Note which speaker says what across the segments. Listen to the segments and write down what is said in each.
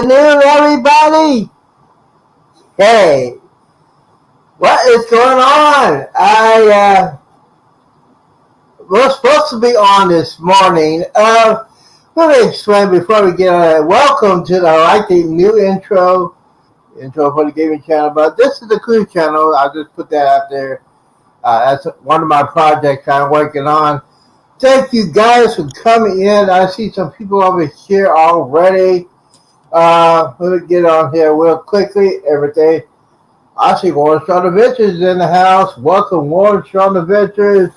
Speaker 1: afternoon, everybody. Hey, what is going on? I was supposed to be on this morning. Let me explain before we get on that. Welcome to the new intro for the gaming channel. But this is the cruise channel. I'll just put that out there. That's one of my projects I'm working on. Thank you guys for coming in. I see some people over here already. Let me get on here real quickly. Everything. I see Warren Strong Adventures in the house. Welcome, Warren Strong Adventures.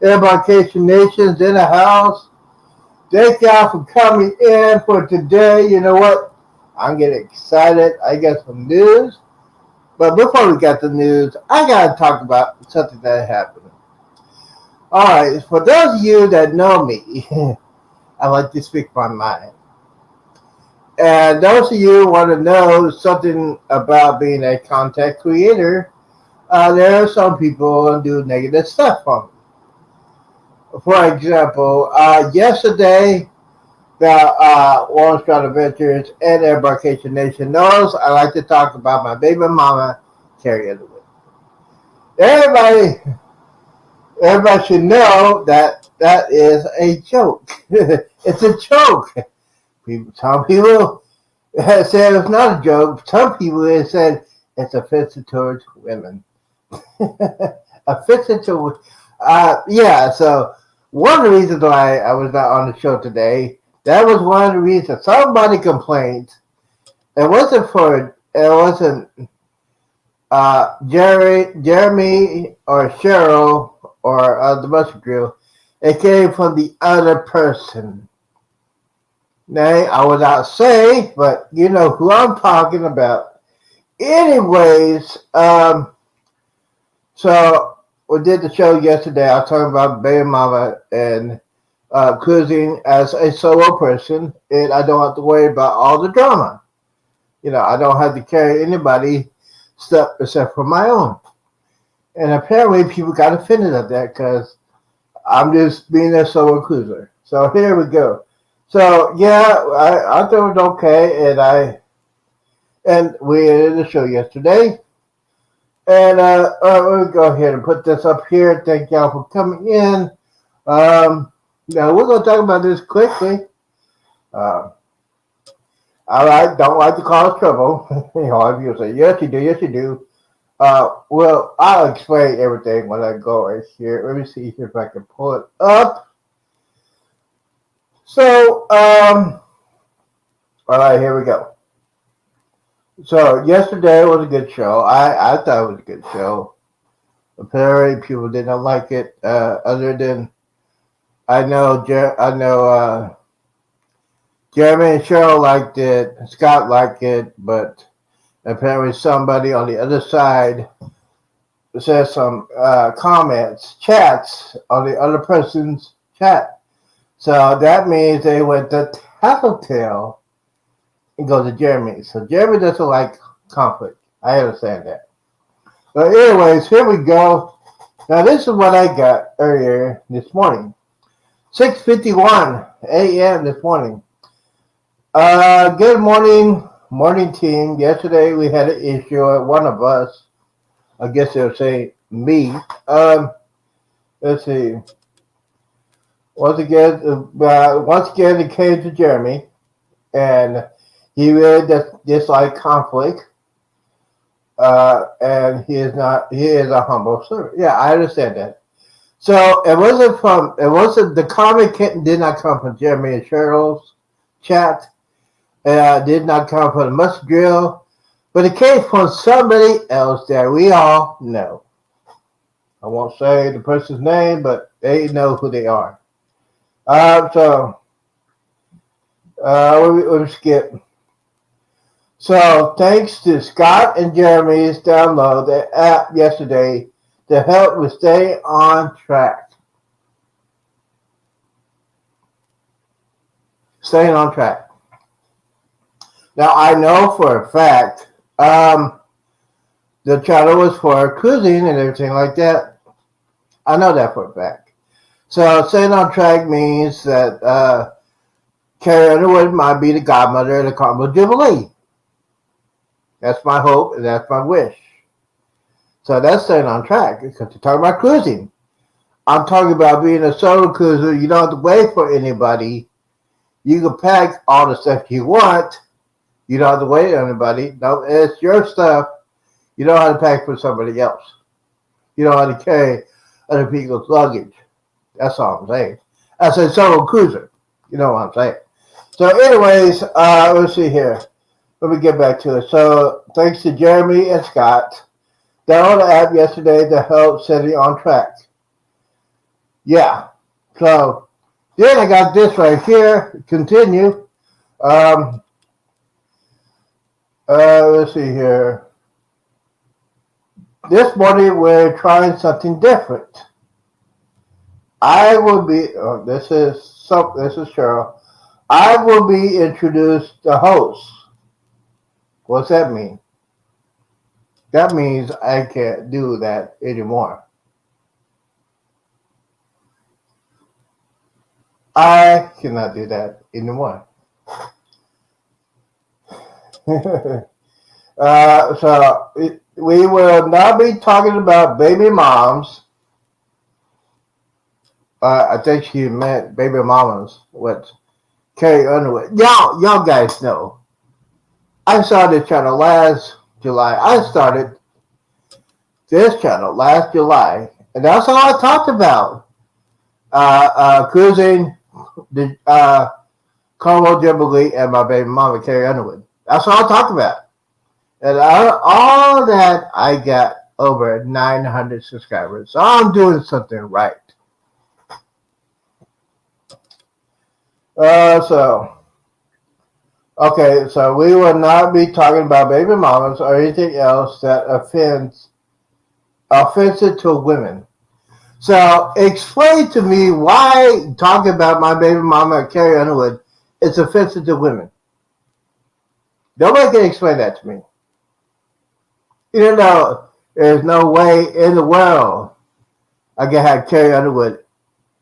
Speaker 1: Embarkation Nations in the house. Thank y'all for coming in for today. You know what? I'm getting excited. I got some news. But before we got the news, I got to talk about something that happened. All right. For those of you that know me, I like to speak my mind. And those of you who want to know something about being a content creator, there are some people who do negative stuff on me. For example, yesterday, the Wall Street Adventures and Embarkation Nation knows I like to talk about my baby mama, Carrie Underwood. Everybody should know that that is a joke. It's a joke. Some people said it's not a joke. Some people have said it's offensive towards women. Offensive to, yeah. So one of the reasons why I was not on the show today, that was one of the reasons. Somebody complained. It wasn't Jeremy or Cheryl or the Muscle Grill. It came from the other person. Nay, I would not say, but you know who I'm talking about. Anyways, so we did the show yesterday. I was talking about baby mama and cruising as a solo person, and I don't have to worry about all the drama. You know, I don't have to carry anybody stuff except for my own. And apparently people got offended at that because I'm just being a solo cruiser. So here we go. So yeah, I thought it was okay, and we ended the show yesterday. And we'll go ahead and put this up here. Thank y'all for coming in. Now we're gonna talk about this quickly. All right, don't like to cause trouble. You know, people say yes you do, yes you do. Well, I'll explain everything when I go right here. Let me see if I can pull it up. So, all right, here we go. So, yesterday was a good show. I thought it was a good show. Apparently, people did not like it. Other than I know Jeremy and Cheryl liked it. Scott liked it, but apparently somebody on the other side said some chats on the other person's chat. So that means they went to Tattletale and go to Jeremy. So Jeremy doesn't like conflict. I understand that. But anyways, here we go. Now this is what I got earlier this morning. 6:51 a.m. this morning. Good morning team. Yesterday we had an issue. One of us, I guess they'll say me. Let's see. Once again, it came to Jeremy, and he really disliked conflict, and he is a humble servant. Yeah, I understand that. So the comment did not come from Jeremy and Cheryl's chat, did not come from the Must Drill, but it came from somebody else that we all know. I won't say the person's name, but they know who they are. So we'll skip. So thanks to Scott and Jeremy's download the app yesterday to help with stay on track. Staying on track. Now I know for a fact the channel was for cruising and everything like that. I know that for a fact. So staying on track means that Carrie Underwood might be the godmother of the Carnival Jubilee. That's my hope and that's my wish. So that's staying on track because you're talking about cruising. I'm talking about being a solo cruiser. You don't have to wait for anybody. You can pack all the stuff you want. You don't have to wait on anybody. No, it's your stuff. You don't have to pack for somebody else. You don't have to carry other people's luggage. That's all I'm saying. As a solo cruiser. You know what I'm saying. So anyways, let's see here. Let me get back to it. So thanks to Jeremy and Scott. Downloaded the app yesterday to help set it on track. Yeah. So then I got this right here. Continue. Let's see here. This morning we're trying something different. I will be. Oh, this is Cheryl. I will be introduced the host. What's that mean? That means I can't do that anymore. I cannot do that anymore. So we will now be talking about baby moms. I think she meant baby mamas with Carrie Underwood. Y'all guys know. I started this channel last July. I started this channel last July, and that's all I talked about. Cruising, the Carnival Jubilee, and my baby mama Carrie Underwood. That's all I talked about. And all that, I got over 900 subscribers. So I'm doing something right. So we will not be talking about baby mamas or anything else that offensive to women. So explain to me why talking about my baby mama Carrie Underwood is offensive to women. Nobody can explain that to me. Even though there's no way in the world I can have Carrie Underwood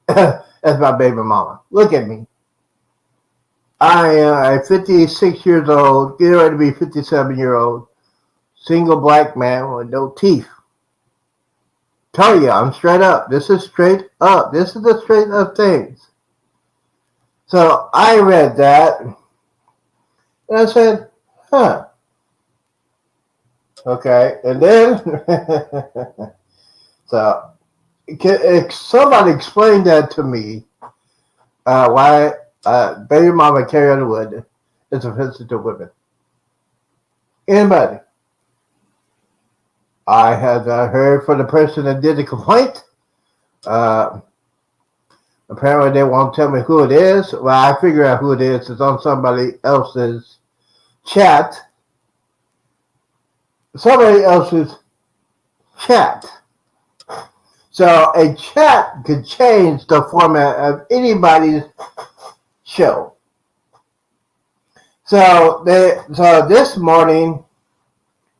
Speaker 1: as my baby mama. Look at me. I am 56 years old, getting ready to be 57-year-old, single black man with no teeth. Tell you, I'm straight up. This is straight up. This is the straight up things. So I read that, and I said, huh. Okay, and then, so can somebody explain that to me, why baby mama Carrie Underwood is offensive to women? Anybody? I have heard from the person that did the complaint. Apparently they won't tell me who it is. Well, I figure out who it is. It's on somebody else's chat. Somebody else's chat. So a chat could change the format of anybody's show. So this morning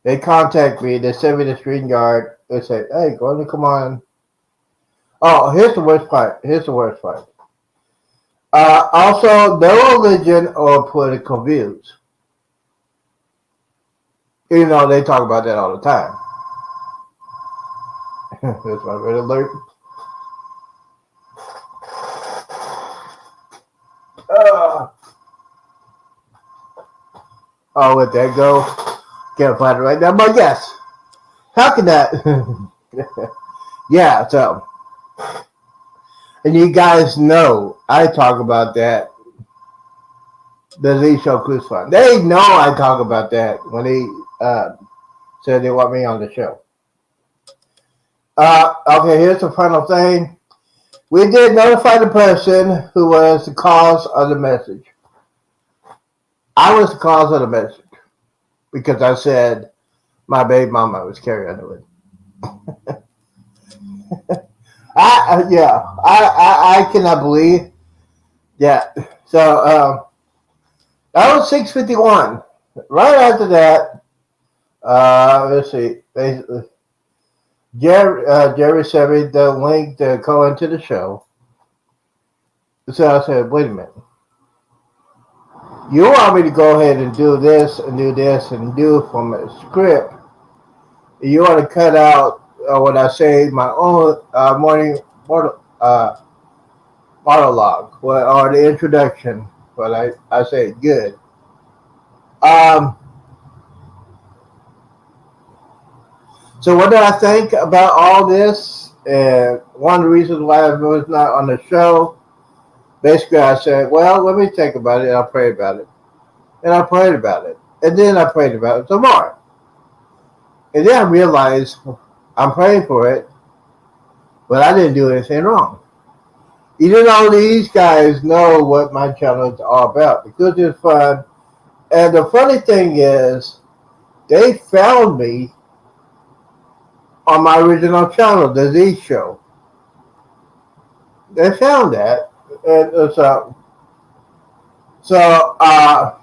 Speaker 1: they contact me. They send me the screen guard. They say, "Hey, go on, come on." Oh, here's the worst part. Also, no religion or political views. Even though they talk about that all the time. Here's my red alert. Where'd that go? Can't find it right now, but yes. How can that? Yeah, so. And you guys know I talk about that. The Z Show Cruise Fund. They know I talk about that when they said they want me on the show. Okay, here's the final thing. We did notify the person who was the cause of the message. I was the cause of the message because I said my baby mama was Carrie Underwood. I cannot believe that. So that was 6:51. Right after that, let's see. Jerry sent me the link to go into the show. So I said, wait a minute. You want me to go ahead and do this and do this and do from a script. You want to cut out what I say, my own morning uh, monologue or the introduction. But I say good. Um, so what do I think about all this? And one of the reasons why I was not on the show, basically I said, well, let me think about it and I'll pray about it. And I prayed about it. And then I prayed about it some more. And then I realized I'm praying for it, but I didn't do anything wrong. Even though these guys know what my channel is all about because it's fun. And the funny thing is, they found me on my original channel, the Z Show. They found that. And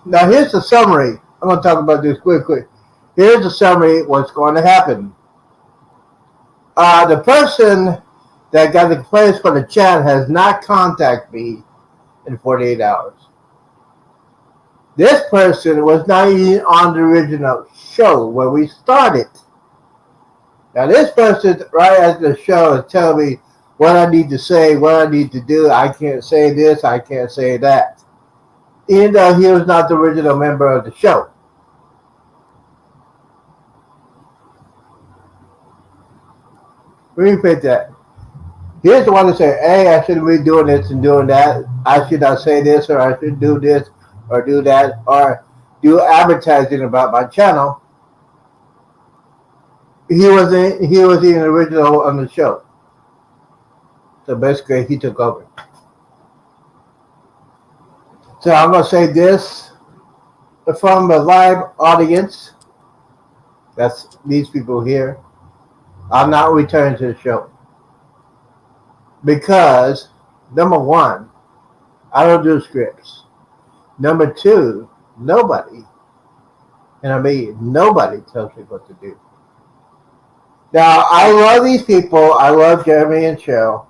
Speaker 1: now here's the summary. I'm going to talk about this quickly. Here's the summary of what's going to happen. The person that got the place for the chat has not contacted me in 48 hours. This person was not even on the original show where we started. Now this person right after the show is telling me what I need to say, what I need to do. I can't say this, I can't say that. Even though he was not the original member of the show. Repeat that. Here's the one that say, hey, I shouldn't be doing this and doing that. I should not say this or I should do this or do that or do advertising about my channel. He was the original on the show. So basically he took over. So I'm gonna say this from the live audience. That's these people here. I'm not returning to the show. Because number one, I don't do scripts. Number two, nobody, and I mean nobody tells me what to do. Now, I love these people. I love Jeremy and Cheryl.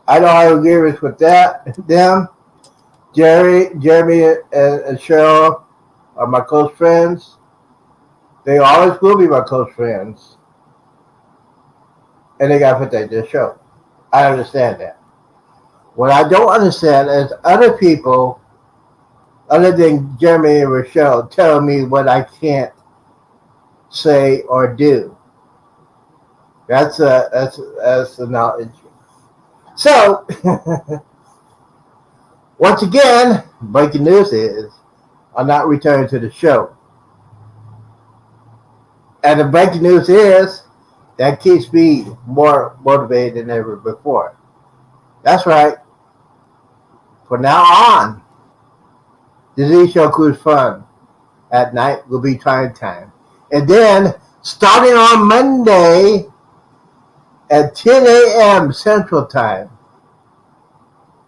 Speaker 1: I don't have agreements with them. Jeremy, and Cheryl are my close friends. They always will be my close friends. And they got to put that in the show. I understand that. What I don't understand is other people, other than Jeremy and Rochelle, tell me what I can't say or do. That's the knowledge. So, once again, breaking news is I'm not returning to the show. And the breaking news is that keeps me more motivated than ever before. That's right. From now on, the Z Show Cruise Fun at night will be trying time. And then, starting on Monday at 10 a.m. Central Time.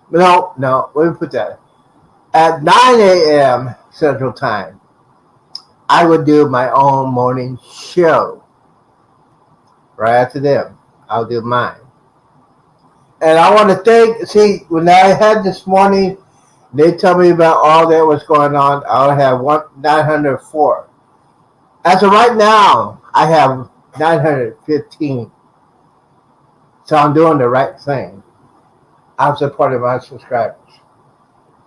Speaker 1: No, let me put that. At 9 a.m. Central Time, I would do my own morning show. Right after them, I'll do mine. And I want to when I had this morning, they tell me about all that was going on. I'll have 904. As of right now, I have 915. So I'm doing the right thing. I'm supporting my subscribers.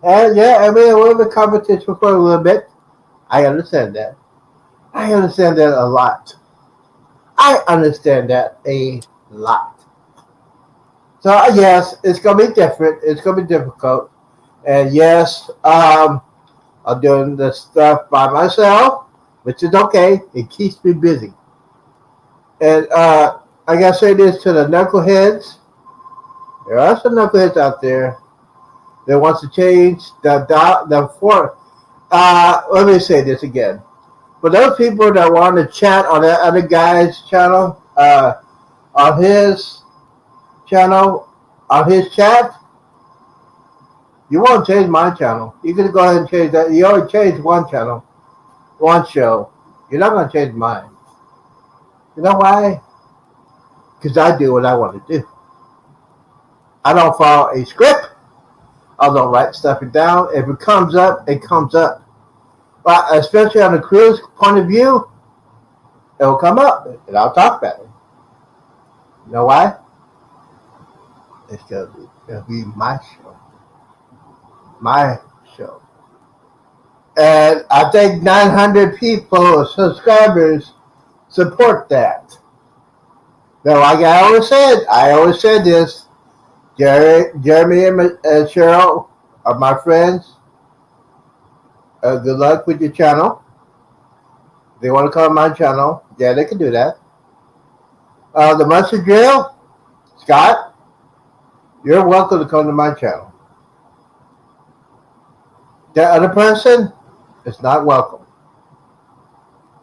Speaker 1: And yeah, I mean, a little bit of competition for a little bit. I understand that. I understand that a lot. I understand that a lot. So yes, it's gonna be different. It's gonna be difficult. And yes, I'm doing the stuff by myself, which is okay. It keeps me busy. And I gotta say this to the knuckleheads. There are some knuckleheads out there that wants to change the form. Let me say this again. For those people that want to chat on that other guy's channel, on his channel, on his chat, you won't change my channel. You can go ahead and change that. You already changed one channel, one show. You're not going to change mine. You know why? Because I do what I want to do. I don't follow a script. I don't write stuff down. If it comes up, it comes up. But especially on the cruise point of view, it will come up, and I'll talk about it. You know why? It'll be my show. My show. And I think 900 people, subscribers, support that. Now, like I always said this. Jeremy and Cheryl are my friends. Good luck with your channel. If they want to come on my channel, yeah, they can do that. The Mustard Drill, Scott, you're welcome to come to my channel. That other person is not welcome.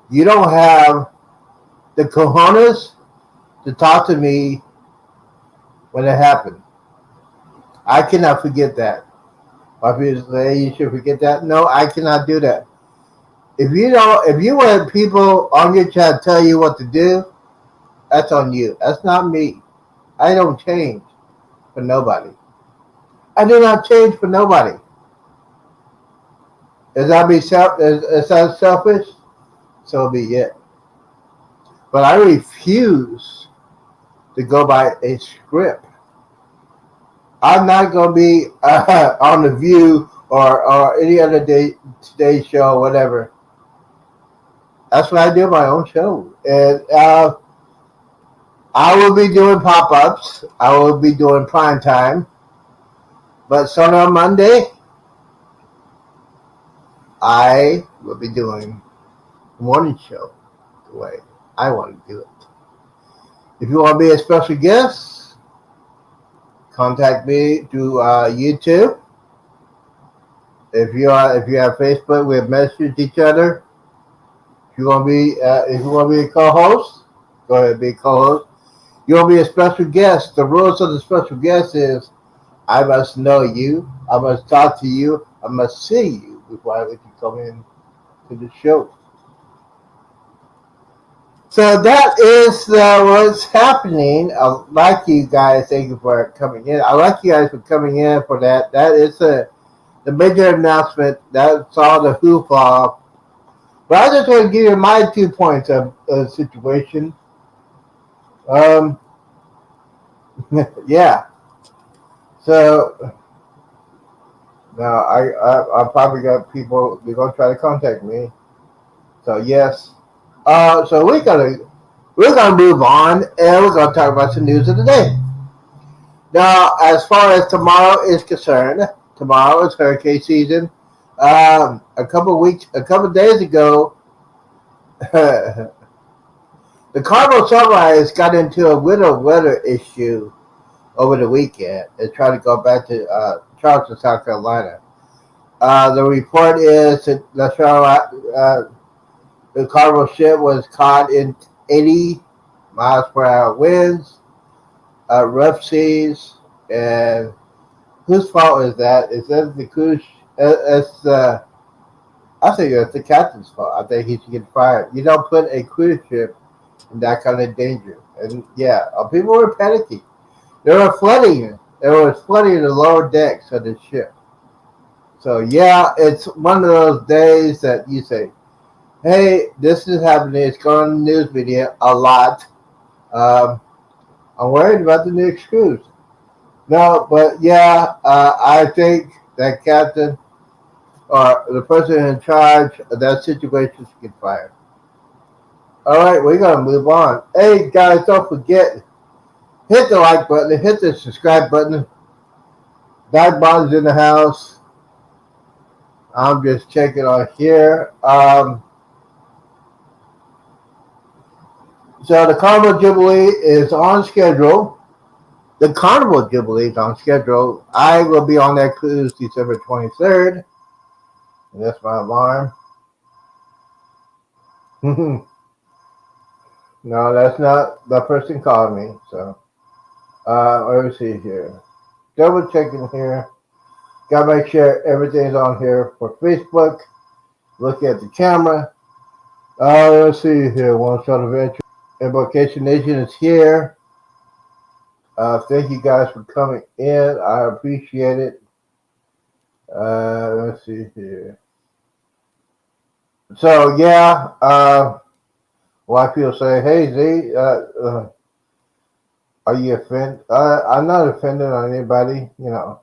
Speaker 1: You don't have the cojones to talk to me when it happened. I cannot forget that. My people say you should forget that. No, I cannot do that. If you want people on your chat tell you what to do, that's on you. That's not me. I don't change for nobody. I do not change for nobody. Is that selfish? So be it. But I refuse to go by a script. I'm not going to be on The View or any other Today Show, whatever. That's what I do, my own show. And I will be doing pop-ups. I will be doing prime time. But starting on Monday, I will be doing the morning show the way I want to do it. If you want to be a special guest, contact me through YouTube. If you have Facebook, we have messaged each other. If you want to be a co-host, go ahead and be a co-host. You want to be a special guest. The rules of the special guest is I must know you, I must talk to you, I must see you before I let you come in to the show. So that is what's happening. I like you guys. Thank you for coming in. I like you guys for coming in for that. That is the major announcement. That's all the hoopla. But I just want to give you my 2 points of the situation. Yeah. So now I probably got people. They're gonna try to contact me. So yes. So we're gonna move on, and we're gonna talk about some news of the day. Now, as far as tomorrow is concerned, tomorrow is hurricane season. A couple days ago, the Carmel Sunrise got into a weather issue over the weekend. They're trying to go back to Charleston, South Carolina. The report is that the Carmel ship was caught in 80 miles per hour winds, rough seas, and whose fault is that? Is that the cruise? I think it's the captain's fault. I think he should get fired. You don't put a cruise ship in that kind of danger. And yeah, people were panicking. There was flooding. There was flooding in the lower decks of the ship. So yeah, it's one of those days that you say, hey, this is happening. It's going on the news media a lot. I'm worried about the next cruise. No, but yeah, I think that captain or the person in charge of that situation should get fired. All right, we're going to move on. Hey, guys, don't forget, hit the like button, hit the subscribe button. That bond's in the house. I'm just checking on here. So the Carnival Jubilee is on schedule. The Carnival Jubilee is on schedule. I will be on that cruise December 23rd. And that's my alarm. No, that's not the person calling me. So, let me see here. Double checking here. Gotta make sure everything's on here for Facebook. Look at the camera. Let's see here. One shot adventure. Invocation Nation is here. Thank you guys for coming in. I appreciate it. Let's see here. So yeah, a lot of people say, "Hey, Z, are you offended?" I'm not offended on anybody.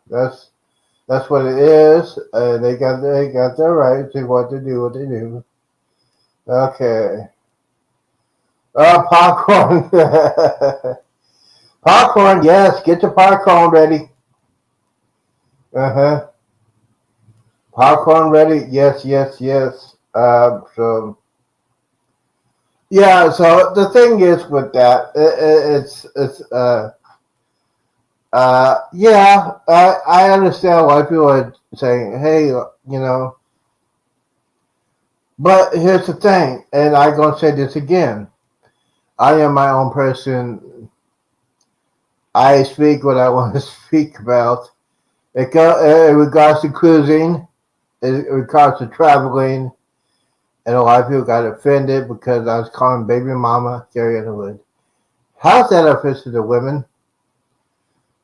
Speaker 1: That's what it is. They got their right to what to do, what they do. Okay. Popcorn. Popcorn. Yes, get your popcorn ready. Uh huh. Popcorn ready. Yes, yes, yes. So yeah. So the thing is with that, yeah. I understand why people are saying, hey, but here's the thing, and I'm gonna say this again. I am my own person. I speak what I want to speak about. In regards to cruising, in regards to traveling, and a lot of people got offended because I was calling baby mama Carrie Underwood. How's that offensive to women?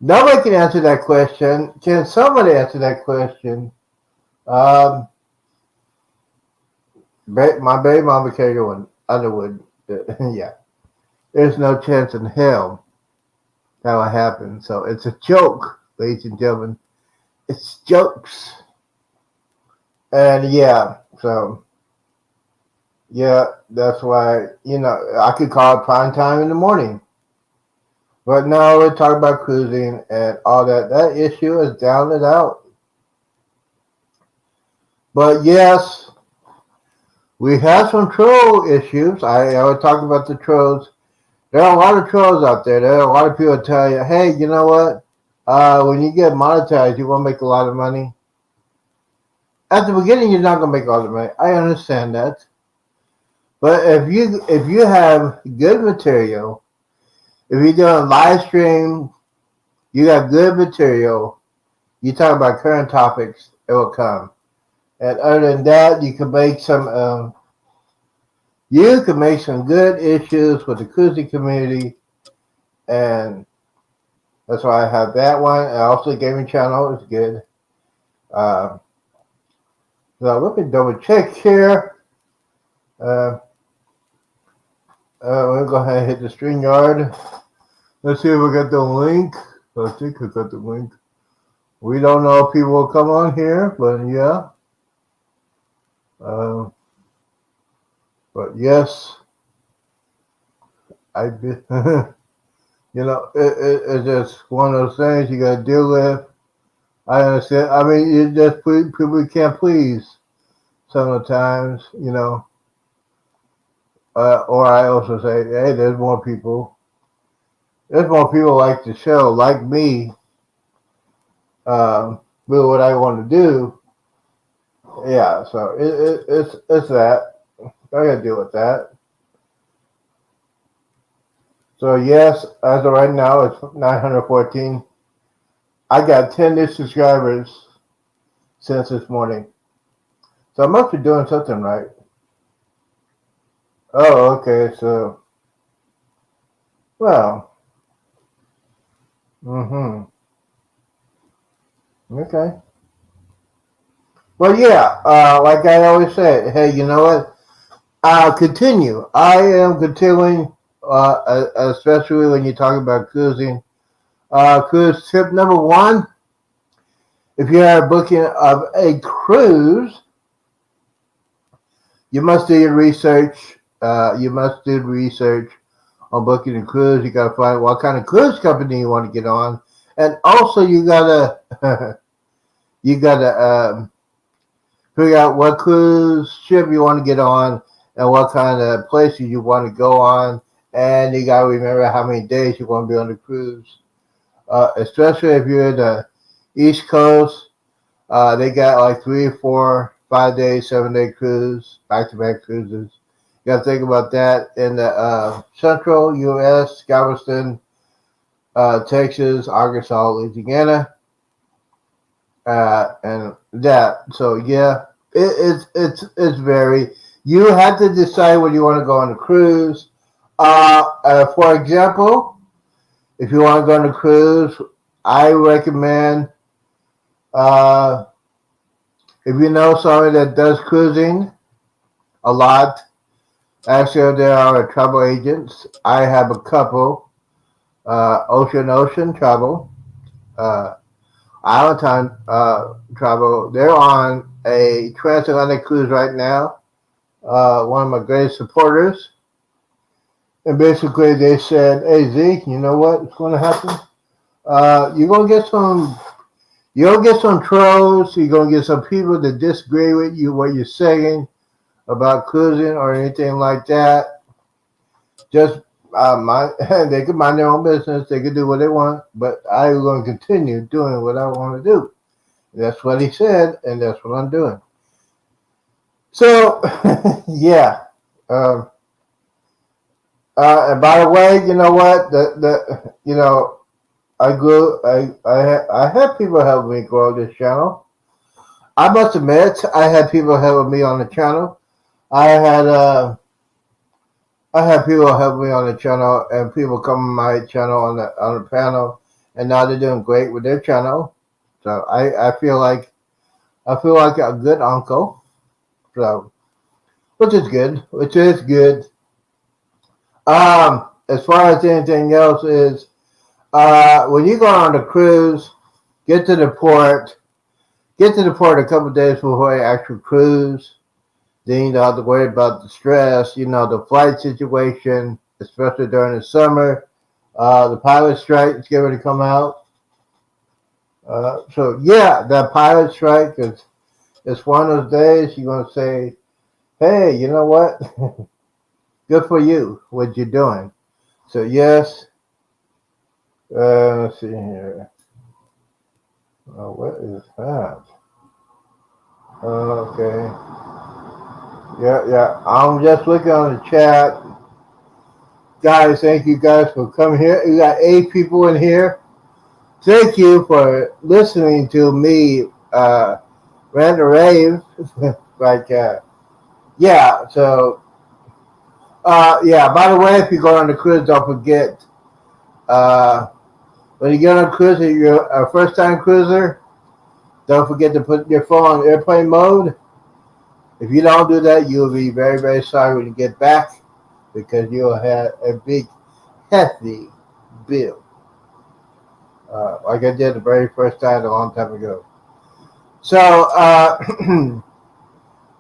Speaker 1: Nobody can answer that question. Can somebody answer that question? Um, my baby mama Carrie Underwood. Yeah, there's no chance in hell that will happen. So it's a joke, ladies and gentlemen. It's jokes. And yeah, so yeah, that's why, I could call it prime time in the morning. But no, we're talking about cruising and all that. That issue is down and out. But yes, we have some troll issues. I was talking about the trolls. There are a lot of trolls out there. There are a lot of people tell you, hey, you know what? When you get monetized, you want to make a lot of money. At the beginning, you're not going to make a lot of money. I understand that. But if you have good material, if you're doing live stream, you got good material. You talk about current topics, it will come. And other than that, you can make some good issues with the cruising community, and that's why I have that one. And also, the gaming channel is good. Uh, so let me double check here. Uh, we'll go ahead and hit the StreamYard. Let's see if we got the link. I think I got the link. We don't know if people will come on here, but yeah. Uh, but yes, I did. It's just one of those things you got to deal with. I understand. I mean, people can't please some of the times, or I also say, hey, there's more people. There's more people like the show, like me, do what I want to do. Yeah, so it's that. I got to deal with that. So yes, as of right now, it's 914. I got 10 new subscribers since this morning. So I must be doing something right. Oh, okay. So, well, okay. Well, yeah. Like I always say, hey, you know what? I'll continue. I am continuing, especially when you talk about cruising. Cruise tip number one: if you are booking of a cruise, you must do your research. You must do research on booking a cruise. You got to find what kind of cruise company you want to get on, and also you gotta you gotta figure out what cruise ship you want to get on and what kind of places you want to go on, and you gotta remember how many days you want to be on the cruise. Especially if you're in the East Coast, they got like 3, 4, 5 day, 7 day cruise, back-to-back cruises. You got to think about that. In the central U.S., Galveston, Texas, Arkansas, Louisiana, and that. So yeah, it's very. You have to decide when you want to go on a cruise. For example, if you want to go on a cruise, I recommend. If you know somebody that does cruising a lot, actually there are travel agents. I have a couple, Ocean Travel, uh, Island Time Travel. They're on a transatlantic cruise right now. One of my greatest supporters. And basically they said, hey Zeke, you know what's going to happen? You're going to get some You'll get some trolls. You're gonna get some people that disagree with you, what you're saying about cruising or anything like that. Just they can mind their own business. They can do what they want, but I'm going to continue doing what I want to do. That's what he said, and that's what I'm doing. So, yeah. Um, and by the way, you know what? I grew. I had people help me grow this channel. I must admit, I had people helping me on the channel. I had uh, I had people help me on the channel, and people come on my channel on the panel, and now they're doing great with their channel. So I feel like a good uncle. So which is good. As far as anything else is, when you go on a cruise, get to the port. Get to the port a couple of days before the actual cruise. Then you don't have to worry about the stress, the flight situation, especially during the summer. The pilot strike is getting ready to come out. So yeah, that pilot strike is it's one of those days you're gonna say, hey, you know what? Good for you, what you're doing. So yes, let's see here. What is that? Okay. Yeah. I'm just looking on the chat. Guys, thank you guys for coming here. You got 8 people in here. Thank you for listening to me rant and rave. like, yeah, so, yeah, by the way, if you go on the cruise, don't forget, when you get on a cruise, if you're a first-time cruiser, don't forget to put your phone on airplane mode. If you don't do that, you'll be very, very sorry when you get back because you'll have a big, hefty bill. Like I did the very first time a long time ago. So,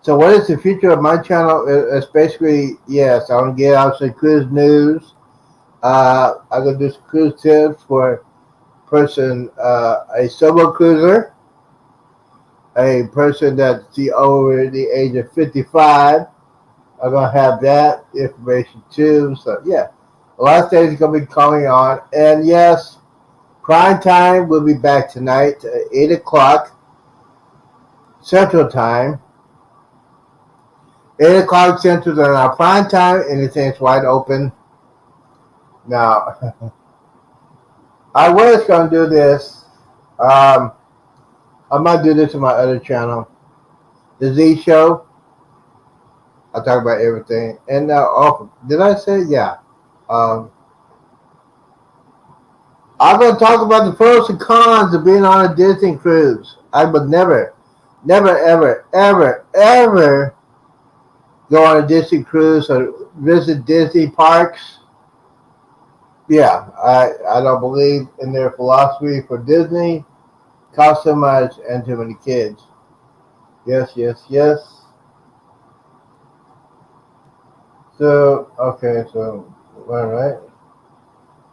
Speaker 1: so what is the future of my channel? It's basically, yes, I want to get out some cruise news. I'm going to do some cruise tips for a solo cruiser, a person that's over the age of 55. I'm going to have that information too. So, yeah, a lot of things are going to be coming on. And yes, prime time will be back tonight at 8 o'clock Central Time. 8 o'clock Central Time. Now, prime time, anything's wide open. Now, I was going to do this. I might do this on my other channel, The Z Show. I talk about everything. And did I say? Yeah. I'm going to talk about the pros and cons of being on a Disney cruise. I would never, ever go on a Disney cruise or visit Disney parks. Yeah, I don't believe in their philosophy for Disney. Cost so much and too many kids. Yes. So, okay, so, all right.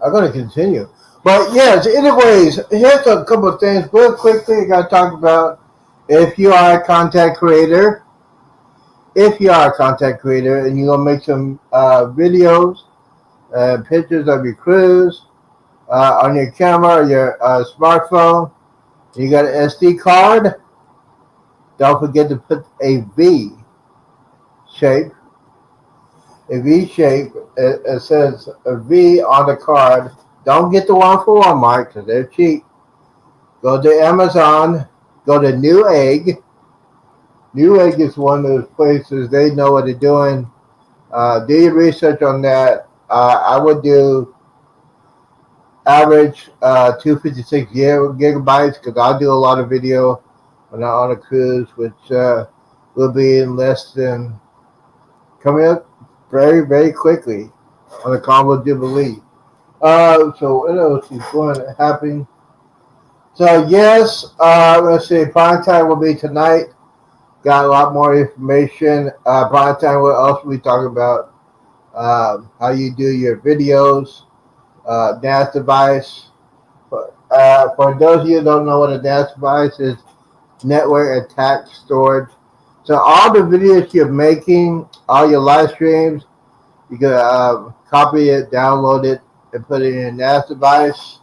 Speaker 1: I'm going to continue. But yes, anyways, here's a couple of things real quickly I got to talk about. If you are a content creator, and you're going to make some videos, pictures of your cruise on your camera or your smartphone, you got an SD card, don't forget to put a V shape. It says a V on the card. Don't get the one for Walmart because they're cheap. Go to Amazon. Go to Newegg. Newegg is one of those places. They know what they're doing. Do your research on that. I would do average 256 gigabytes because I do a lot of video We're not on a cruise, which will be in less than coming up very, very quickly on the Convo Jubilee. So what else is going to happen? So yes, let's see. Prime time will be tonight. Got a lot more information. Prime time will also be talking about how you do your videos, NAS device. For those of you who don't know what a NAS device is, network attached storage. So all the videos you're making, all your live streams, you can copy it, download it, and put it in a NAS device.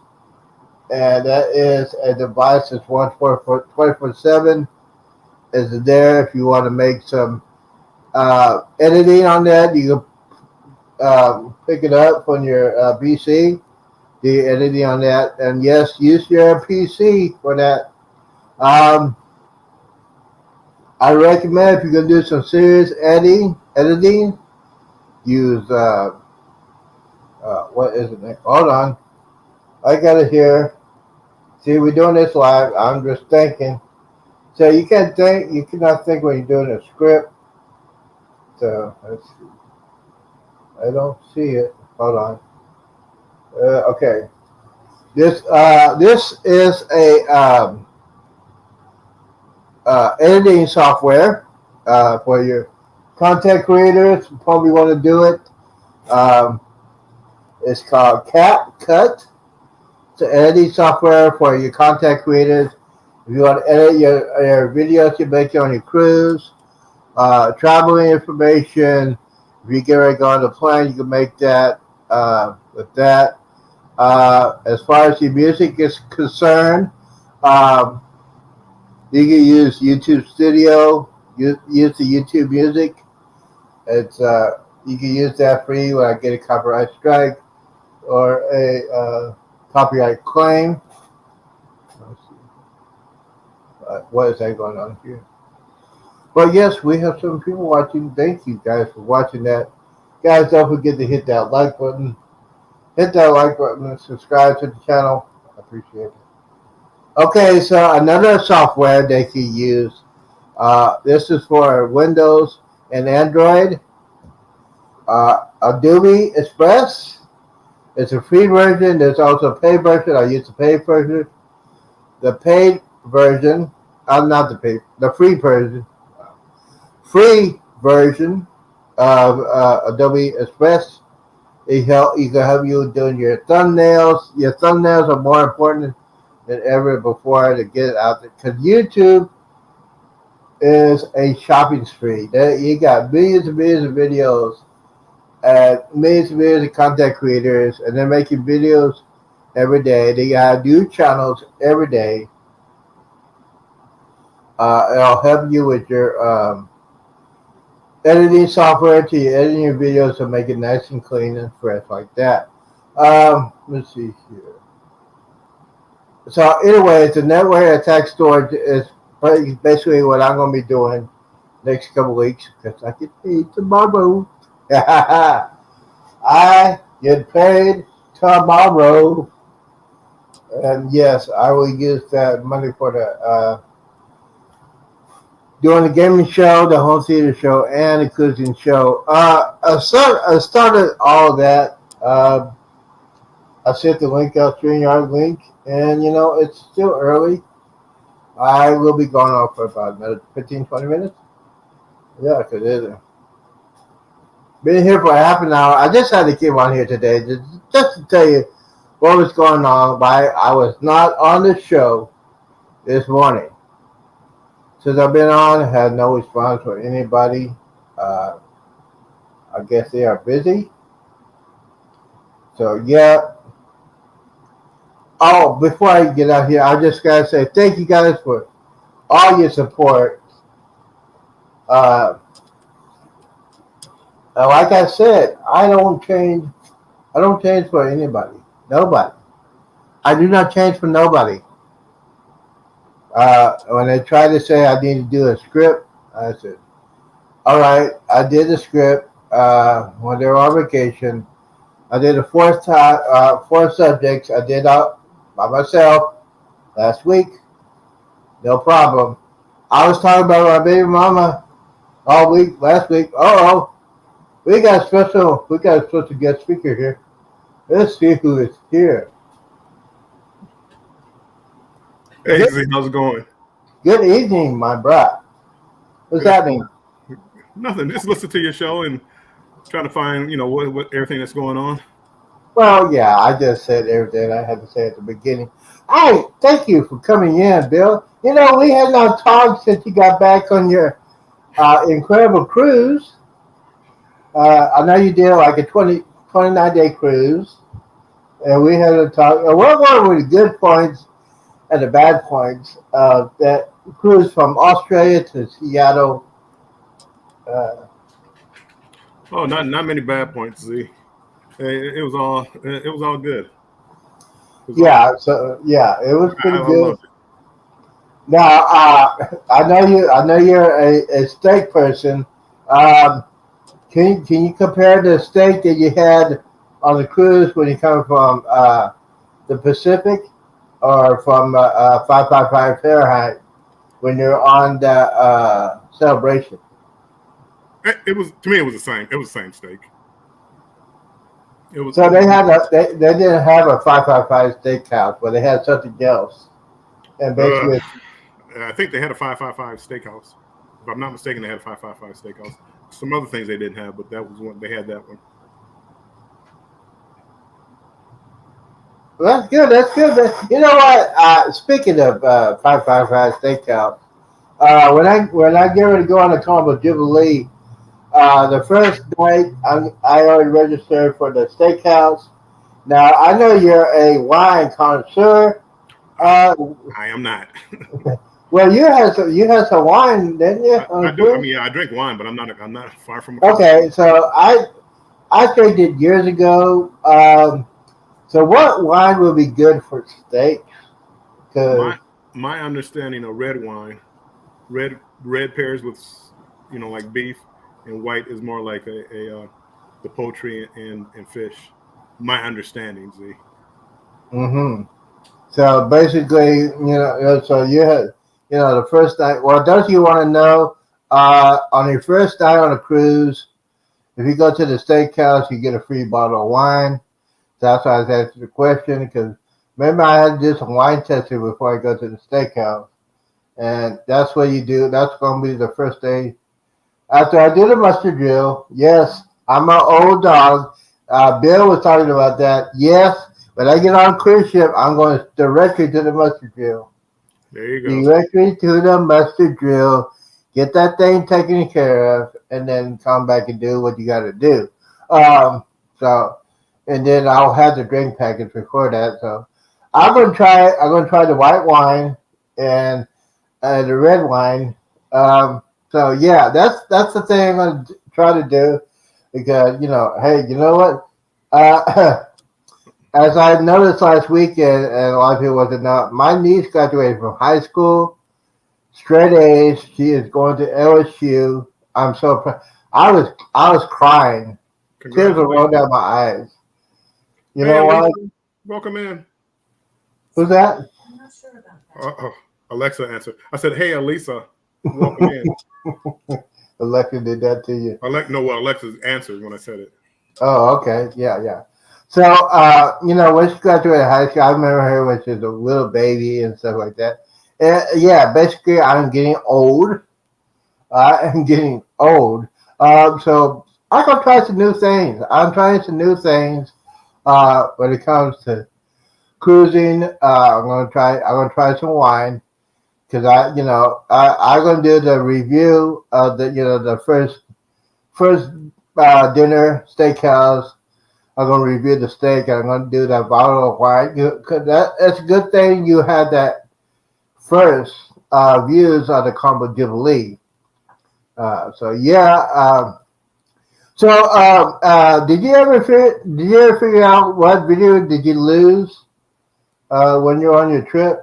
Speaker 1: And that is a device that's 24/7. Is there if you want to make some editing on that? You can pick it up on your PC, do your editing on that, and yes, use your PC for that. Um, I recommend if you're gonna do some serious editing, use what is it? Hold on, I got it here. See, we're doing this live. I'm just thinking. So you can't think. You cannot think when you're doing a script. So let's see. I don't see it. Hold on. Okay. This is a editing software for your content creators. Probably want to do it. Um, it's called CapCut. It's an editing software for your content creators. If you want to edit your videos you make on your cruise, traveling information, if you get ready to go on the plane, you can make that with that. As far as your music is concerned, you can use YouTube Studio, use the YouTube Music. It's you can use that free when I get a copyright strike or a copyright claim. Let's see. What is that going on here? But yes, we have some people watching. Thank you guys for watching that. Guys, don't forget to hit that like button. Hit that like button and subscribe to the channel. I appreciate it. Okay, so another software they can use. This is for Windows and Android. Adobe Express. It's a free version. There's also a paid version. I use the paid version. The paid version, not the paid, the free version. Free version of Adobe Express. You can help you doing your thumbnails. Your thumbnails are more important than ever before to get it out there. Because YouTube is a shopping spree. You got millions and millions of videos and millions and millions of content creators, and they're making videos every day. They got new channels every day. It'll help you with your editing software to your editing your videos to make it nice and clean and fresh like that. Let's see here. So anyway, the network attached storage is basically what I'm going to be doing next couple weeks because I get paid tomorrow. I get paid tomorrow. And yes, I will use that money for the doing the gaming show, the home theater show, and the cruising show. I started all of that. I sent the link out, StreamYard link, and it's still early. I will be going off for about another 15, 20 minutes. Yeah, because it's been here for half an hour. I just had to come on here today just to tell you what was going on. I was not on the show this morning. Since I've been on, had no response from anybody. I guess they are busy. So, yeah. Oh, before I get out here, I just got to say thank you guys for all your support. Like I said, I don't change for anybody. Nobody. I do not change for nobody. When they tried to say I need to do a script, I said, all right, I did the script when they were on vacation. I did the four subjects. I did out by myself last week. No problem. I was talking about my baby mama all week, last week. Oh, we got a special guest speaker here. Let's see who is here.
Speaker 2: Hey
Speaker 1: Good,
Speaker 2: Z, how's it going?
Speaker 1: good evening, my brat. What's
Speaker 2: Good.
Speaker 1: happening?
Speaker 2: Nothing. Just listen to your show and try to find, what everything that's going on.
Speaker 1: Well, yeah, I just said everything I had to say at the beginning. Hey, thank you for coming in, Bill. You know, we had not talked since you got back on your incredible cruise. I know you did like a 29-day cruise, and we had a talk. What were the good points and the bad points of that cruise from Australia to Seattle? Uh,
Speaker 2: Oh, not many bad points, Z. It was all good. It was all
Speaker 1: yeah, so yeah, it was pretty
Speaker 2: I
Speaker 1: good.
Speaker 2: loved it.
Speaker 1: Now, I know you. I know you're a steak person. Um, can you compare the steak that you had on the cruise when you come from the Pacific, or from 555 Fahrenheit when you're on the celebration?
Speaker 2: It was to me. It was the same. It was the same steak. It was.
Speaker 1: So they didn't have a 555 steakhouse, but they had something else, and
Speaker 2: Uh,
Speaker 1: basically,
Speaker 2: I think they had a 555 steakhouse. If I'm not mistaken, they had a 555 steakhouse. Some other things they didn't have, but that was one. They had that one.
Speaker 1: well, that's good. That's good. But you know what? Speaking of 555 steakhouse, when I get ready to go on the Combo Jubilee, the first night I already registered for the steakhouse. Now I know you're a wine connoisseur. Uh,
Speaker 2: I am not.
Speaker 1: well, you had some wine, didn't you, on
Speaker 2: I
Speaker 1: the
Speaker 2: do. I
Speaker 1: cruise?
Speaker 2: mean, yeah, I drink wine, but I'm not far from a connoisseur.
Speaker 1: Okay, so I drank it years ago. So what wine would be good for steak? Because
Speaker 2: My my understanding of red wine, red pairs with like beef, and white is more like the poultry and fish. My understanding, Z.
Speaker 1: hmm so basically, so you had, the first night. Well, don't you want to know? On your first night on a cruise, if you go to the steakhouse, you get a free bottle of wine. So that's why I was asking the question because maybe I had to do some wine testing before I go to the steakhouse, and that's what you do. That's going to be the first day after I do the mustard drill. Yes, I'm an old dog. Bill was talking about that. Yes, when I get on a cruise ship, I'm going directly to the mustard drill.
Speaker 2: There you go.
Speaker 1: Directly to the mustard drill. Get that thing taken care of, and then come back and do what you got to do. Um, so, and then I'll have the drink package before that. So, I'm gonna try. I'm gonna try the white wine and the red wine. So yeah, that's the thing I'm gonna try to do because hey, you know what? As I noticed last weekend, and a lot of people wasn't know, my niece graduated from high school, straight A's. She is going to LSU. I'm so proud. I was crying. Tears were rolling
Speaker 2: Congratulations.
Speaker 1: down my eyes. You
Speaker 2: Hey,
Speaker 1: know what?
Speaker 2: Elisa, welcome in.
Speaker 1: Who's that?
Speaker 2: Uh-oh. Alexa answered. I said, "Hey, Elisa, welcome in."
Speaker 1: Alexa did that to you.
Speaker 2: No, well, Alexa answered when I said it.
Speaker 1: Oh, okay. Yeah, yeah. So, when she graduated high school, I remember her when she was a little baby and stuff like that. Yeah, basically, I'm getting old. I am getting old. So I'm gonna try some new things. I'm trying some new things when it comes to cruising. I'm gonna try some wine because I'm gonna do the review of the first dinner steakhouse. I'm gonna review the steak. I'm gonna do that bottle of wine. Cause that's a good thing you had that first views of the Combo Jubilee. So yeah. Did you ever figure out what video did you lose when you're on your trip?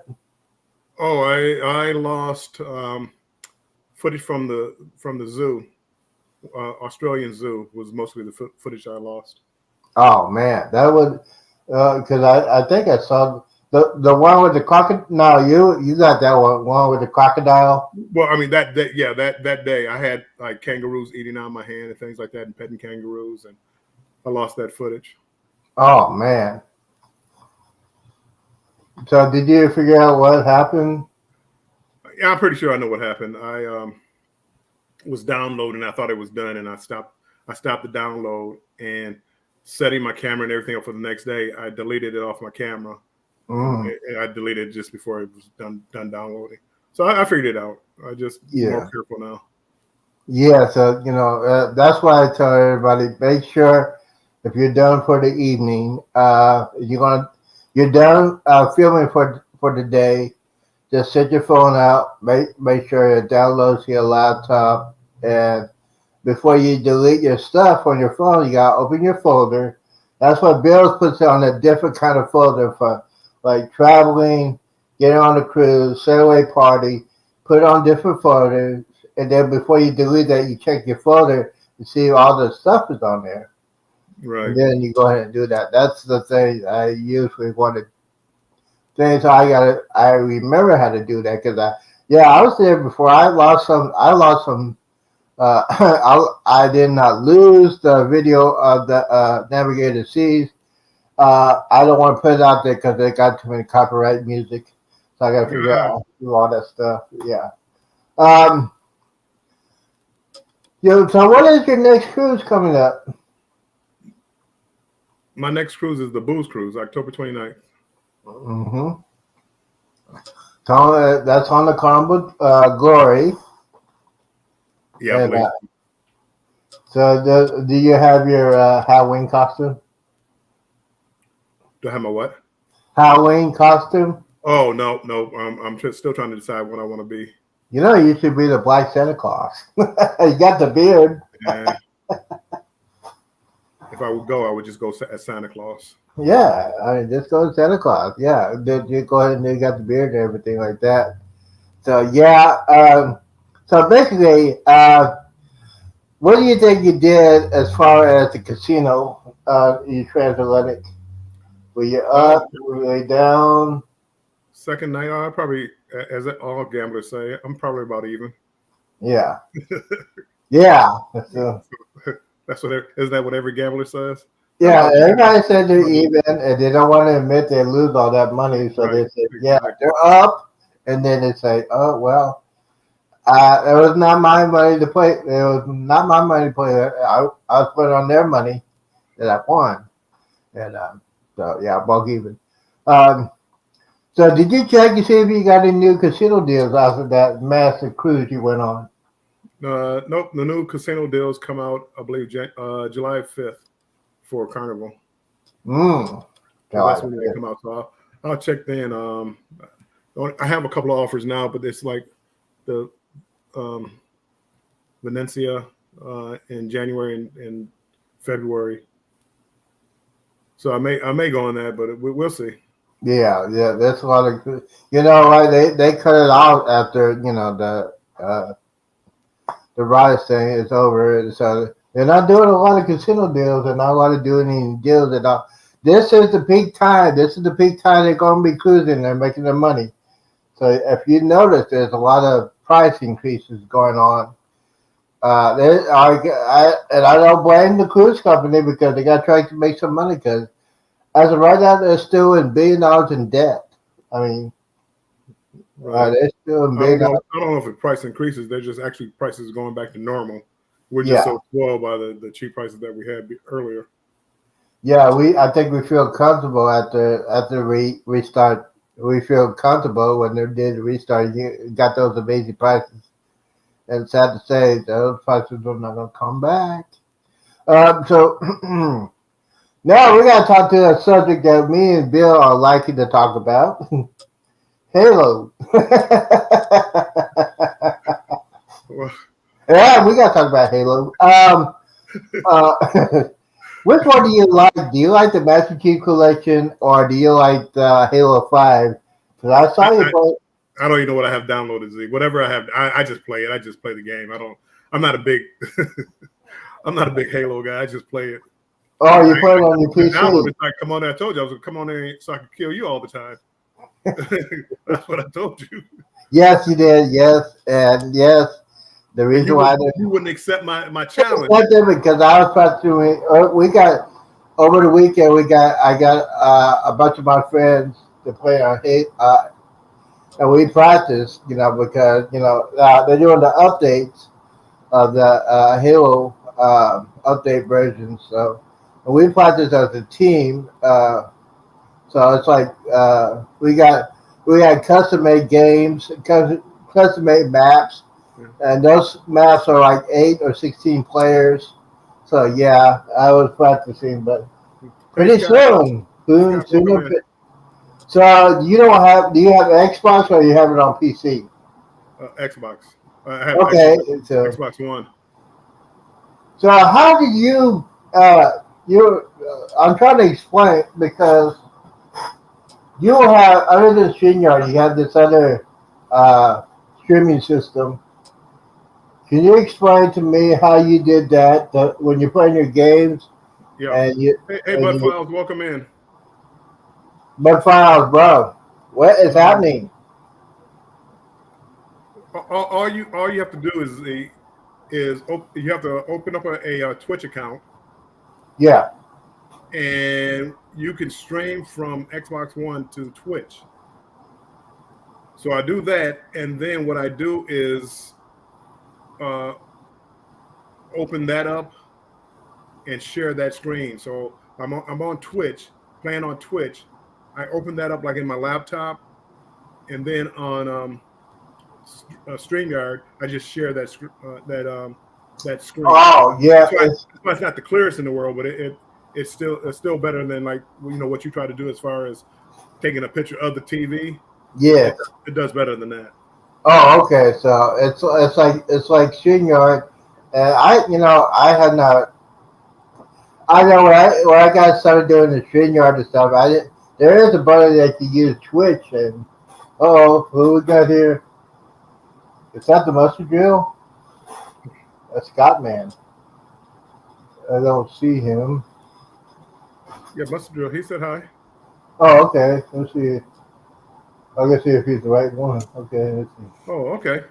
Speaker 2: Oh, I lost footage from the zoo. Australian zoo was mostly the footage I lost.
Speaker 1: Oh man, that would because I think I saw. The one with the crocodile? No, you got that one with the crocodile.
Speaker 2: Well, I mean that day, yeah, that day I had like kangaroos eating out of my hand and things like that, and petting kangaroos, and I lost that footage.
Speaker 1: Oh man! So did you figure out what happened?
Speaker 2: Yeah, I'm pretty sure I know what happened. I was downloading. I thought it was done, and I stopped. I stopped the download and setting my camera and everything up for the next day. I deleted it off my camera, and
Speaker 1: Mm,
Speaker 2: I deleted it just before it was done downloading. So I figured it out. I just more
Speaker 1: yeah,
Speaker 2: careful now.
Speaker 1: yeah. So that's why I tell everybody: make sure if you're done for the evening, you're done filming for the day. Just set your phone out. Make sure it downloads to your laptop, and before you delete your stuff on your phone, you gotta open your folder. That's what Bill puts on a different kind of folder for like traveling, getting on a cruise, sailaway party. Put it on different folders, and then before you delete that, you check your folder to see if all the stuff is on there, and
Speaker 2: Right.
Speaker 1: then you go ahead and do that. That's the thing I usually want to. Things I remember how to do that because I was there before. I lost some I did not lose the video of the Navigator Seas. I don't want to put it out there because they got too many copyright music, so I got to figure out how to do all that stuff. Yeah. Um. So what is your next cruise coming up?
Speaker 2: My next cruise is the Booze Cruise, October 29th.
Speaker 1: Mm-hmm. So that's on the Carnival Glory,
Speaker 2: Yeah, I
Speaker 1: and
Speaker 2: believe.
Speaker 1: so do you have your Halloween costume?
Speaker 2: Do I have my what?
Speaker 1: Halloween costume?
Speaker 2: Oh no, no. I'm still trying to decide what I want to be.
Speaker 1: You should be the Black Santa Claus. You got the beard.
Speaker 2: And if I would go, I would just go as Santa Claus.
Speaker 1: Yeah, I mean, just go to Santa Claus. Yeah, then you go ahead and you got the beard and everything like that. So yeah, so basically, what do you think you did as far as the casino? You transatlantic? Were you
Speaker 2: Uh,
Speaker 1: up? Were you down?
Speaker 2: Second night, I probably, as all gamblers say, I'm probably about even.
Speaker 1: Yeah, yeah. So,
Speaker 2: That's what. Isn't that what every gambler says? I'm
Speaker 1: yeah,
Speaker 2: about even.
Speaker 1: everybody said they're
Speaker 2: I'm about
Speaker 1: even,
Speaker 2: even.
Speaker 1: and they don't want to admit they lose all that money, so
Speaker 2: Right.
Speaker 1: they say, "Yeah,
Speaker 2: Exactly.
Speaker 1: they're up," and then they say, "Oh well." It was not my money to play. It was not my money to play. I was putting on their money that I won, and so yeah, broke even. Um, so did you check to see if you got any new casino deals after that massive cruise you went on?
Speaker 2: Nope. The new casino deals come out, I believe, July 5th for Carnival.
Speaker 1: Mm.
Speaker 2: So that's
Speaker 1: God,
Speaker 2: when they come out. So I'll check then. I have a couple of offers now, but it's like the um, Venecia in January and February. So I may go on that, but we'll see.
Speaker 1: yeah, yeah. That's a lot of. You know what? They cut it off after the rise thing is over. And so they're not doing a lot of casino deals. They're not a lot of doing any deals at all. This is the peak time. This is the peak time they're going to be cruising. They're making their money. So if you notice, there's a lot of price increases going on. And I don't blame the cruise company because they got to try to make some money. Because as of right now, they're still in $1 billion in debt. I mean,
Speaker 2: Right.
Speaker 1: they're still in
Speaker 2: I don't know.
Speaker 1: $1 billion.
Speaker 2: I don't know if the price increases. They're just actually prices going back to normal. We're just
Speaker 1: Yeah,
Speaker 2: so spoiled by the cheap prices that we had earlier.
Speaker 1: yeah. I think we feel comfortable after we restart. We feel comfortable when they did the restart. You got those amazing prices. And sad to say, those prices are not going to come back. So now we got to talk to a subject that me and Bill are likely to talk about. Halo.
Speaker 2: Well,
Speaker 1: Yeah, we got to talk about Halo. Uh, which one do you like? Do you like the Master Chief Collection or do you like the Halo 5? Because I
Speaker 2: I,
Speaker 1: saw you
Speaker 2: I,
Speaker 1: play.
Speaker 2: I don't even know what I have downloaded. Z. Whatever I have, I just play it. I just play the game. I don't. I'm not a big. I'm not a big Halo guy. I just play it.
Speaker 1: Oh,
Speaker 2: I
Speaker 1: you play it on your
Speaker 2: downloaded
Speaker 1: PC.
Speaker 2: it. So I come on there. I told you I was gonna come on there so I could kill you all the time. That's what I told you.
Speaker 1: Yes, you did. Yes, and yes, the
Speaker 2: And
Speaker 1: reason why
Speaker 2: you wouldn't accept my
Speaker 1: they
Speaker 2: challenge.
Speaker 1: accept it because I was practicing. We got over the weekend. I got a bunch of my friends to play on hate, and we practiced. Because they're doing the updates of the Halo update version. So we practiced as a team. So it's like we had custom made games, custom made maps,
Speaker 2: Yeah.
Speaker 1: and those maps are like 8 or 16 players. So yeah, I was practicing, but
Speaker 2: Hey
Speaker 1: pretty
Speaker 2: Scott,
Speaker 1: soon,
Speaker 2: Scott, welcome in.
Speaker 1: So you don't have? Do you have Xbox or you have it on PC?
Speaker 2: Xbox. I have
Speaker 1: Okay, so
Speaker 2: Xbox One.
Speaker 1: how do you I'm trying to explain because you have other than StreamYard, you have this other uh, streaming system. Can you explain to me how you did that? When you're playing your games
Speaker 2: Yeah.
Speaker 1: and you
Speaker 2: Hey, Bud Files, welcome in.
Speaker 1: but files, bro, what is
Speaker 2: Um,
Speaker 1: happening?
Speaker 2: all you have to do you have to open up a Twitch account,
Speaker 1: Yeah.
Speaker 2: and you can stream from Xbox One to Twitch. So I do that, and then what I do is uh, open that up and share that screen. So I'm on Twitch, playing on Twitch. I open that up like in my laptop, and then on StreamYard, I just share that screen.
Speaker 1: Oh yeah,
Speaker 2: That's why it's not the clearest in the world, but it's still better than like what you try to do as far as taking a picture of the TV. It,
Speaker 1: yes.
Speaker 2: it, it does better than that.
Speaker 1: Oh, okay. So it's like StreamYard, and I had not. I know when I got started doing the StreamYard and stuff. I did. There is a button that you use Twitch and oh, who we got here? Is that the mustard drill? That's Scott Man. I don't see him.
Speaker 2: Yeah, Buster Drill. He said hi.
Speaker 1: Oh, okay. Let's see. I gotta see if he's the right one. Okay, let's see.
Speaker 2: Oh, okay.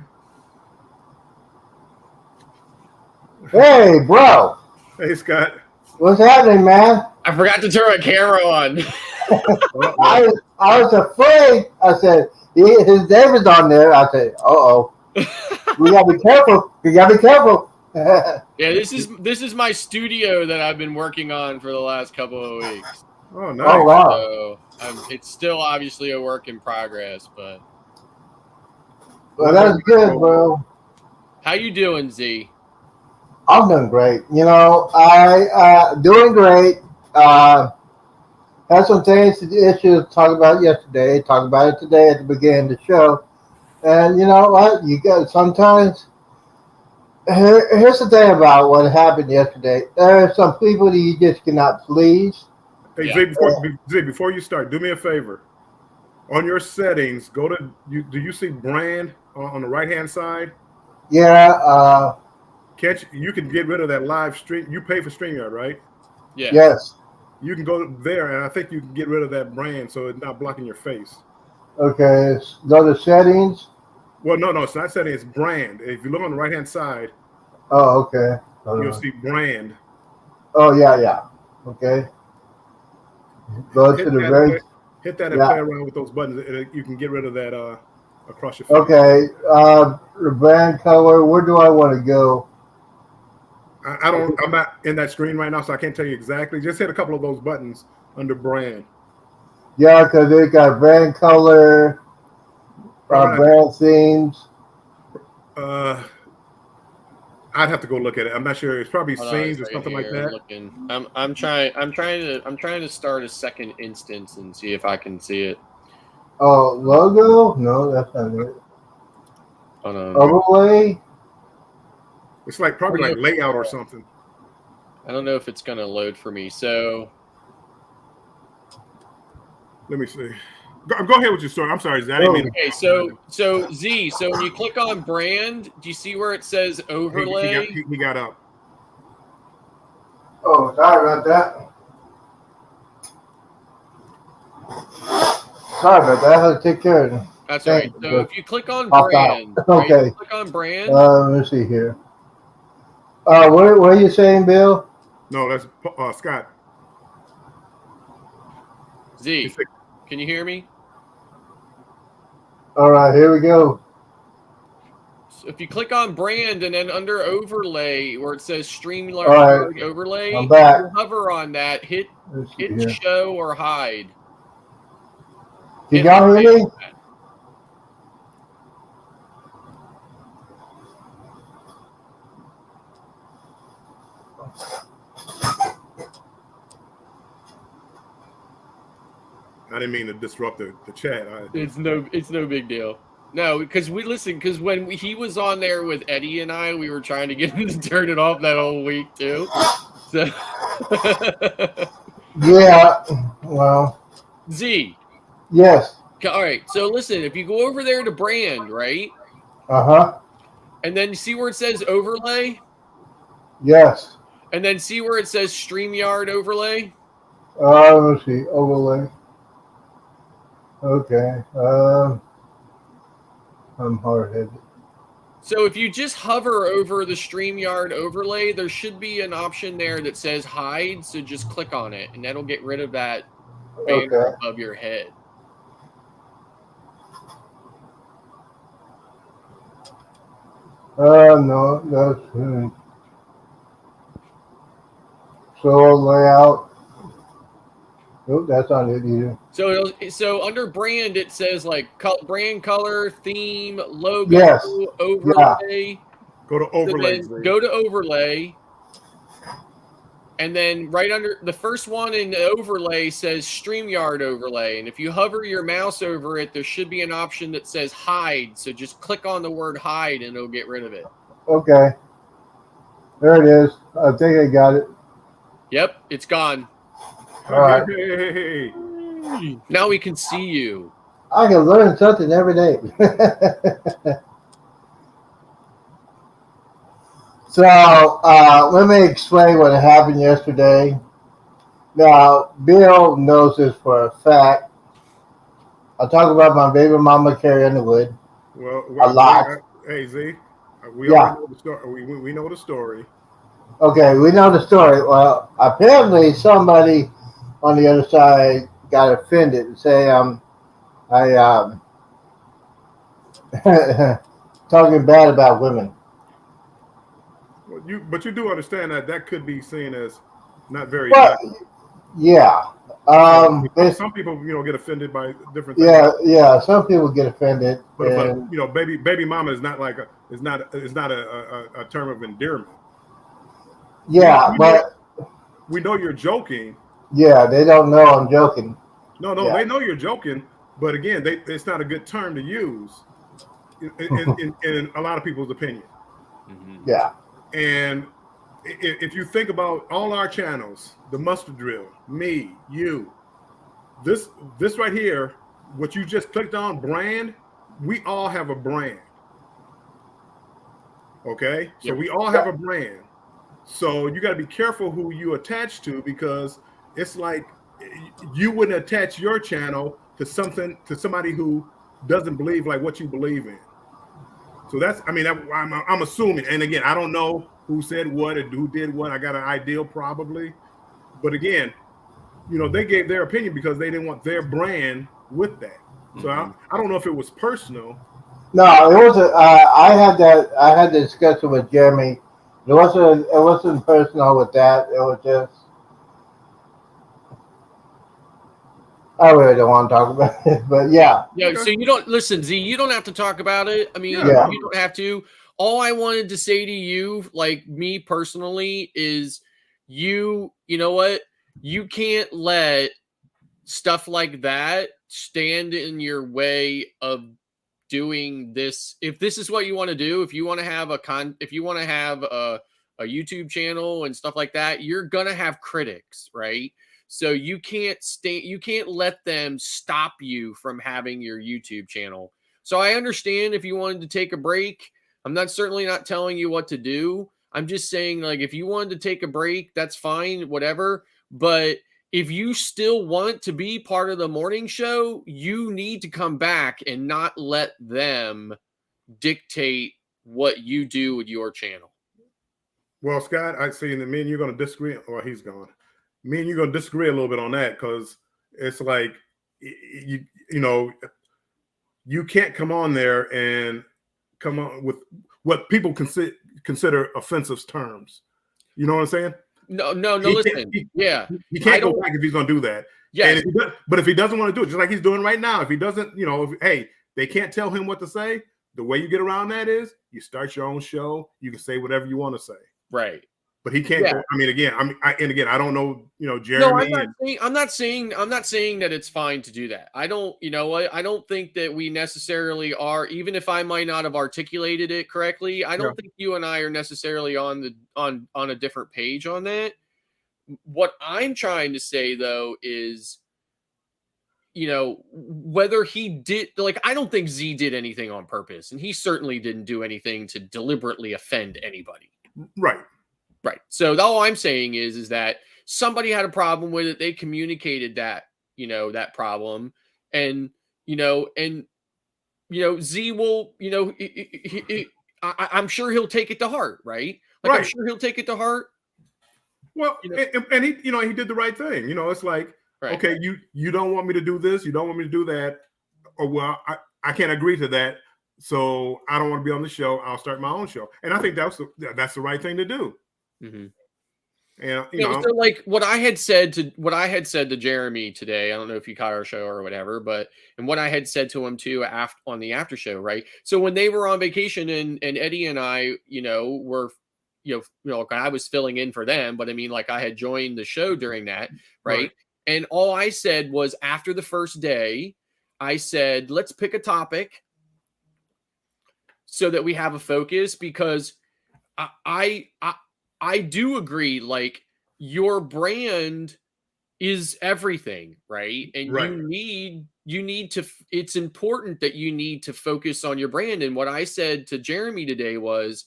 Speaker 1: Hey, bro,
Speaker 2: Hey, Scott.
Speaker 1: what's happening, man?
Speaker 3: I forgot to turn my camera on.
Speaker 1: I was afraid. I said his name is on there. I said, oh, we gotta be careful. We gotta be careful.
Speaker 3: Yeah, this is my studio that I've been working on for the last couple of weeks.
Speaker 2: Oh,
Speaker 1: Oh
Speaker 2: nice.
Speaker 1: wow.
Speaker 3: So it's still obviously a work in progress, but
Speaker 1: Well, that's good, bro.
Speaker 3: how you doing, Z?
Speaker 1: I'm doing great. I doing great. Had some things, issues to talk about yesterday. Talk about it today at the beginning of the show. And you know what? You got sometimes. Here's the thing about what happened yesterday. There are some people that you just cannot please.
Speaker 2: Hey,
Speaker 3: Yeah.
Speaker 2: Z, before you start, do me a favor. On your settings, go to you. Do you see brand on the right hand side?
Speaker 1: Yeah.
Speaker 2: You can get rid of that live stream. You pay for StreamYard, right?
Speaker 3: Yeah.
Speaker 1: Yes.
Speaker 2: You can go there, and I think you can get rid of that brand so it's not blocking your face.
Speaker 1: Okay. Go to settings.
Speaker 2: Well, no, it's not setting. It's brand. If you look on the right hand side,
Speaker 1: Oh, okay. Hold
Speaker 2: you'll
Speaker 1: on.
Speaker 2: see brand.
Speaker 1: Oh, yeah. Okay. Go to the very.
Speaker 2: Hit that and
Speaker 1: Yeah.
Speaker 2: play around with those buttons. You can get rid of that across your face.
Speaker 1: Okay. The brand color. Where do I want to go?
Speaker 2: I don't. I'm not in that screen right now, so I can't tell you exactly. Just hit a couple of those buttons under brand.
Speaker 1: Yeah, because they got brand color, brand themes.
Speaker 2: I'd have to go look at it. I'm not sure. It's probably
Speaker 3: Hold on,
Speaker 2: scenes
Speaker 3: it's
Speaker 2: or something like
Speaker 3: here,
Speaker 2: that.
Speaker 3: looking. I'm trying to start a second instance and see if I can see it.
Speaker 1: Oh, logo? No, that's not it.
Speaker 3: Hold on.
Speaker 1: Overlay?
Speaker 2: It's like probably like layout or something.
Speaker 3: I don't know if it's gonna load for me. So
Speaker 2: Let me see. Go ahead with your story. I'm sorry, Z. I didn't mean.
Speaker 3: okay, so Z. So when you click on brand, do you see where it says overlay?
Speaker 2: He got up.
Speaker 1: Oh, sorry about that. Sorry about that. I had to take care of it.
Speaker 3: That's all right. So if you click on
Speaker 1: Popped out.
Speaker 3: brand, right?
Speaker 1: Okay.
Speaker 3: Click on brand.
Speaker 1: Let me see here. What are you saying, Bill?
Speaker 2: No, that's Scott.
Speaker 3: Z, can you hear me?
Speaker 1: All right, here we go.
Speaker 3: So if you click on brand and then under overlay where it says Streamyard
Speaker 1: All right.
Speaker 3: overlay,
Speaker 1: I'm back.
Speaker 3: you hover on that, hit
Speaker 1: here.
Speaker 3: show or hide.
Speaker 1: Can y'all hear me?
Speaker 2: I didn't mean to disrupt the chat.
Speaker 3: It's no big deal. No, because when he was on there with Eddie and I, we were trying to get him to turn it off that whole week too. So
Speaker 1: yeah. Well.
Speaker 3: Z.
Speaker 1: Yes.
Speaker 3: All right. So listen, if you go over there to brand, right?
Speaker 1: And
Speaker 3: then you see where it says overlay?
Speaker 1: Yes.
Speaker 3: And then see where it says StreamYard overlay?
Speaker 1: Let's see. Overlay. Okay. I'm hard-headed.
Speaker 3: So if you just hover over the StreamYard overlay, there should be an option there that says hide. So just click on it, and that'll get rid of that banner above your head.
Speaker 1: No, that's so layout. Nope, that's not it either.
Speaker 3: So under brand, it says like brand color, theme, logo,
Speaker 1: yes.
Speaker 3: overlay.
Speaker 2: Yeah. Go to overlay.
Speaker 3: So go to overlay. And then right under the first one in the overlay says StreamYard overlay. And if you hover your mouse over it, there should be an option that says hide. So just click on the word hide and it'll get rid of it.
Speaker 1: Okay. There it is. I think I got it.
Speaker 3: Yep, it's gone.
Speaker 1: All right.
Speaker 2: Hey.
Speaker 3: Now we can see you.
Speaker 1: I can learn something every day. So let me explain what happened yesterday. Now, Bill knows this for a fact. I'll talk about my baby mama, Carrie Underwood.
Speaker 2: Well,
Speaker 1: a lot.
Speaker 2: Hey, Z, we know the story. We know the story.
Speaker 1: Okay, we know the story. Well, apparently somebody on the other side got offended and say talking bad about women.
Speaker 2: Well, but you do understand that could be seen as not very.
Speaker 1: Well, yeah.
Speaker 2: Some people, get offended by different things.
Speaker 1: Yeah. Some people get offended.
Speaker 2: But baby mama is not like is not a term of endearment.
Speaker 1: Yeah,
Speaker 2: we know you're joking.
Speaker 1: Yeah, they don't know I'm joking.
Speaker 2: No, they know you're joking. But again, it's not a good term to use in a lot of people's opinion.
Speaker 3: Mm-hmm.
Speaker 1: Yeah.
Speaker 2: And if you think about all our channels, the Mustard Drill, me, you, this right here, what you just clicked on, brand, we all have a brand. Okay? So we all have a brand. So you got to be careful who you attach to, because it's like you wouldn't attach your channel to somebody who doesn't believe like what you believe in. So I'm assuming, and again, I don't know who said what and who did what. I got an idea probably, but again, they gave their opinion because they didn't want their brand with that. So I don't know if it was personal.
Speaker 1: No, it was. I had that discussion with Jeremy. It wasn't personal with that. It was just. I really don't want to talk about it, but yeah.
Speaker 3: Yeah. So you don't listen, Z. You don't have to talk about it. I mean, you don't have to. All I wanted to say to you, like me personally, is you know what? You can't let stuff like that stand in your way of doing this. If this is what you want to do, if you want to have a YouTube channel and stuff like that, you're gonna have critics, right? So you can't let them stop you from having your YouTube channel. So I understand if you wanted to take a break. I'm certainly not telling you what to do. I'm just saying, like, if you wanted to take a break, that's fine, whatever. But if you still want to be part of the morning show, you need to come back and not let them dictate what you do with your channel.
Speaker 2: Well, Scott, I see that me and you're going to disagree, or he's gone. Me and you're going to disagree a little bit on that, because it's like, you know, you can't come on there and come on with what people consider offensive terms. You know what I'm saying?
Speaker 3: No, listen.
Speaker 2: He can't go back if he's going to do that.
Speaker 3: Yes.
Speaker 2: But if he doesn't want to do it, just like he's doing right now, if he doesn't, hey, they can't tell him what to say. The way you get around that is you start your own show. You can say whatever you want to say.
Speaker 3: Right.
Speaker 2: But he can't go. I mean, again, I don't know, Jeremy.
Speaker 3: No, I'm not saying that it's fine to do that. I don't think that we necessarily are, even if I might not have articulated it correctly. I don't think you and I are necessarily on a different page on that. What I'm trying to say though is, whether he did, like, I don't think Z did anything on purpose, and he certainly didn't do anything to deliberately offend anybody.
Speaker 2: Right.
Speaker 3: Right. So all I'm saying is that somebody had a problem with it. They communicated that, that problem, and Z will, I'm sure he'll take it to heart. Right. Like, right. I'm sure he'll take it to heart.
Speaker 2: Well, and he, he did the right thing. It's like, right. Okay, you don't want me to do this. You don't want me to do that. Or, well, I can't agree to that. So I don't want to be on the show. I'll start my own show. And I think that's the right thing to do.
Speaker 3: Mm-hmm.
Speaker 2: And
Speaker 3: so like what I had said to Jeremy today, I don't know if you caught our show or whatever, and what I had said to him too on the after show, right? So when they were on vacation and Eddie and I, were, I was filling in for them, but I mean, like, I had joined the show during that, right? And all I said was, after the first day, I said, let's pick a topic so that we have a focus, because I do agree, like, your brand is everything, right? And you need to, it's important that you need to focus on your brand. And what I said to Jeremy today was,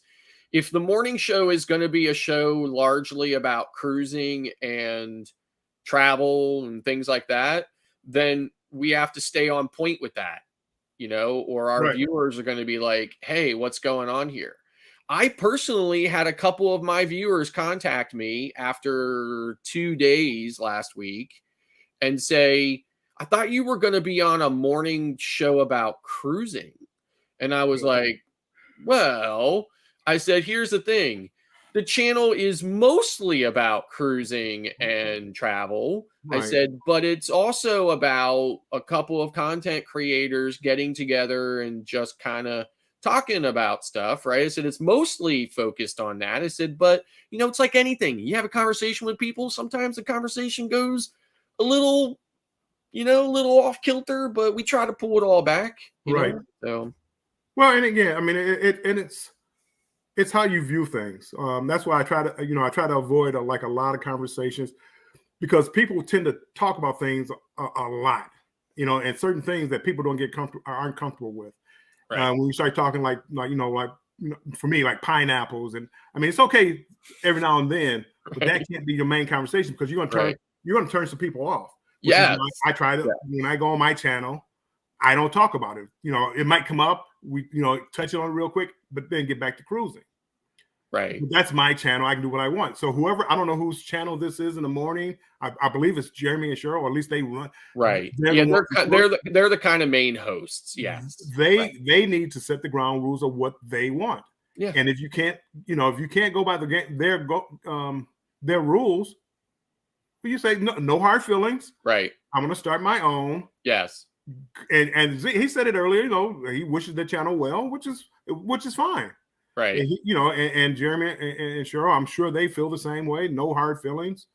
Speaker 3: if the morning show is going to be a show largely about cruising and travel and things like that, then we have to stay on point with that, or our viewers are going to be like, hey, what's going on here? I personally had a couple of my viewers contact me after 2 days last week and say, I thought you were going to be on a morning show about cruising. And I was like, well, I said, here's the thing. The channel is mostly about cruising and travel. Right. I said, but it's also about a couple of content creators getting together and just kind of talking about stuff, right? I said, it's mostly focused on that. I said, but it's like anything. You have a conversation with people. Sometimes the conversation goes a little off kilter, but we try to pull it all back.
Speaker 2: Right.
Speaker 3: So,
Speaker 2: well, and again, I mean, it's how you view things. That's why I try to avoid a lot of conversations, because people tend to talk about things a lot, and certain things that people don't get aren't comfortable with. Right. When you start talking for me, like pineapples, and I mean, it's okay every now and then, but that can't be your main conversation, because you're gonna turn some people off.
Speaker 3: Yeah,
Speaker 2: I try to when I go on my channel, I don't talk about it. It might come up, we touch it on real quick, but then get back to cruising.
Speaker 3: Right.
Speaker 2: But that's my channel. I can do what I want. So whoever, I don't know whose channel this is in the morning. I believe it's Jeremy and Cheryl, or at least they run.
Speaker 3: Right. They're the kind of main hosts. Yes.
Speaker 2: They need to set the ground rules of what they want.
Speaker 3: Yeah.
Speaker 2: And if you can't go by their rules, you say no hard feelings.
Speaker 3: Right.
Speaker 2: I'm going to start my own.
Speaker 3: Yes.
Speaker 2: And he said it earlier. He wishes the channel well, which is fine.
Speaker 3: Right.
Speaker 2: And and Jeremy and Cheryl, I'm sure they feel the same way. No hard feelings.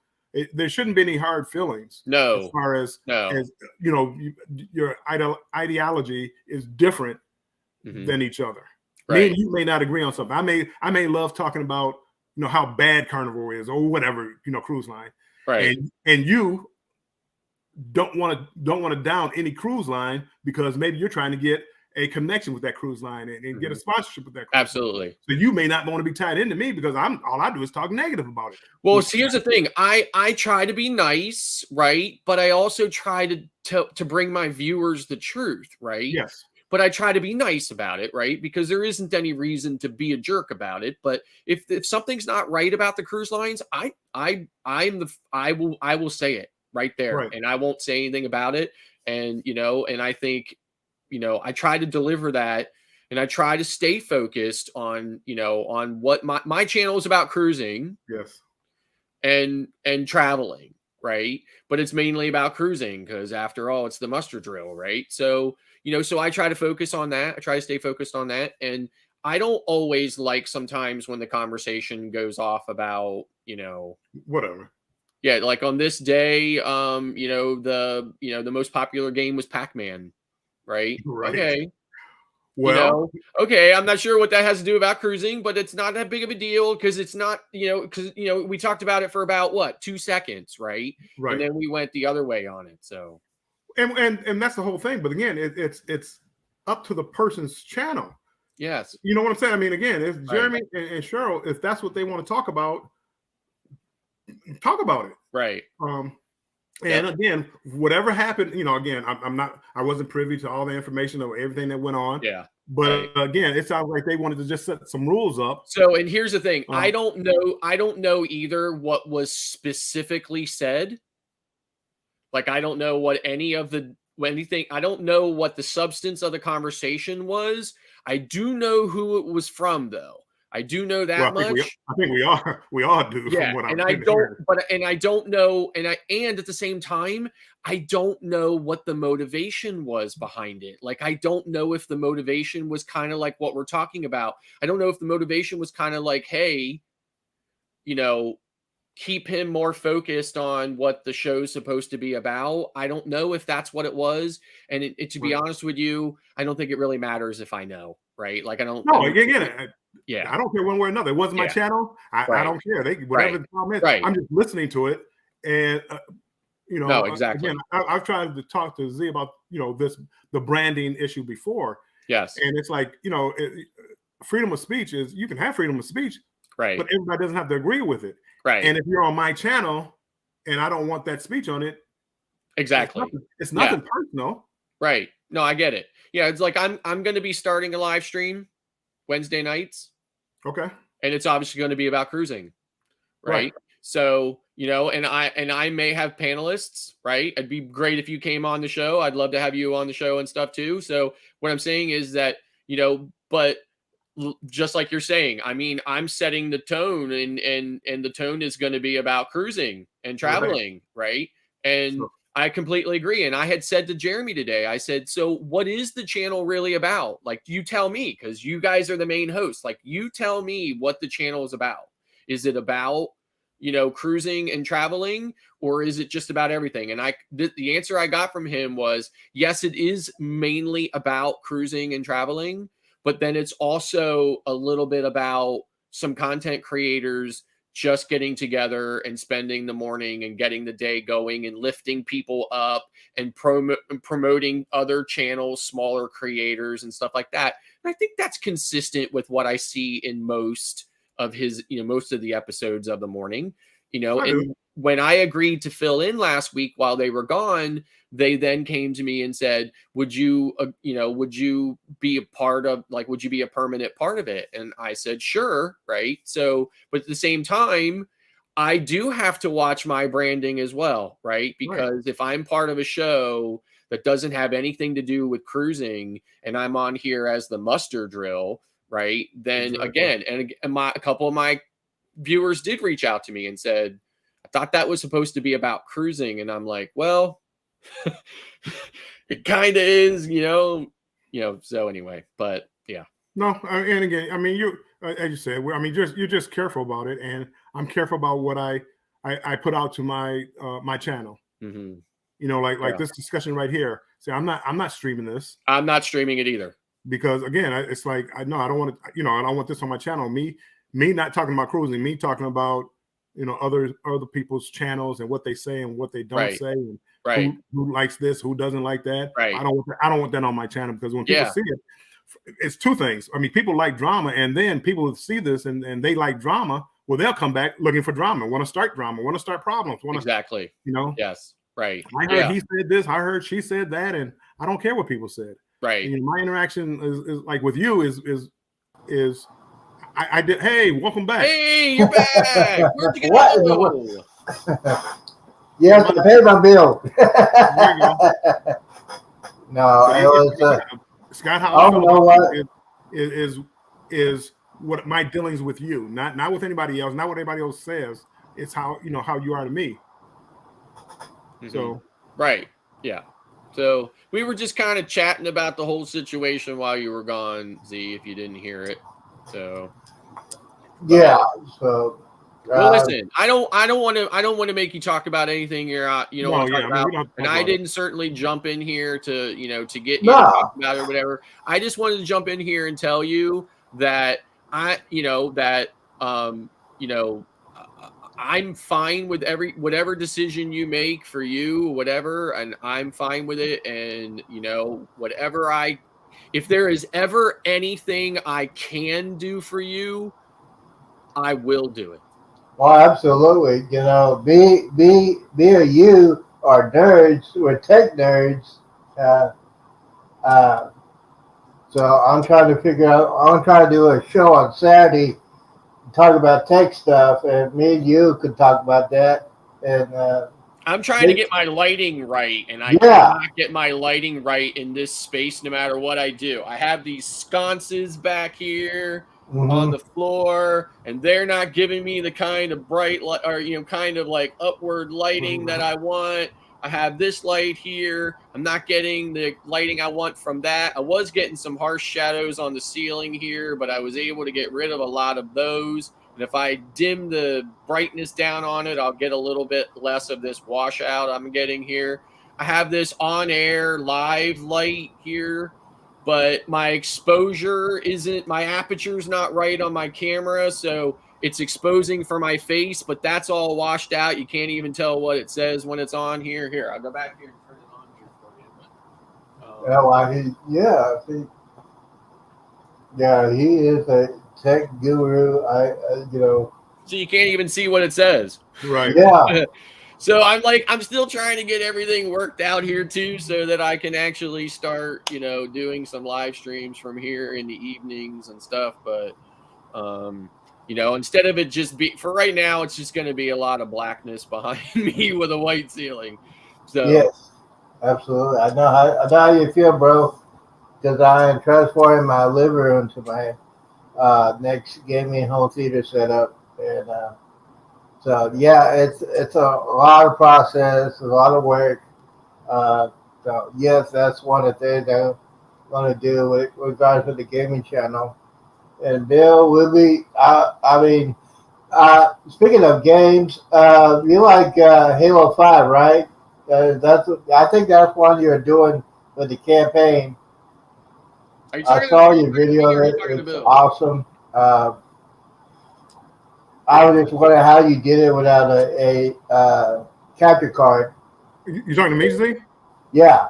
Speaker 2: There shouldn't be any hard feelings.
Speaker 3: No.
Speaker 2: As far as your ideology is different than each other.
Speaker 3: Right.
Speaker 2: Me and you may not agree on something. I may love talking about how bad Carnival is, or whatever, cruise line.
Speaker 3: Right.
Speaker 2: And you don't want to down any cruise line, because maybe you're trying to get a connection with that cruise line and get a sponsorship with that cruise
Speaker 3: Absolutely.
Speaker 2: line. So you may not want to be tied into me because all I do is talk negative about it.
Speaker 3: Well, see, here's the thing. I try to be nice, right? But I also try to bring my viewers the truth, right?
Speaker 2: Yes.
Speaker 3: But I try to be nice about it, right? Because there isn't any reason to be a jerk about it. But if something's not right about the cruise lines, I will say it right there,
Speaker 2: Right.
Speaker 3: and I won't say anything about it. And and I think I try to deliver that, and I try to stay focused on on what my channel is about: cruising,
Speaker 2: yes,
Speaker 3: and traveling, right? But it's mainly about cruising because after all, it's the muster drill, right? So so I try to focus on that. I try to stay focused on that. And I don't always like sometimes when the conversation goes off about,
Speaker 2: whatever.
Speaker 3: Yeah, like on this day, the most popular game was Pac-Man, right?
Speaker 2: Right.
Speaker 3: Okay.
Speaker 2: Well,
Speaker 3: Okay, I'm not sure what that has to do about cruising, but it's not that big of a deal because it's not, because we talked about it for about what, 2 seconds, right?
Speaker 2: Right.
Speaker 3: And then we went the other way on it. So
Speaker 2: and that's the whole thing. But again, it's up to the person's channel.
Speaker 3: yes.
Speaker 2: You know what I'm saying? I mean, again, if Jeremy and Cheryl, if that's what they want to talk about it.
Speaker 3: Right.
Speaker 2: And again, whatever happened, again, I wasn't privy to all the information or everything that went on.
Speaker 3: Yeah.
Speaker 2: But again, it sounds like they wanted to just set some rules up.
Speaker 3: So, and here's the thing. I don't know either what was specifically said. Like, I don't know what anything, I don't know what the substance of the conversation was. I do know who it was from, though. I do know that much.
Speaker 2: I think we all do.
Speaker 3: Yeah,
Speaker 2: from what
Speaker 3: and
Speaker 2: I'm
Speaker 3: I don't know, and at the same time, I don't know what the motivation was behind it. Like, I don't know if the motivation was kind of like what we're talking about. I don't know if the motivation was kind of like, hey, keep him more focused on what the show's supposed to be about. I don't know if that's what it was. And to be honest with you, I don't think it really matters if I know, right? Like, I don't.
Speaker 2: No,
Speaker 3: Yeah,
Speaker 2: I don't care one way or another. It wasn't my channel. I don't care. Whatever the problem is, I'm just listening to it. And
Speaker 3: no, exactly.
Speaker 2: Again, I've tried to talk to Z about the branding issue before.
Speaker 3: Yes,
Speaker 2: and it's like freedom of speech is, you can have freedom of speech,
Speaker 3: right?
Speaker 2: But everybody doesn't have to agree with it,
Speaker 3: right?
Speaker 2: And if you're on my channel and I don't want that speech on it,
Speaker 3: exactly,
Speaker 2: it's nothing personal,
Speaker 3: right? No, I get it. Yeah, it's like I'm going to be starting a live stream Wednesday nights.
Speaker 2: Okay.
Speaker 3: And it's obviously going to be about cruising. Right. So, and I may have panelists, right? It'd be great if you came on the show. I'd love to have you on the show and stuff too. So what I'm saying is that, but just like you're saying, I mean, I'm setting the tone and the tone is going to be about cruising and traveling. Right. And sure. I completely agree. And I had said to Jeremy today, I said, so what is the channel really about? Like, you tell me, because you guys are the main hosts. Like, you tell me what the channel is about. Is it about, cruising and traveling, or is it just about everything? And the answer I got from him was, yes, it is mainly about cruising and traveling, but then it's also a little bit about some content creators just getting together and spending the morning and getting the day going and lifting people up and promoting other channels, smaller creators and stuff like that. And I think that's consistent with what I see in most of his, most of the episodes of the morning, and when I agreed to fill in last week while they were gone, they then came to me and said, would you be a part of, like, would you be a permanent part of it? And I said, sure. Right. So, but at the same time, I do have to watch my branding as well. Right. Because if I'm part of a show that doesn't have anything to do with cruising and I'm on here as the muster drill, right, then again, and a couple of my viewers did reach out to me and said, I thought that was supposed to be about cruising. And I'm like, well, it kind of is, so anyway, but yeah.
Speaker 2: No. And again, I mean, as you said, I mean, you're just careful about it. And I'm careful about what I put out to my channel. Mm-hmm. Like this discussion right here. See, I'm not streaming this.
Speaker 3: I'm not streaming it either.
Speaker 2: Because again, it's like, I don't want to, I don't want this on my channel. Me not talking about cruising, me talking about, other people's channels and what they say and what they don't say, and
Speaker 3: Right.
Speaker 2: who likes this, who doesn't like that.
Speaker 3: Right.
Speaker 2: I don't want that on my channel, because when people see it, it's two things. I mean, people like drama, and then people see this and they like drama. Well, they'll come back looking for drama, want to start problems.
Speaker 3: Exactly.
Speaker 2: You know?
Speaker 3: Yes. Right.
Speaker 2: I heard he said this, I heard she said that, and I don't care what people said.
Speaker 3: Right.
Speaker 2: And, my interaction is like with you is I did. Hey, welcome back.
Speaker 3: Hey, you're back. Where'd you
Speaker 1: go? Yes, I paid my bill.
Speaker 2: There you go.
Speaker 1: No, it was.
Speaker 2: Scott, how
Speaker 1: I don't know what
Speaker 2: is what my dealings with you, not with anybody else, not what anybody else says. It's how how you are to me.
Speaker 3: Mm-hmm.
Speaker 2: So
Speaker 3: right, yeah. So we were just kind of chatting about the whole situation while you were gone, Z. If you didn't hear it, so
Speaker 1: yeah. So
Speaker 3: well, listen, I don't want to make you talk about anything you're you don't want to talk about, and I didn't certainly jump in here to to get you to talk about it or whatever. I just wanted to jump in here and tell you that I'm fine with whatever decision you make for you, whatever, and I'm fine with it. And whatever if there is ever anything I can do for you, I will do it.
Speaker 1: Well, absolutely. Me or you are nerds. We're tech nerds. So I'm trying to figure out. I'm trying to do a show on Saturday, talk about tech stuff, and me and you could talk about that. And
Speaker 3: I'm trying to get my lighting right, and I cannot get my lighting right in this space no matter what I do. I have these sconces back here on the floor, and they're not giving me the kind of bright light or kind of like upward lighting that I want. I have this light here. I'm not getting the lighting I want from that. I was getting some harsh shadows on the ceiling here, but I was able to get rid of a lot of those. And if I dim the brightness down on it, I'll get a little bit less of this washout I'm getting here. I have this on-air live light here, but my exposure my aperture's not right on my camera, so it's exposing for my face, but that's all washed out. You can't even tell what it says when it's on here. Here, I'll go back here and turn it on here for you.
Speaker 1: He is a tech guru.
Speaker 3: So you can't even see what it says.
Speaker 2: Right.
Speaker 1: Yeah.
Speaker 3: So I'm still trying to get everything worked out here too, so that I can actually start, doing some live streams from here in the evenings and stuff. But, instead of it just for right now, it's just going to be a lot of blackness behind me with a white ceiling. So
Speaker 1: yes, absolutely. I know how you feel, bro. Because I am transforming my living room to my next gaming home theater setup, and so yeah, it's a lot of process, a lot of work. So yes, that's one of the things I want to do with regards to the gaming channel. And Bill will be. Speaking of games, you like Halo 5, right? I think that's one you're doing with the campaign. I saw your video of it. It's awesome. I was just wondering how you did it without a capture card.
Speaker 2: You talking to me, Z?
Speaker 1: Yeah.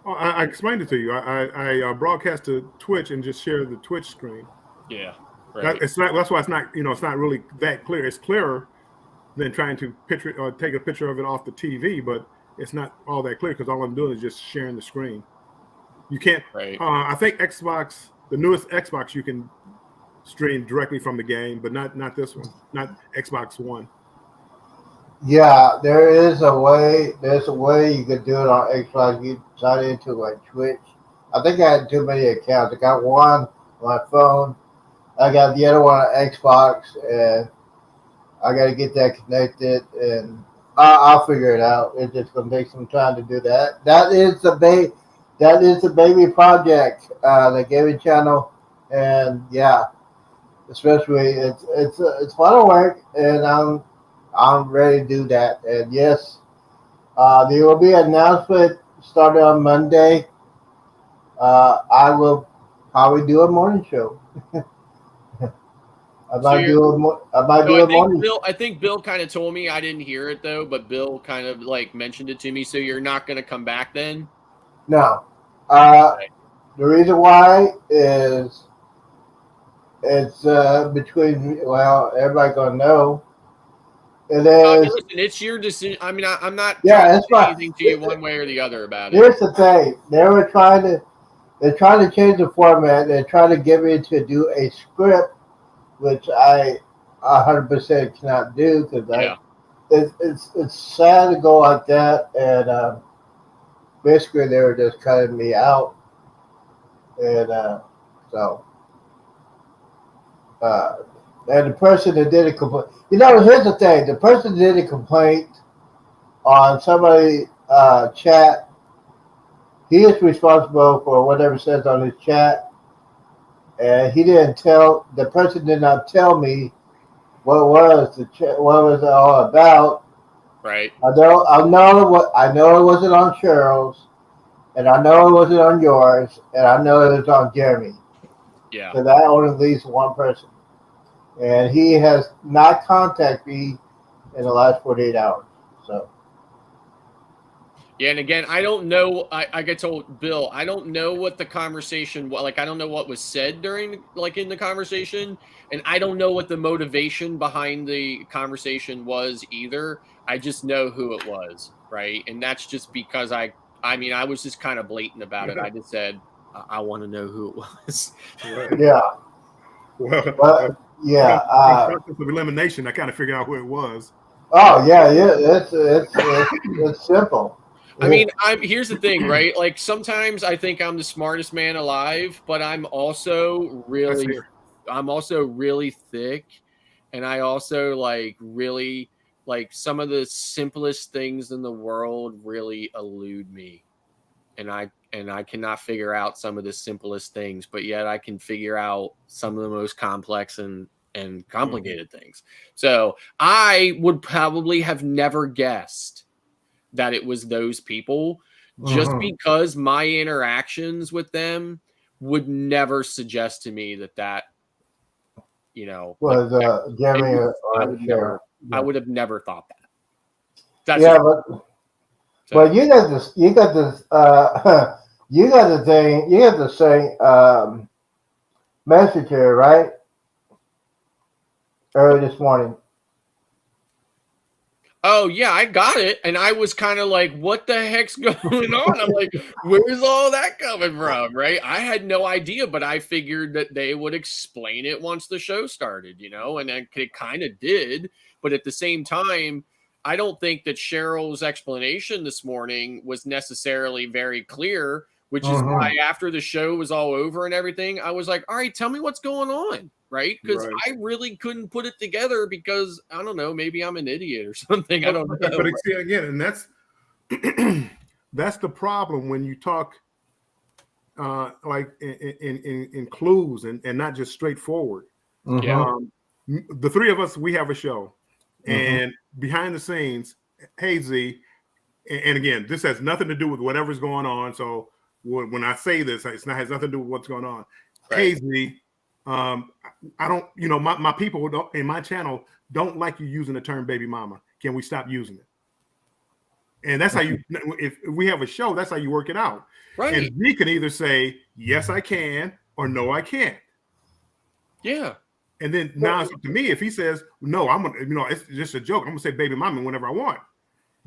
Speaker 2: Well, I explained it to you. I broadcast to Twitch and just share the Twitch screen.
Speaker 3: Yeah. Right.
Speaker 2: That's why it's not it's not really that clear. It's clearer than trying to take a picture of it off the TV, but it's not all that clear because all I'm doing is just sharing the screen. You can't.
Speaker 3: Right.
Speaker 2: I think Xbox, the newest Xbox, you can stream directly from the game, but not this one, not Xbox One.
Speaker 1: Yeah, there is a way. There's a way you could do it on Xbox. You sign into like Twitch. I think I had too many accounts. I got one on my phone. I got the other one on Xbox, and I got to get that connected, and I'll figure it out. It's just gonna take some time to do that. That is the baby project, the gaming channel, and yeah, especially it's a lot of work, and I'm ready to do that. And yes, there will be an announcement starting on Monday. I will probably do a morning show. I might do it morning.
Speaker 3: I think Bill kind of told me. I didn't hear it though, but Bill kind of like mentioned it to me. So you're not going to come back then?
Speaker 1: No. The reason why is it's between. Well, everybody gonna know. It is.
Speaker 3: Listen, it's your decision. I mean, I'm not
Speaker 1: Yeah,
Speaker 3: trying
Speaker 1: it's
Speaker 3: to say
Speaker 1: fine.
Speaker 3: anything to you one way or the other about it.
Speaker 1: Here's the thing: they're trying to change the format. They're trying to get me to do a script, which I 100% cannot do because it's sad to go like that, and basically they were just cutting me out, and so and the person that did a complaint, here's the thing: the person that did a complaint on somebody chat, he is responsible for whatever says on his chat, and the person did not tell me what was it all about.
Speaker 3: Right.
Speaker 1: I know it wasn't on Cheryl's, and I know it wasn't on yours, and I know it was on Jeremy.
Speaker 3: Yeah.
Speaker 1: So that only leaves one person, and he has not contacted me in the last 48 hours. So.
Speaker 3: Yeah, and again, I don't know. I get told, Bill, I don't know what the conversation was. Like, I don't know what was said during, like, in the conversation, and I don't know what the motivation behind the conversation was either. I just know who it was, right? And that's just because I mean, I was just kind of blatant about it. I just said, I want to know who it was.
Speaker 2: Right.
Speaker 1: Yeah.
Speaker 2: Well,
Speaker 1: yeah.
Speaker 2: In process of elimination, I kind of figured out who it was.
Speaker 1: Oh yeah. It's simple.
Speaker 3: I mean, here's the thing, right? Like sometimes I think I'm the smartest man alive, but I'm also really thick, and I also really some of the simplest things in the world really elude me, and I cannot figure out some of the simplest things, but yet I can figure out some of the most complex and complicated things. So I would probably have never guessed that it was those people, just because my interactions with them would never suggest to me that
Speaker 1: was Jeremy
Speaker 3: I would have never thought that.
Speaker 1: That's but you got this you got the same message here, right? Early this morning.
Speaker 3: Oh yeah, I got it, and I was kind of like, "What the heck's going on?" I'm like, "Where's all that coming from?" Right? I had no idea, but I figured that they would explain it once the show started, and it kind of did. But at the same time, I don't think that Cheryl's explanation this morning was necessarily very clear, which is why after the show was all over and everything, I was like, "All right, tell me what's going on." Right? Because I really couldn't put it together because I don't know, maybe I'm an idiot or something. I don't know.
Speaker 2: But see, again, and that's that's the problem when you talk like in clues and not just straightforward.
Speaker 3: Yeah.
Speaker 2: The three of us, we have a show, and behind the scenes, hey Z, and again, this has nothing to do with whatever's going on. So when I say this, has nothing to do with what's going on. Right. Hey Z. I don't, my people in my channel don't like you using the term baby mama. Can we stop using it? And that's how if we have a show, that's how you work it out. Right. And we can either say, yes, I can, or no, I can't.
Speaker 3: Yeah.
Speaker 2: And then now it's up to me. If he says, no, I'm going to, it's just a joke. I'm going to say baby mama whenever I want.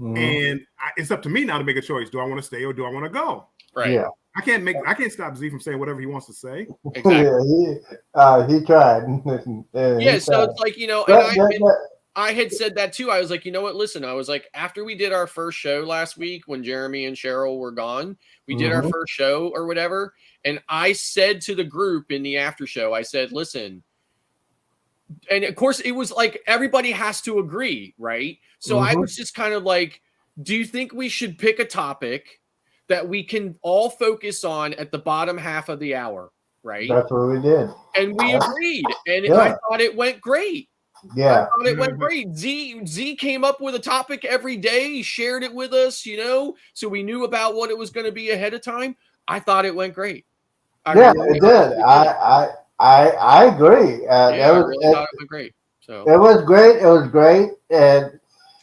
Speaker 2: And it's up to me now to make a choice. Do I want to stay or do I want to go?
Speaker 3: Right. Yeah.
Speaker 2: I can't stop Z from saying whatever he wants to say.
Speaker 3: Exactly.
Speaker 1: Yeah, he tried.
Speaker 3: So it's like, I had said that too. I was like, you know what? Listen, I was like, after we did our first show last week when Jeremy and Cheryl were gone, we did our first show or whatever. And I said to the group in the after show, I said, listen, and of course it was like, everybody has to agree. Right. So I was just kind of like, do you think we should pick a topic that we can all focus on at the bottom half of the hour, right?
Speaker 1: That's what we did.
Speaker 3: And we agreed. And I thought it went great.
Speaker 1: Yeah.
Speaker 3: I thought it went great. Z came up with a topic every day. He shared it with us, so we knew about what it was going to be ahead of time. I thought it went great.
Speaker 1: It did. I agree.
Speaker 3: Yeah,
Speaker 1: That
Speaker 3: I
Speaker 1: was
Speaker 3: really thought it went great. So
Speaker 1: it was great. It was great, and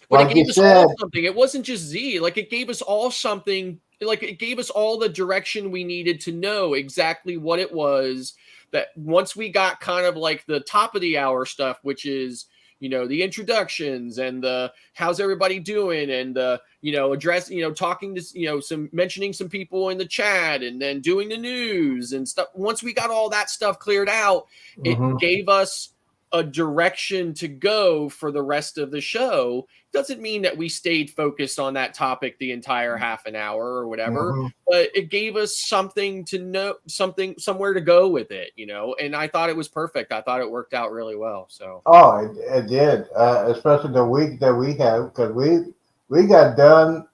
Speaker 3: but it
Speaker 1: like you
Speaker 3: gave us
Speaker 1: said,
Speaker 3: all something. It wasn't just Z. Like it gave us all something. Like it gave us all the direction we needed to know exactly what it was. That once we got kind of like the top of the hour stuff, which is the introductions and the how's everybody doing and the address talking to some mentioning some people in the chat and then doing the news and stuff. Once we got all that stuff cleared out, it gave us a direction to go for the rest of the show. Doesn't mean that we stayed focused on that topic the entire half an hour or whatever, but it gave us something to know, somewhere to go with it, and I thought it was perfect. I thought it worked out really well. So
Speaker 1: it did, especially the week that we had because we got done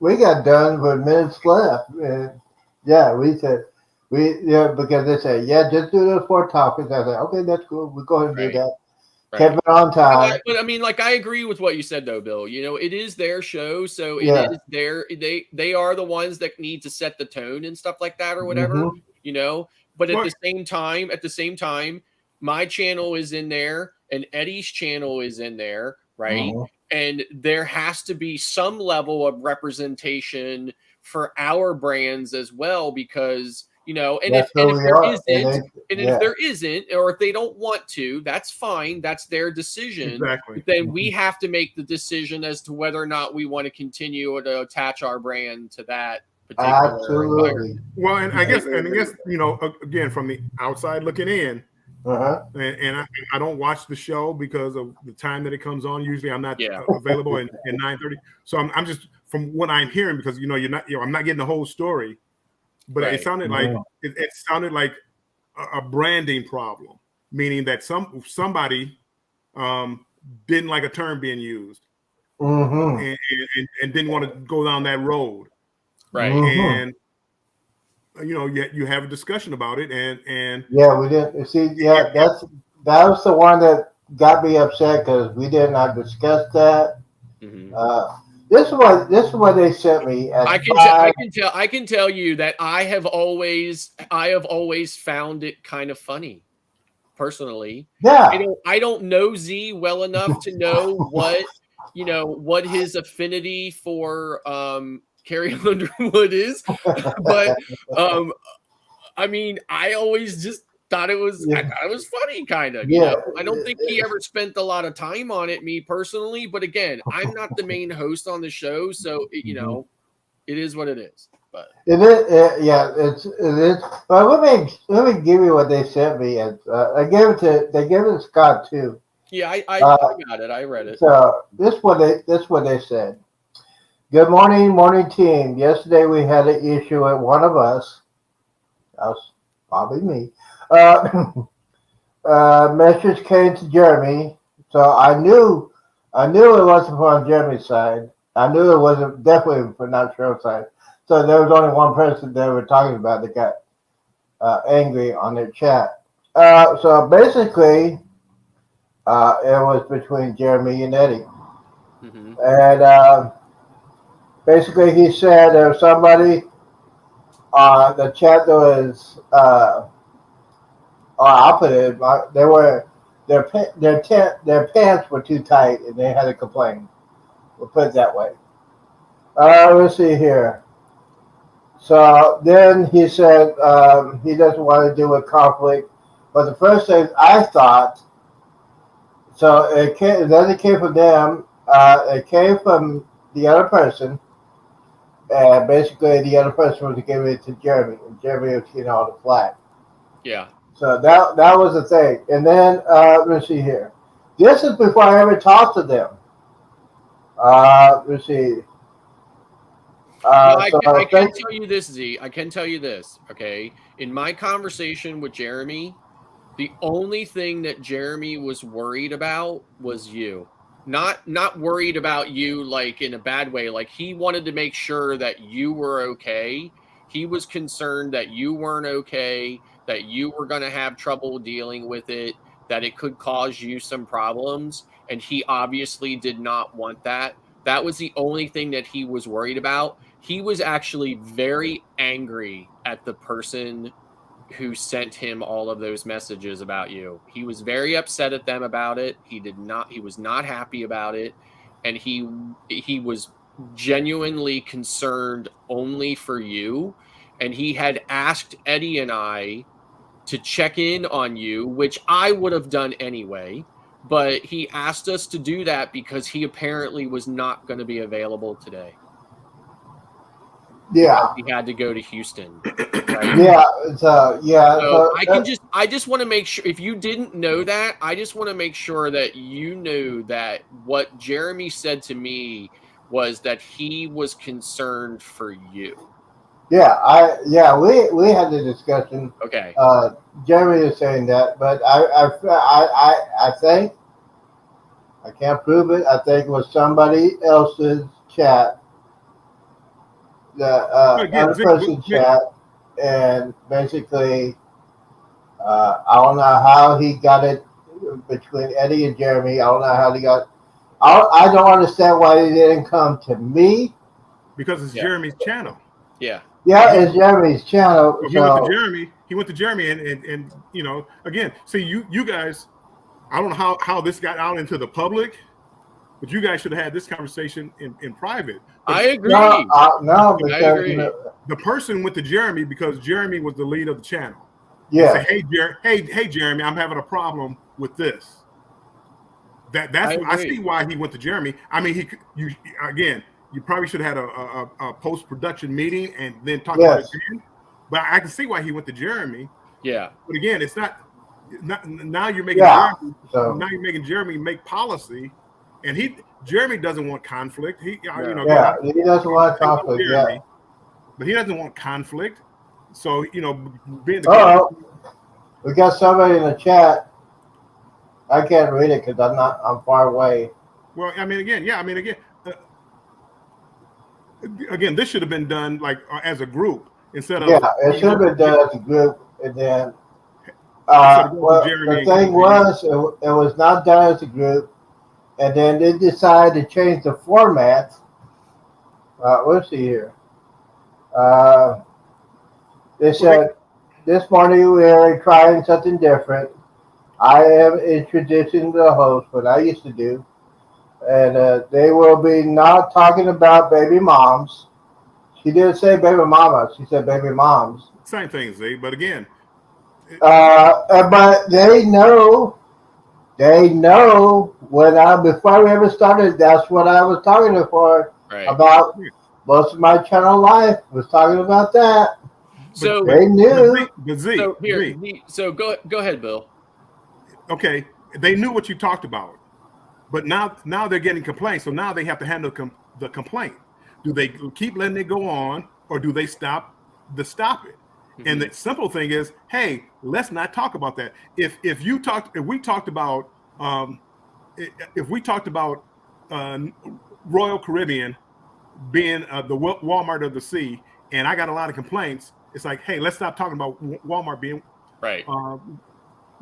Speaker 1: with minutes left. And yeah, we said because they said just do those 4 topics. I said okay, that's cool. We go ahead and do that. Kept it on time.
Speaker 3: But I mean, like, I agree with what you said, though, Bill. It is their show, so it is their they are the ones that need to set the tone and stuff like that or whatever. But at the same time, my channel is in there, and Eddie's channel is in there, right? And there has to be some level of representation for our brands as well, because and if there isn't, or if they don't want to, that's fine. That's their decision.
Speaker 2: Exactly.
Speaker 3: But then we have to make the decision as to whether or not we want to continue to attach our brand to that particular environment.
Speaker 2: Well, and I guess again, from the outside looking in, and I don't watch the show because of the time that it comes on. Usually, I'm not available in 9:30. So I'm just from what I'm hearing, because I'm not getting the whole story. But it sounded like it sounded like a branding problem, meaning that somebody didn't like a term being used, and didn't want to go down that road,
Speaker 3: right?
Speaker 2: And you have a discussion about it, and
Speaker 1: we didn't see. That was the one that got me upset because we did not discuss that. This is what they sent me.
Speaker 3: I can tell you that I have always found it kind of funny, personally.
Speaker 1: Yeah.
Speaker 3: I don't know Z well enough to know what his affinity for Carrie Underwood is, but I mean, I always just thought it was funny, kind of. I don't think he ever spent a lot of time on it, me personally. But again, I'm not the main host on the show, so it is what it is. But
Speaker 1: it is. It is. Well, let me give you what they sent me. They gave it to Scott too.
Speaker 3: Yeah, I got it. I read it.
Speaker 1: So this is what they said. Good morning team. Yesterday we had an issue at one of us. That was probably me. Message came to Jeremy, so I knew it wasn't from Jeremy's side. I knew it wasn't definitely from not Cheryl's side. So there was only one person they were talking about that got angry on their chat. So basically, it was between Jeremy and Eddie, and basically he said there was somebody on the chat that was. I'll put it. They were their pants were too tight, and they had to complain. We'll put it that way. Let's see here. So then he said he doesn't want to deal with conflict. But the first thing I thought, so it came from them. It came from the other person, and basically the other person was giving it to Jeremy, and Jeremy was getting all the flack.
Speaker 3: Yeah.
Speaker 1: So that was the thing. And then let's see here. This is before I ever talked to them. Let's see.
Speaker 3: I can tell you this, Z. I can tell you this, okay? In my conversation with Jeremy, the only thing that Jeremy was worried about was you. Not worried about you like in a bad way. Like he wanted to make sure that you were okay. He was concerned that you weren't okay, that you were going to have trouble dealing with it, that it could cause you some problems. And he obviously did not want that. That was the only thing that he was worried about. He was actually very angry at the person who sent him all of those messages about you. He was very upset at them about it. He was not happy about it, and he was genuinely concerned only for you, and he had asked Eddie and I to check in on you, which I would have done anyway, but he asked us to do that because he apparently was not going to be available today.
Speaker 1: Yeah.
Speaker 3: He had to go to Houston. Right?
Speaker 1: Yeah. Yeah.
Speaker 3: So I just want to make sure, if you didn't know that, I just want to make sure that you knew that what Jeremy said to me was that he was concerned for you.
Speaker 1: Yeah. We had the discussion.
Speaker 3: Okay.
Speaker 1: Jeremy is saying that, but I think I can't prove it. I think it was somebody else's chat, the other person's chat, and basically, I don't know how he got it between Eddie and Jeremy. I don't know how he got. I don't understand why he didn't come to me.
Speaker 2: Because it's Jeremy's channel.
Speaker 3: Yeah.
Speaker 1: Yeah, it's Jeremy's channel.
Speaker 2: He went to Jeremy, and you know, again, see you guys. I don't know how this got out into the public, but you guys should have had this conversation in private. But
Speaker 3: I agree.
Speaker 1: No, because
Speaker 3: I agree.
Speaker 2: The person went to Jeremy because Jeremy was the lead of the channel.
Speaker 1: Yeah.
Speaker 2: Say, hey, Jeremy, I'm having a problem with this. I see why he went to Jeremy. I mean, you probably should have had a post-production meeting and then talk about it again. But I can see why he went to Jeremy.
Speaker 3: Yeah.
Speaker 2: But again, it's not now you're making now you're making Jeremy make policy, and Jeremy doesn't want conflict. He doesn't
Speaker 1: want conflict.
Speaker 2: Jeremy, but he doesn't want conflict. So being
Speaker 1: we got somebody in the chat. I can't read it because I'm far away.
Speaker 2: Well, I mean, again, again, this should have been done like as a group instead of
Speaker 1: it should have been done as a group, and then the thing was it was not done as a group, and then they decided to change the format. Let's see here. They said this morning we are trying something different. I am introducing the host, what I used to do. And they will be not talking about baby moms. She didn't say baby mama. She said baby moms.
Speaker 2: Same thing, Z. But again.
Speaker 1: But they know before we ever started, that's what I was talking about. Most of my channel life was talking about that.
Speaker 3: So
Speaker 1: they knew.
Speaker 3: So go ahead, Bill.
Speaker 2: Okay, they knew what you talked about, but now they're getting complaints. So now they have to handle the complaint. Do they keep letting it go on, or do they stop it? Mm-hmm. And the simple thing is, hey, let's not talk about that. If we talked about Royal Caribbean being the Walmart of the sea, and I got a lot of complaints, it's like, hey, let's stop talking about Walmart being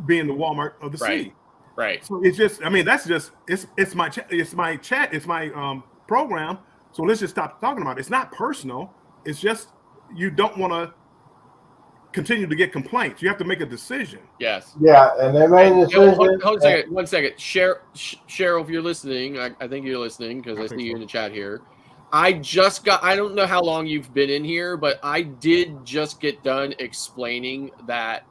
Speaker 2: being the Walmart of the sea.
Speaker 3: Right.
Speaker 2: So it's just, I mean, that's just it's my chat, it's my program. So let's just stop talking about it. It's not personal. It's just you don't want to continue to get complaints. You have to make a decision.
Speaker 3: Yes.
Speaker 1: Yeah, and they made a decision.
Speaker 3: Hold a second. 1 second. Cheryl, if you're listening, I think you're listening because I see you in the chat here. I don't know how long you've been in here, but I did just get done explaining that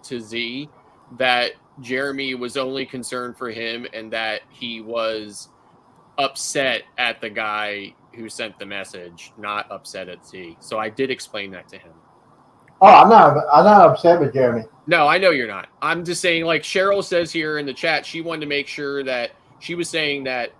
Speaker 3: to Z, that Jeremy was only concerned for him and that he was upset at the guy who sent the message, not upset at Z. So I did explain that to him.
Speaker 1: Oh, I'm not upset with Jeremy.
Speaker 3: No, I know you're not. I'm just saying, like Cheryl says here in the chat, she wanted to make sure that she was saying that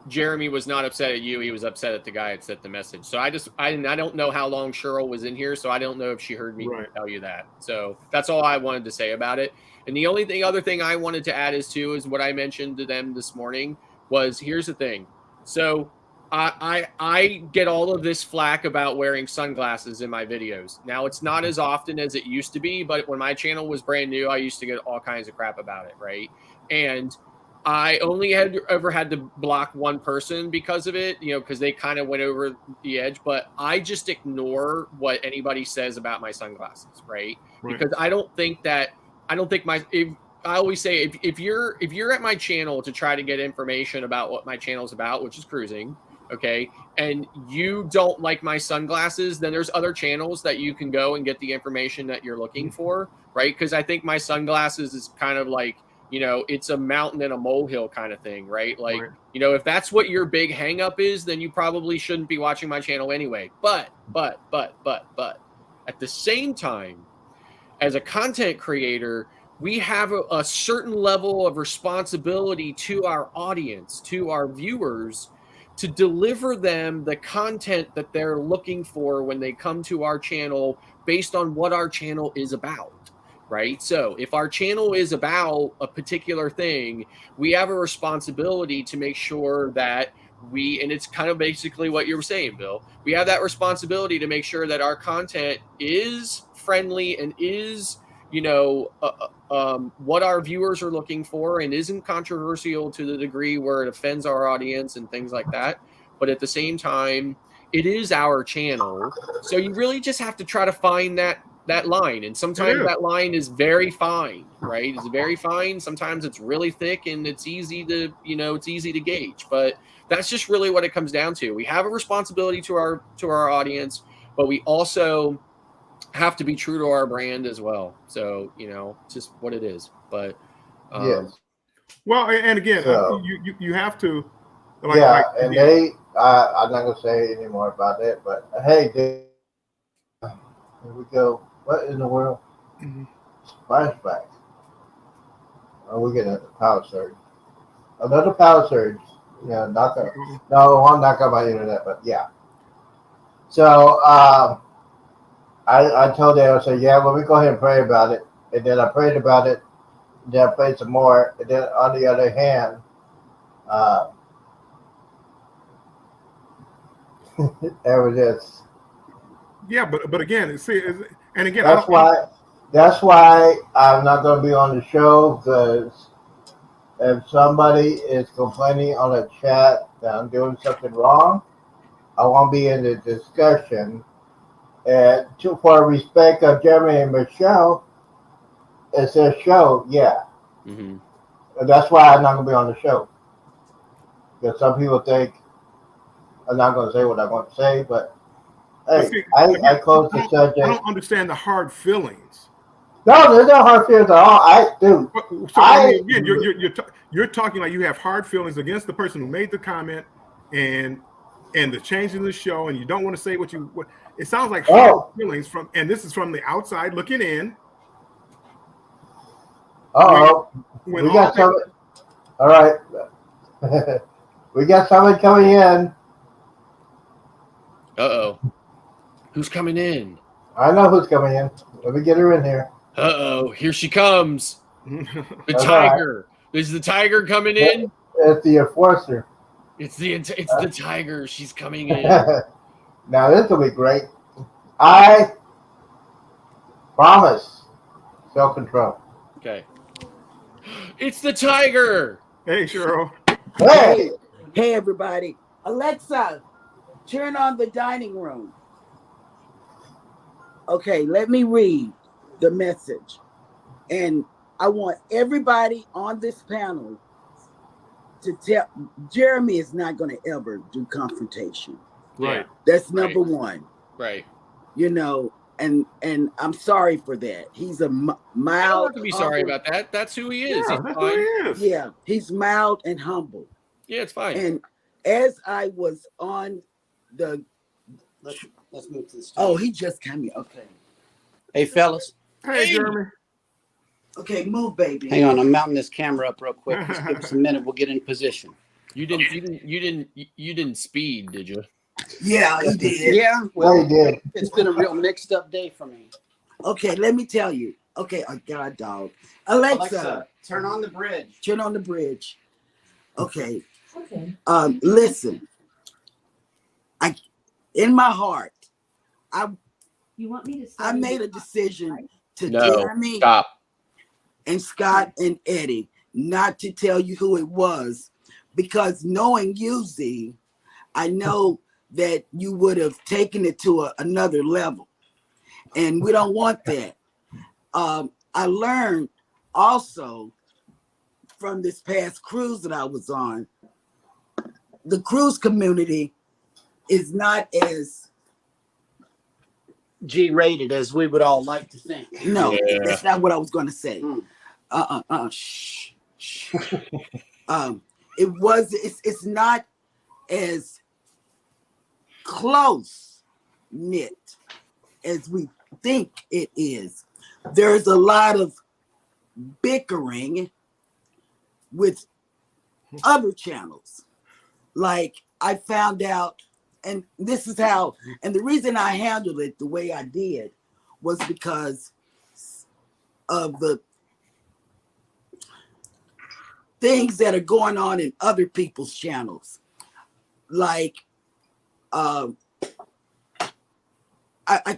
Speaker 3: Jeremy was not upset at you. He was upset at the guy that sent the message. So I don't know how long Cheryl was in here, so I don't know if she heard me tell you that. So that's all I wanted to say about it. And the other thing I wanted to add is what I mentioned to them this morning was, here's the thing. So I get all of this flack about wearing sunglasses in my videos. Now, it's not as often as it used to be, but when my channel was brand new, I used to get all kinds of crap about it, right? And I only ever had to block one person because of it, because they kind of went over the edge. But I just ignore what anybody says about my sunglasses, right? Because I don't think I always say if you're at my channel to try to get information about what my channel is about, which is cruising, okay, and you don't like my sunglasses, then there's other channels that you can go and get the information that you're looking for, right? Because I think my sunglasses is kind of like, it's a mountain and a molehill kind of thing, right? Like, if that's what your big hang up is, then you probably shouldn't be watching my channel anyway. But at the same time, as a content creator, we have a certain level of responsibility to our audience, to our viewers, to deliver them the content that they're looking for when they come to our channel based on what our channel is about. Right. So if our channel is about a particular thing, we have a responsibility to make sure that and it's kind of basically what you were saying, Bill, we have that responsibility to make sure that our content is friendly and is, what our viewers are looking for and isn't controversial to the degree where it offends our audience and things like that. But at the same time, it is our channel. So you really just have to try to find that line, and sometimes that line is very fine, right? It's very fine. Sometimes it's really thick and it's easy to gauge, but that's just really what it comes down to. We have a responsibility to our audience, but we also have to be true to our brand as well. So it's just what it is. But
Speaker 1: yes.
Speaker 2: Well, and again, you have to.
Speaker 1: I'm not gonna say any more about that, but hey, here we go. What in the world? Flashback. Oh, we get a power surge. Another power surge. Yeah, I'm not talking about internet, but yeah. So I told them, I said, yeah, well, we go ahead and pray about it. And then I prayed about it. And then I prayed some more. And then on the other hand, there was this.
Speaker 2: Yeah, but again, see, and again,
Speaker 1: that's why I'm not going to be on the show, because if somebody is complaining on a chat that I'm doing something wrong, I won't be in the discussion. And for respect of Jeremy and Michelle, it's their show, yeah. Mm-hmm. And that's why I'm not going to be on the show. Because some people think I'm not going to say what I want to say, but hey, see, I close the subject.
Speaker 2: I don't understand the hard feelings.
Speaker 1: No, there's no hard feelings at all. I do.
Speaker 2: So again, you're talking like you have hard feelings against the person who made the comment and the change in the show, and you don't want to say what it sounds like hard feelings and this is from the outside looking in.
Speaker 1: We got something. All right. We got somebody coming in.
Speaker 3: Who's coming in?
Speaker 1: I know who's coming in. Let me get her in here.
Speaker 3: Here she comes. The tiger. Right. Is the tiger coming in?
Speaker 1: It's the enforcer.
Speaker 3: It's the tiger. She's coming in.
Speaker 1: Now this will be great. I promise self-control.
Speaker 3: Okay. It's the tiger.
Speaker 2: Hey, Cheryl.
Speaker 4: Hey, everybody. Alexa, turn on the dining room. Okay, let me read the message. And I want everybody on this panel to tell Jeremy is not going to ever do confrontation.
Speaker 2: Right.
Speaker 4: That's number one.
Speaker 3: Right.
Speaker 4: And I'm sorry for that. He's a mild.
Speaker 3: I don't have to be sorry about that. That's who he is.
Speaker 2: Yeah,
Speaker 3: he's
Speaker 2: that's
Speaker 3: fine.
Speaker 2: who he is.
Speaker 4: Yeah, he's mild and humble.
Speaker 3: Yeah, it's fine.
Speaker 4: And as I was on the
Speaker 5: Let's move to the stage.
Speaker 4: Oh, he just came in. Okay.
Speaker 5: Hey, fellas.
Speaker 2: Hey, Jeremy.
Speaker 4: Okay, move, baby.
Speaker 5: Hang on, I'm mounting this camera up real quick. Just give us a minute. We'll get in position.
Speaker 3: You didn't speed, did you?
Speaker 4: Yeah, he did.
Speaker 5: Yeah,
Speaker 1: well, he did.
Speaker 5: It's been a real mixed up day for me.
Speaker 4: Okay, let me tell you. Okay, oh God, dog. Alexa,
Speaker 5: turn on the bridge.
Speaker 4: Turn on the bridge. Okay. Okay. Listen. In my heart,
Speaker 6: you want me to?
Speaker 4: I made a decision to
Speaker 3: Jeremy
Speaker 4: and Scott and Eddie not to tell you who it was, because knowing you, Z, I know that you would have taken it to another level, and we don't want that. I learned also from this past cruise that I was on, the cruise community is not as
Speaker 5: G-rated as we would all like to think.
Speaker 4: no,
Speaker 3: Yeah.
Speaker 4: that's not what I was going to say. Shh. It's not as close knit as we think it is. There's a lot of bickering with other channels. Like I found out, and this is how, and the reason I handled it the way I did was because of the things that are going on in other people's channels. Like, I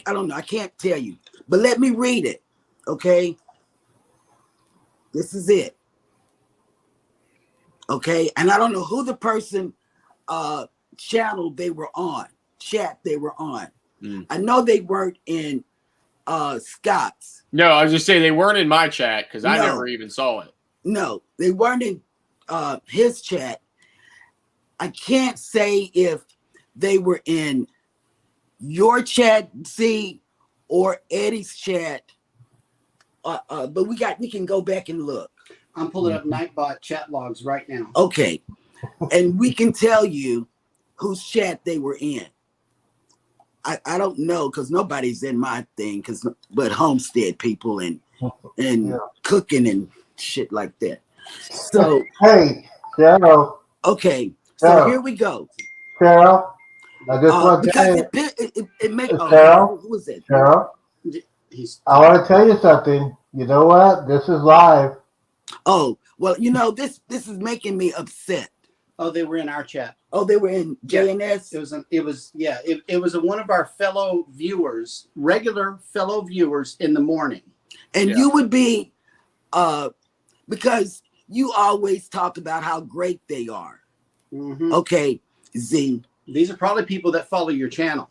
Speaker 4: don't know, I can't tell you, but let me read it, okay? This is it. Okay, and I don't know who the person channel they were on, chat they were on. I know they weren't in Scott's.
Speaker 3: No, I was just saying they weren't in my chat because I
Speaker 4: No.
Speaker 3: never even saw it.
Speaker 4: No, they weren't in his chat. I can't say if they were in your chat, Z, or Eddie's chat. But we can go back and look.
Speaker 5: I'm pulling up Nightbot chat logs right now.
Speaker 4: Okay, and we can tell you whose chat they were in. I don't know because nobody's in my thing, but homestead people and cooking and shit like that. So
Speaker 1: Hey, Cheryl.
Speaker 4: okay, so
Speaker 1: Cheryl.
Speaker 4: here we go.
Speaker 1: Cheryl. I just want to
Speaker 4: Because
Speaker 1: say,
Speaker 4: it makes
Speaker 1: Cheryl?
Speaker 4: who is it?
Speaker 1: Cheryl,
Speaker 5: He's
Speaker 1: I want to tell you something. You know what? This is live.
Speaker 4: Oh, well, this is making me upset.
Speaker 5: Oh, they were in our chat.
Speaker 4: Oh, they were in JNS?
Speaker 5: It was one of our fellow viewers, regular fellow viewers in the morning.
Speaker 4: And you would be because you always talk about how great they are.
Speaker 5: Mm-hmm.
Speaker 4: Okay, Z.
Speaker 5: These are probably people that follow your channel.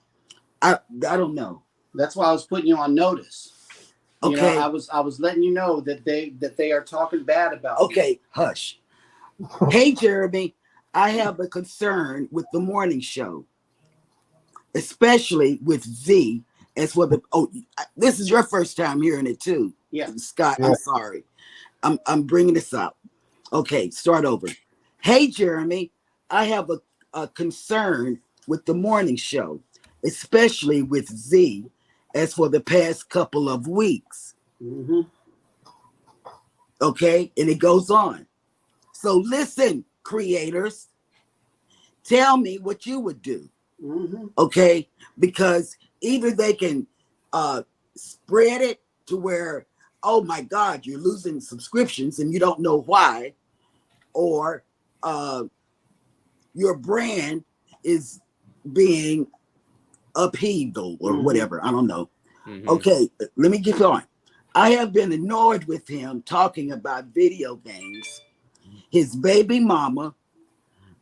Speaker 4: I don't know.
Speaker 5: That's why I was putting you on notice.
Speaker 4: Okay.
Speaker 5: I was letting you know that they are talking bad about
Speaker 4: Okay, hush. Hey, Jeremy, I have a concern with the morning show, especially with Z. As for this is your first time hearing it too.
Speaker 5: Yeah,
Speaker 4: Scott, I'm sorry. I'm bringing this up. Okay, start over. Hey, Jeremy, I have a concern with the morning show, especially with Z, as for the past couple of weeks.
Speaker 5: Mm-hmm.
Speaker 4: Okay, and it goes on. So listen, creators, tell me what you would do.
Speaker 5: Mm-hmm.
Speaker 4: Okay, because either they can spread it to where, oh my God, you're losing subscriptions and you don't know why, or your brand is being upheaved or whatever. I don't know.
Speaker 3: Mm-hmm.
Speaker 4: Okay, let me get going. I have been annoyed with him talking about video games, his baby mama,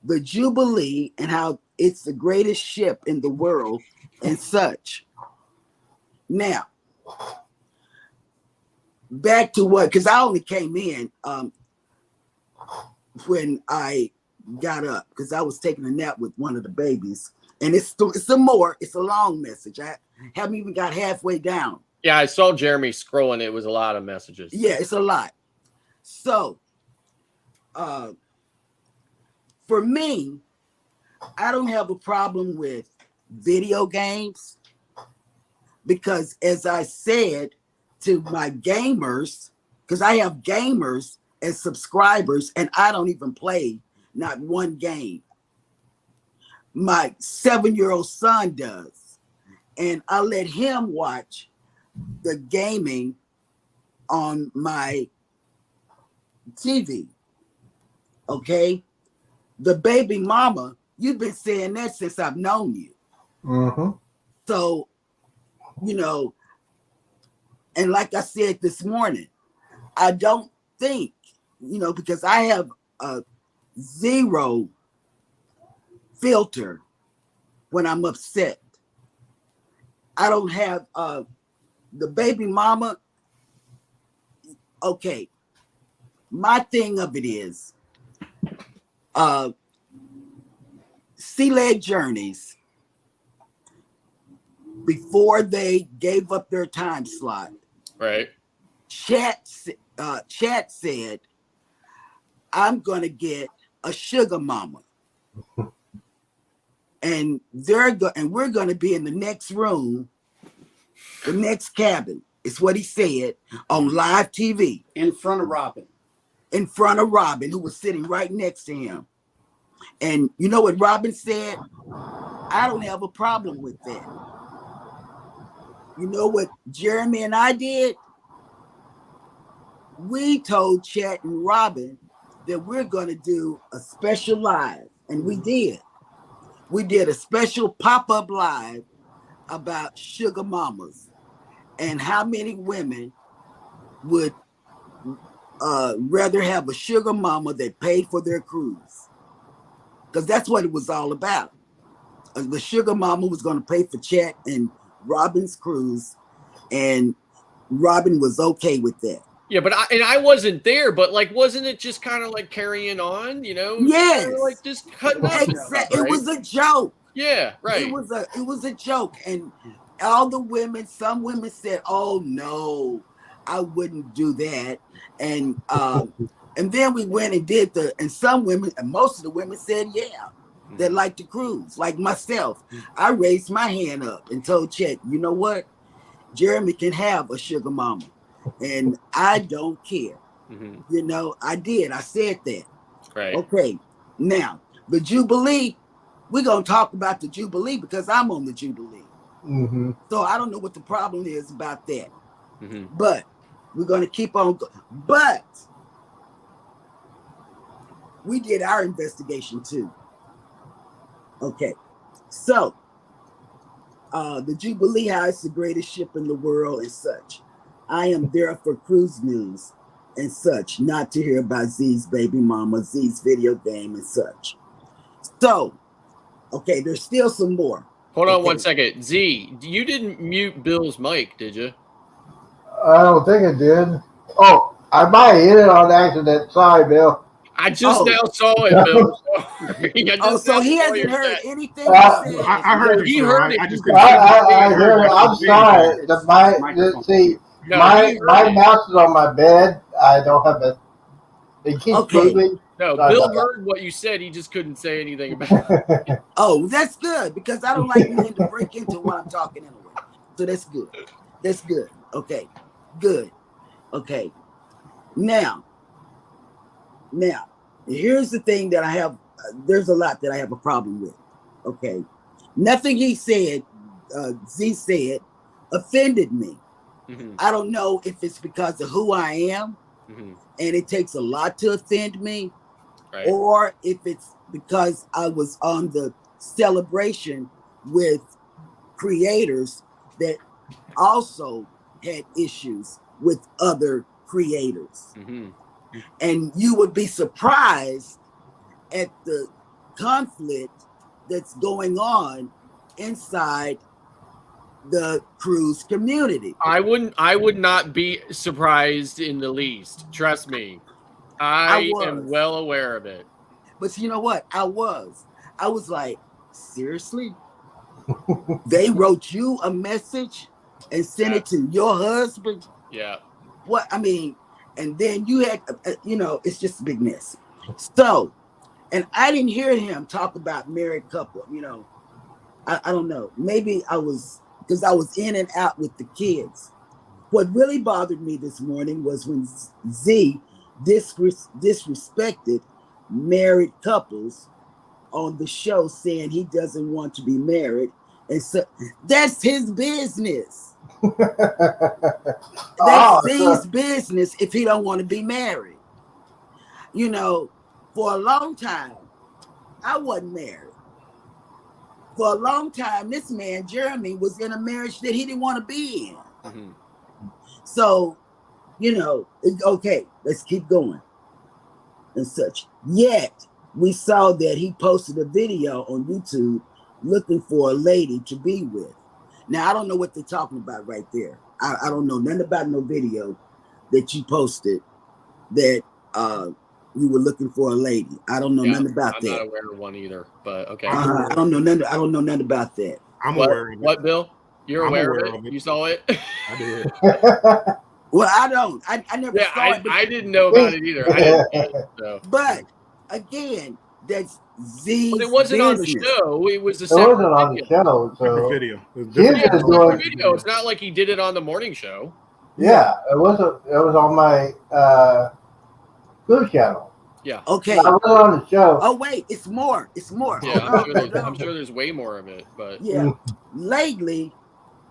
Speaker 4: the Jubilee, and how it's the greatest ship in the world and such. Now, back to what, because I only came in when I got up, because I was taking a nap with one of the babies. And it's a long message. I haven't even got halfway down.
Speaker 3: Yeah, I saw Jeremy scrolling. It was a lot of messages.
Speaker 4: Yeah, it's a lot. So, for me, I don't have a problem with video games because, as I said to my gamers, because I have gamers as subscribers and I don't even play not one game. My 7-year-old son does. And I let him watch the gaming on my TV. Okay? The baby mama, you've been saying that since I've known you.
Speaker 1: Mm-hmm.
Speaker 4: So, and like I said this morning, I don't think because I have a zero filter when I'm upset. I don't have the baby mama. Okay. My thing of it is Sea Leg Journeys, before they gave up their time slot,
Speaker 3: Right.
Speaker 4: Chat said, I'm gonna get a sugar mama. And we're gonna be in the next room, the next cabin. It's what he said on live TV.
Speaker 5: In front of Robin.
Speaker 4: In front of Robin, who was sitting right next to him. And you know what Robin said? I don't have a problem with that. You know what Jeremy and I did? We told Chat and Robin that we're going to do a special live. And we did. We did a special pop-up live about sugar mamas and how many women would rather have a sugar mama that paid for their cruise. Because that's what it was all about. The sugar mama was going to pay for Chat and Robin's cruise, and Robin was okay with that.
Speaker 3: Yeah, but I wasn't there, but like, wasn't it just kind of like carrying on,
Speaker 4: Yes.
Speaker 3: Kind of like just cutting up.
Speaker 4: Exactly. Right? It was a joke.
Speaker 3: Yeah, right.
Speaker 4: It was a joke. And all the women, some women said, oh no, I wouldn't do that. And then we went and did and some women, and most of the women said, yeah, that like to cruise. Like myself, I raised my hand up and told Chet, you know what? Jeremy can have a sugar mama. And I don't care. Mm-hmm. I did. I said that.
Speaker 3: Right.
Speaker 4: Okay. Now, the Jubilee, we're going to talk about the Jubilee because I'm on the Jubilee. Mm-hmm. So I don't know what the problem is about that. Mm-hmm. But we're going to keep on. But we did our investigation too. Okay. So the Jubilee, how it's the greatest ship in the world and such. I am there for cruise news and such, not to hear about Z's baby mama, Z's video game and such. So, okay, there's still some more.
Speaker 3: Hold on 1 second. Z, you didn't mute Bill's mic, did you?
Speaker 1: I don't think it did. Oh, I might have hit it on accident. Sorry, Bill.
Speaker 3: I just now saw it, Bill.
Speaker 4: So he hasn't heard anything.
Speaker 2: I heard
Speaker 3: he heard it.
Speaker 1: I heard it. I'm sorry. See, my mouse is on my bed. I don't have it. It keeps moving.
Speaker 3: No, Bill heard what you said. He just couldn't say anything about it.
Speaker 4: Oh, that's good because I don't like men to break into what I'm talking anyway. So that's good. That's good. Okay. Good. Okay. Now, here's the thing that I have. There's a lot that I have a problem with. Okay. Nothing he said, Z said, offended me. Mm-hmm. I don't know if it's because of who I am, mm-hmm. and it takes a lot to offend me, right. or if it's because I was on the celebration with creators that also had issues with other creators. Mm-hmm. And you would be surprised at the conflict that's going on inside the cruise community.
Speaker 3: I would not be surprised in the least. Trust me. I am well aware of it.
Speaker 4: But you know what? I was like, seriously? They wrote you a message and sent it to your husband?
Speaker 3: Yeah.
Speaker 4: What? I mean, and then you had, it's just a big mess. So, and I didn't hear him talk about married couple, I don't know. Maybe because I was in and out with the kids. What really bothered me this morning was when Z disrespected married couples on the show, saying he doesn't want to be married. And so that's his business. That's Z's business if he don't want to be married. For a long time, I wasn't married. For a long time, this man, Jeremy, was in a marriage that he didn't want to be in. Mm-hmm. So, okay, let's keep going. and such. Yet we saw that he posted a video on YouTube looking for a lady to be with. Now I don't know what they're talking about right there. I don't know nothing about no video that you posted that you were looking for a lady. I don't know nothing about that.
Speaker 3: I'm not aware of one either, but okay.
Speaker 4: I don't know nothing. I don't know nothing about that.
Speaker 2: I'm aware of it.
Speaker 3: What, Bill? You're
Speaker 2: I'm
Speaker 3: aware,
Speaker 2: aware
Speaker 3: of it?
Speaker 2: of it.
Speaker 3: You saw it?
Speaker 2: I did.
Speaker 4: Well, I don't. I never
Speaker 3: Yeah,
Speaker 4: saw it.
Speaker 3: I didn't know about it either. I didn't see it, so.
Speaker 4: But again, that's Z's
Speaker 3: But it wasn't on the
Speaker 4: business.
Speaker 3: show. It was a
Speaker 1: It
Speaker 3: separate
Speaker 1: wasn't on the show,
Speaker 2: Different
Speaker 1: so
Speaker 2: video. It was
Speaker 1: He's
Speaker 2: different
Speaker 1: just
Speaker 2: video.
Speaker 1: doing-
Speaker 3: video. It's not like he did it on the morning show.
Speaker 1: yeah, it was on my food channel.
Speaker 3: Yeah.
Speaker 4: Okay.
Speaker 1: I was on the show.
Speaker 4: Oh wait, it's more. It's more.
Speaker 3: Yeah,
Speaker 4: Hold on,
Speaker 3: I'm sure there's way more of it, but
Speaker 4: Yeah. Lately,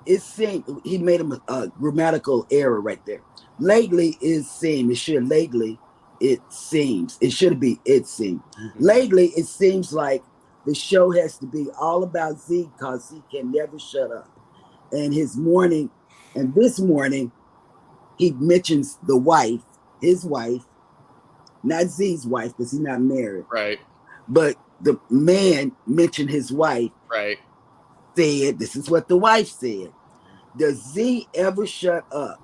Speaker 4: it seemed he made a grammatical error right there. Lately is seem. It should lately. It seems. It should be. It seems. Lately, it seems like the show has to be all about Z because he can never shut up. And this morning, he mentions the wife, his wife, not Z's wife because he's not married.
Speaker 3: right.
Speaker 4: But the man mentioned his wife.
Speaker 3: Right.
Speaker 4: Said, this is what the wife said. Does Z ever shut up?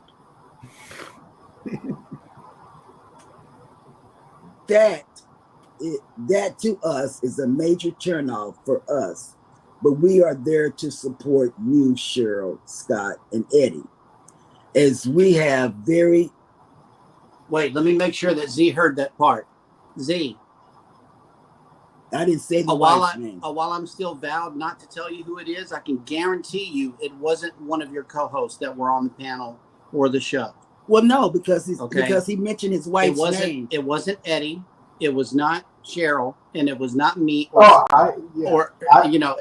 Speaker 4: That to us is a major turnoff for us, but we are there to support you, Cheryl, Scott, and Eddie, as we have very.
Speaker 5: Wait, let me make sure that Z heard that part. Z.
Speaker 4: I didn't say the
Speaker 5: While
Speaker 4: wife's name.
Speaker 5: I'm still vowed not to tell you who it is, I can guarantee you it wasn't one of your co-hosts that were on the panel or the show.
Speaker 4: Well, no, because
Speaker 5: Okay.
Speaker 4: he mentioned his wife's name.
Speaker 5: It wasn't Eddie. It was not Cheryl, and it was not me.
Speaker 1: It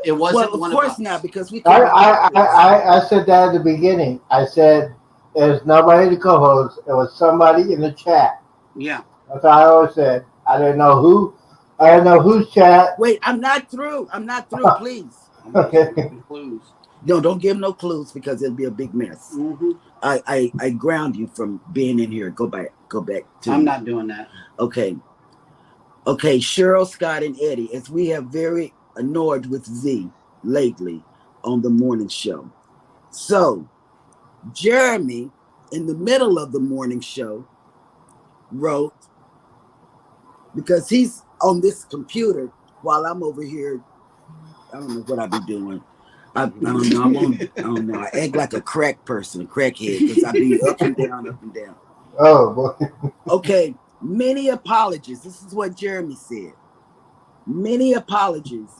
Speaker 5: It wasn't
Speaker 4: Well,
Speaker 5: one
Speaker 4: of course
Speaker 5: us.
Speaker 4: not, because we.
Speaker 1: I said that at the beginning. I said there's nobody to co-host. It was somebody in the chat.
Speaker 5: Yeah.
Speaker 1: That's what I always said. I didn't know who. I didn't know whose chat.
Speaker 4: Wait, I'm not through. Please.
Speaker 1: Okay.
Speaker 5: Clues.
Speaker 4: No, don't give no clues because it'll be a big mess.
Speaker 5: Mm-hmm.
Speaker 4: I ground you from being in here. Go back to.
Speaker 5: I'm not doing that.
Speaker 4: Okay, Cheryl, Scott, and Eddie, as we have very annoyed with Z lately on the morning show. So, Jeremy, in the middle of the morning show, wrote, because he's on this computer while I'm over here, I don't know what I be doing. I don't know. I don't know. I act like a crack person, a crackhead, because I be up and down, up and down.
Speaker 1: Oh boy.
Speaker 4: Okay, many apologies. This is what Jeremy said. Many apologies.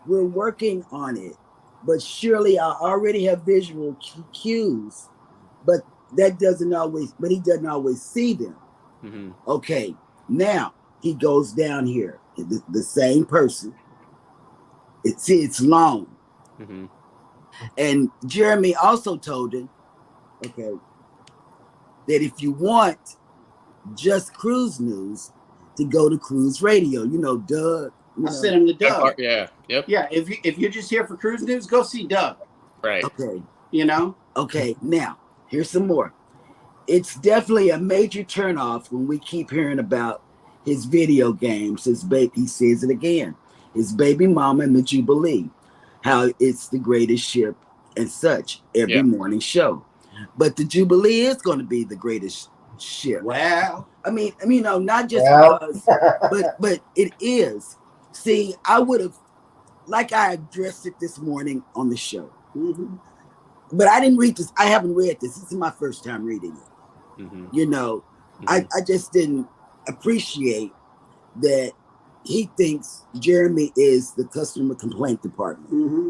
Speaker 4: We're working on it, but surely I already have visual cues, but he doesn't always see them.
Speaker 3: Mm-hmm.
Speaker 4: Okay, now he goes down here. The same person. It's long.
Speaker 3: Mm-hmm.
Speaker 4: And Jeremy also told him, okay, that if you want just cruise news, to go to Cruise Radio. You know, Doug.
Speaker 5: I sent him to Doug.
Speaker 3: Yeah. Yep.
Speaker 5: Yeah. If you're just here for cruise news, go see Doug.
Speaker 3: Right.
Speaker 4: Okay.
Speaker 5: You know.
Speaker 4: Okay. Now here's some more. It's definitely a major turnoff when we keep hearing about his video games. His baby. He says it again. His baby mama and the Jubilee. How it's the greatest ship and such every morning show. But the Jubilee is going to be the greatest ship.
Speaker 5: Wow.
Speaker 4: I mean, you know, not just because, but it is. See, I would have, like I addressed it this morning on the show. Mm-hmm. But I didn't read this. I haven't read this. This is my first time reading it. Mm-hmm. You know, I just didn't appreciate that he thinks Jeremy is the customer complaint department. Mm-hmm.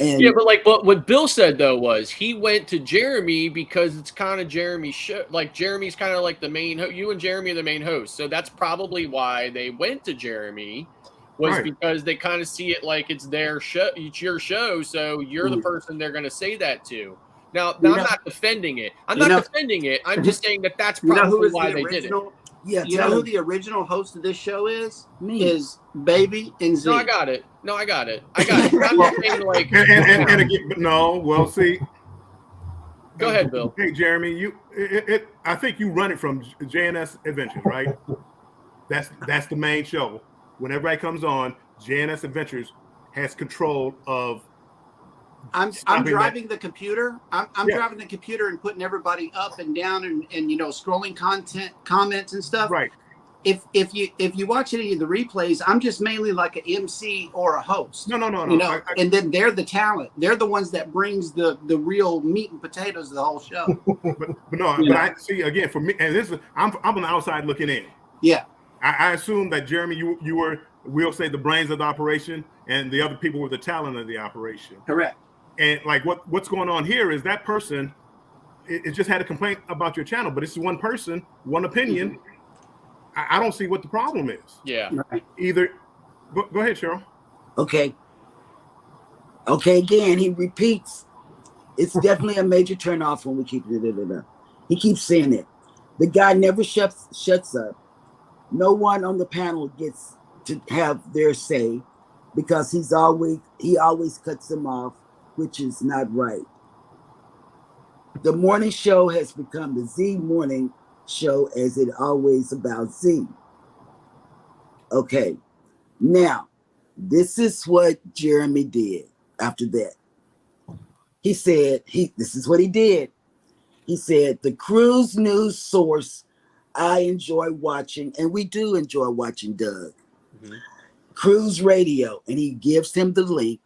Speaker 4: And
Speaker 3: yeah, but what Bill said though was he went to Jeremy because it's kind of Jeremy's show. Like Jeremy's kind of like the main. You and Jeremy are the main host, so that's probably why they went to Jeremy. Was because they kind of see it like it's their show, it's your show, so you're the person they're going to say that to. Now, I'm not defending it. I'm not defending it. I'm just saying that that's probably why they did it.
Speaker 5: Yeah, you know who the original host of this show is?
Speaker 4: Me.
Speaker 5: Is Baby and Z.
Speaker 3: No, I got it. I'm just saying, like,
Speaker 2: and again, but no. Well, see.
Speaker 3: Go ahead, Bill.
Speaker 2: Hey, Jeremy, I think you run it from JNS Adventures, right? That's the main show. When everybody comes on, JNS Adventures has control of.
Speaker 5: I'm
Speaker 2: stopping
Speaker 5: driving the computer. I'm
Speaker 2: Yeah.
Speaker 5: driving the computer and putting everybody up and down and scrolling comments and stuff.
Speaker 2: Right.
Speaker 5: If you watch any of the replays, I'm just mainly like an MC or a host.
Speaker 2: No.
Speaker 5: And then they're the talent. They're the ones that brings the real meat and potatoes of the whole show.
Speaker 2: but I see again for me, and this is I'm on the outside looking in.
Speaker 5: Yeah.
Speaker 2: I assume that Jeremy, you were, we'll say, the brains of the operation, and the other people were the talent of the operation.
Speaker 5: Correct.
Speaker 2: And like what's going on here is that person, it just had a complaint about your channel, but it's one person, one opinion. Mm-hmm. I don't see what the problem is.
Speaker 3: Yeah.
Speaker 5: Right.
Speaker 2: Either go ahead, Cheryl.
Speaker 4: Okay. Again, he repeats. It's definitely a major turnoff when we keep it. He keeps saying it. The guy never shuts up. No one on the panel gets to have their say because he always cuts them off, which is not right. The morning show has become the Z morning show, as it always about Z. Okay, now this is what Jeremy did after that. He said this is what he did. He said the cruise news source I enjoy watching, and we do enjoy watching Doug. Mm-hmm. Cruise Radio, and he gives him the link.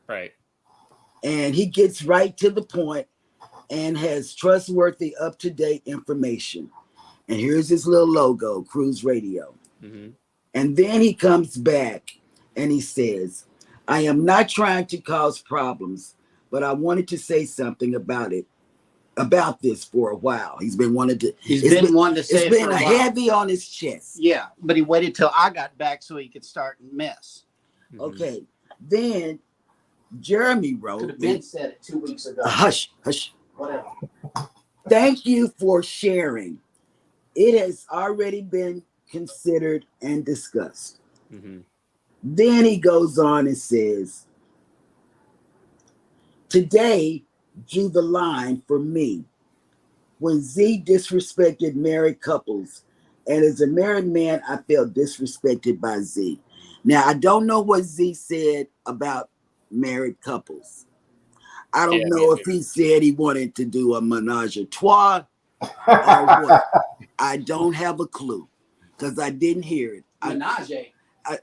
Speaker 3: Right.
Speaker 4: And he gets right to the point and has trustworthy, up-to-date information. And here's his little logo, Cruise Radio. Mm-hmm. And then he comes back and he says, I am not trying to cause problems, but I wanted to say something about this for a while. He's been wanting to say
Speaker 5: it's been
Speaker 4: a heavy on his chest.
Speaker 5: Yeah, but he waited till I got back so he could start and mess.
Speaker 4: Mm-hmm. Okay. Then Jeremy wrote.
Speaker 5: Could have been said it 2 weeks ago.
Speaker 4: Hush.
Speaker 5: Whatever.
Speaker 4: Thank you for sharing. It has already been considered and discussed. Mm-hmm. Then he goes on and says, today drew the line for me when Z disrespected married couples. And as a married man, I felt disrespected by Z. Now, I don't know what Z said about married couples. I don't know if he said he wanted to do a menage a trois or what. I don't have a clue because I didn't hear it.
Speaker 5: Menage.
Speaker 4: I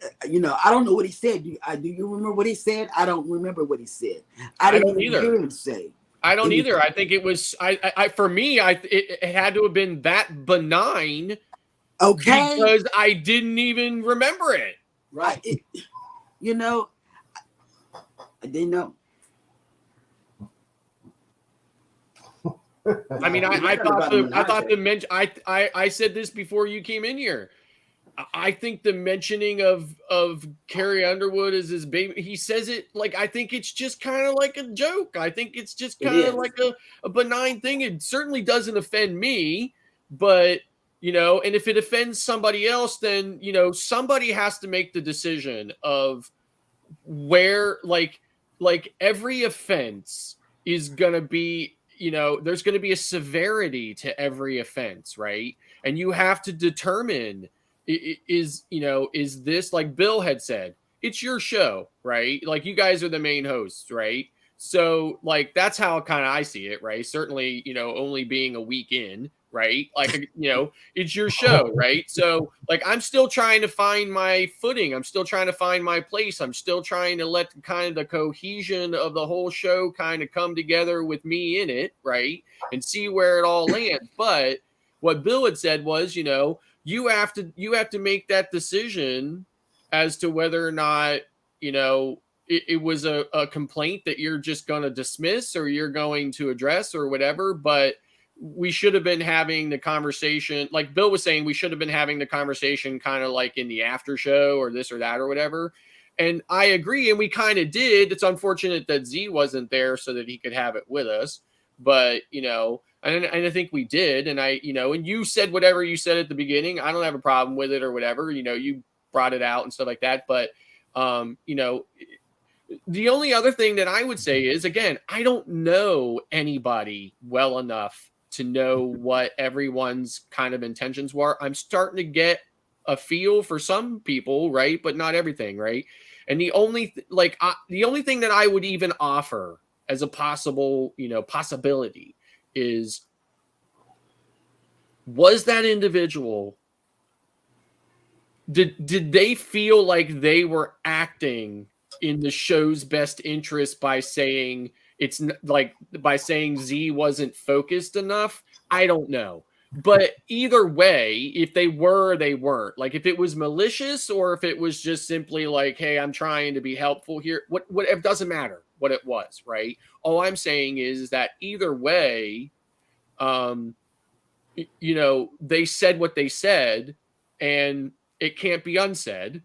Speaker 4: don't know what he said. Do you remember what he said? I don't remember what he said. I didn't even hear him say.
Speaker 3: I don't either. I think it was. For me, it had to have been that benign.
Speaker 4: Okay.
Speaker 3: Because I didn't even remember it.
Speaker 4: Right. I didn't know.
Speaker 3: I mean, I thought the mention. I said this before you came in here. I think the mentioning of Carrie Underwood as his baby, he says it like, I think it's just kind of like a joke. I think it's just kind of like a benign thing. It certainly doesn't offend me, but, and if it offends somebody else, then, somebody has to make the decision of where, like every offense is going to be, there's going to be a severity to every offense, right? And you have to determine, is this, like Bill had said, it's your show, right? Like, you guys are the main hosts, right? So, like, that's how kind of I see it, right? Certainly, only being a week in, right? Like, it's your show, right? So, like, I'm still trying to find my footing. I'm still trying to find my place. I'm still trying to let kind of the cohesion of the whole show kind of come together with me in it, right? And see where it all lands. But what Bill had said was, you have to make that decision as to whether or not, it was a complaint that you're just going to dismiss or you're going to address or whatever. But we should have been having the conversation, like Bill was saying, we should have been having the conversation kind of like in the after show or this or that or whatever. And I agree. And we kind of did. It's unfortunate that Z wasn't there so that he could have it with us. But, and I think we did. And and you said whatever you said at the beginning. I don't have a problem with it or whatever. You brought it out and stuff like that. But, the only other thing that I would say is, again, I don't know anybody well enough to know what everyone's kind of intentions were. I'm starting to get a feel for some people, right? But not everything, right? And the only the only thing that I would even offer as a possible, possibility is, was that individual, did they feel like they were acting in the show's best interest by saying by saying Z wasn't focused enough? I don't know. But either way, if they were, they weren't. Like, if it was malicious or if it was just simply like, hey, I'm trying to be helpful here, what it doesn't matter what it was, right? All I'm saying is that either way, they said what they said, and it can't be unsaid,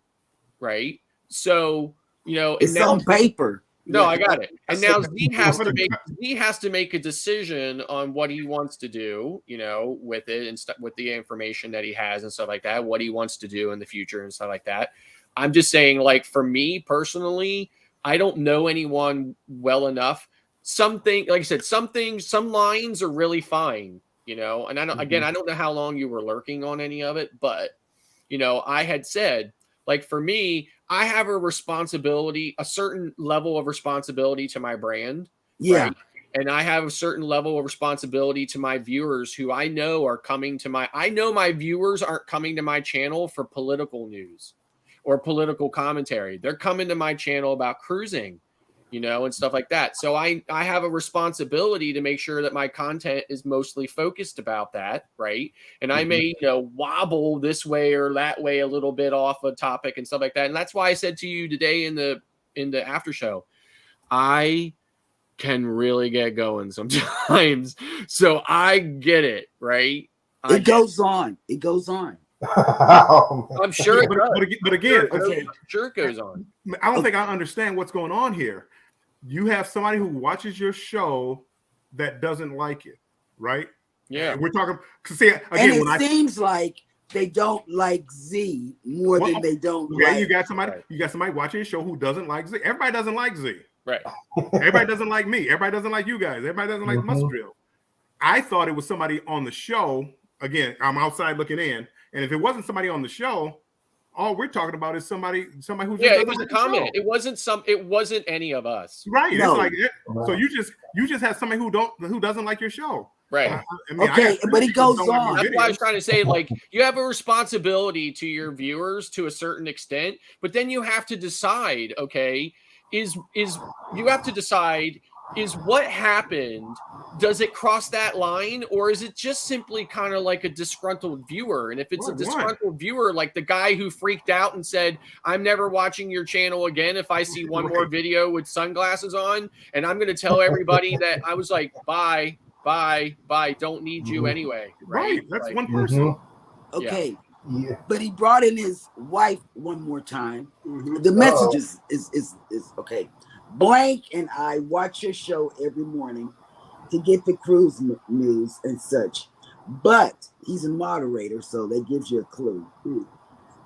Speaker 3: right? So, and
Speaker 4: It's
Speaker 3: now
Speaker 4: on paper.
Speaker 3: no,
Speaker 4: Yeah.
Speaker 3: I got it. And now Z has
Speaker 2: But
Speaker 3: to make a decision on what he wants to do, with it and with the information that he has and stuff like that, what he wants to do in the future and stuff like that. I'm just saying, like, for me personally, I don't know anyone well enough. Like I said, some lines are really fine, and I don't, again, I don't know how long you were lurking on any of it, but I had said, like, for me, I have a certain level of responsibility to my brand,
Speaker 4: Yeah.
Speaker 3: right? And I have a certain level of responsibility to my viewers who I know are I know my viewers aren't coming to my channel for political news or political commentary. They're coming to my channel about cruising, and stuff like that. So I have a responsibility to make sure that my content is mostly focused about that, right? And I may, wobble this way or that way a little bit off a topic and stuff like that. And that's why I said to you today in the after show, I can really get going sometimes. So I get it, right?
Speaker 4: It goes on. It goes on.
Speaker 3: I'm sure it does.
Speaker 2: But again,
Speaker 4: Okay.
Speaker 3: I'm sure it goes on.
Speaker 2: I don't think I understand what's going on here. You have somebody who watches your show that doesn't like it, right?
Speaker 3: Yeah.
Speaker 2: And we're talking. See, again,
Speaker 4: And it seems like they don't like Z more than they don't like.
Speaker 2: You got somebody watching your show who doesn't like Z. Everybody doesn't like Z.
Speaker 3: Right.
Speaker 2: Everybody doesn't like me. Everybody doesn't like you guys. Everybody doesn't like Must Drill. I thought it was somebody on the show. Again, I'm outside looking in, and if it wasn't somebody on the show, all we're talking about is somebody who's
Speaker 3: it was a comment. It wasn't any of us.
Speaker 2: Right.
Speaker 4: No.
Speaker 2: It's like so you just have somebody who doesn't like your show.
Speaker 3: Right.
Speaker 4: But it goes on.
Speaker 3: That's why I was trying to say, like, you have a responsibility to your viewers to a certain extent, but then you have to decide, okay, is what happened, does it cross that line, or is it just simply kind of like a disgruntled viewer? And if it's a disgruntled viewer, like the guy who freaked out and said, I'm never watching your channel again if I see one more video with sunglasses on, and I'm going to tell everybody that, I was like, bye, don't need you anyway.
Speaker 2: Right. That's one person.
Speaker 4: Okay.
Speaker 1: Yeah.
Speaker 4: But he brought in his wife one more time. The message is okay. Blank and I watch your show every morning to get the cruise news and such. But he's a moderator, so that gives you a clue.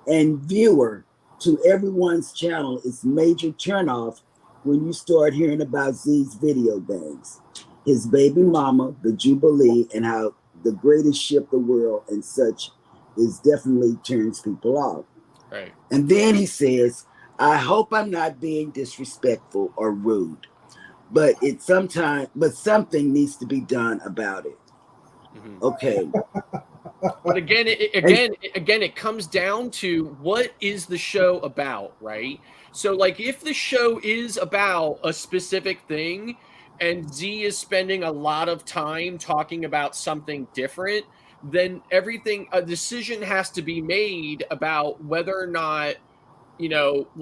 Speaker 4: And viewer, to everyone's channel, it's major turnoff when you start hearing about Z's video bangs. His baby mama, the Jubilee, and how the greatest ship the world and such is definitely turns people off.
Speaker 3: Right.
Speaker 4: And then he says, I hope I'm not being disrespectful or rude, but something needs to be done about it. Okay.
Speaker 3: But again, it comes down to, what is the show about, right? So, like, if the show is about a specific thing and Z is spending a lot of time talking about something different, then a decision has to be made about whether or not, because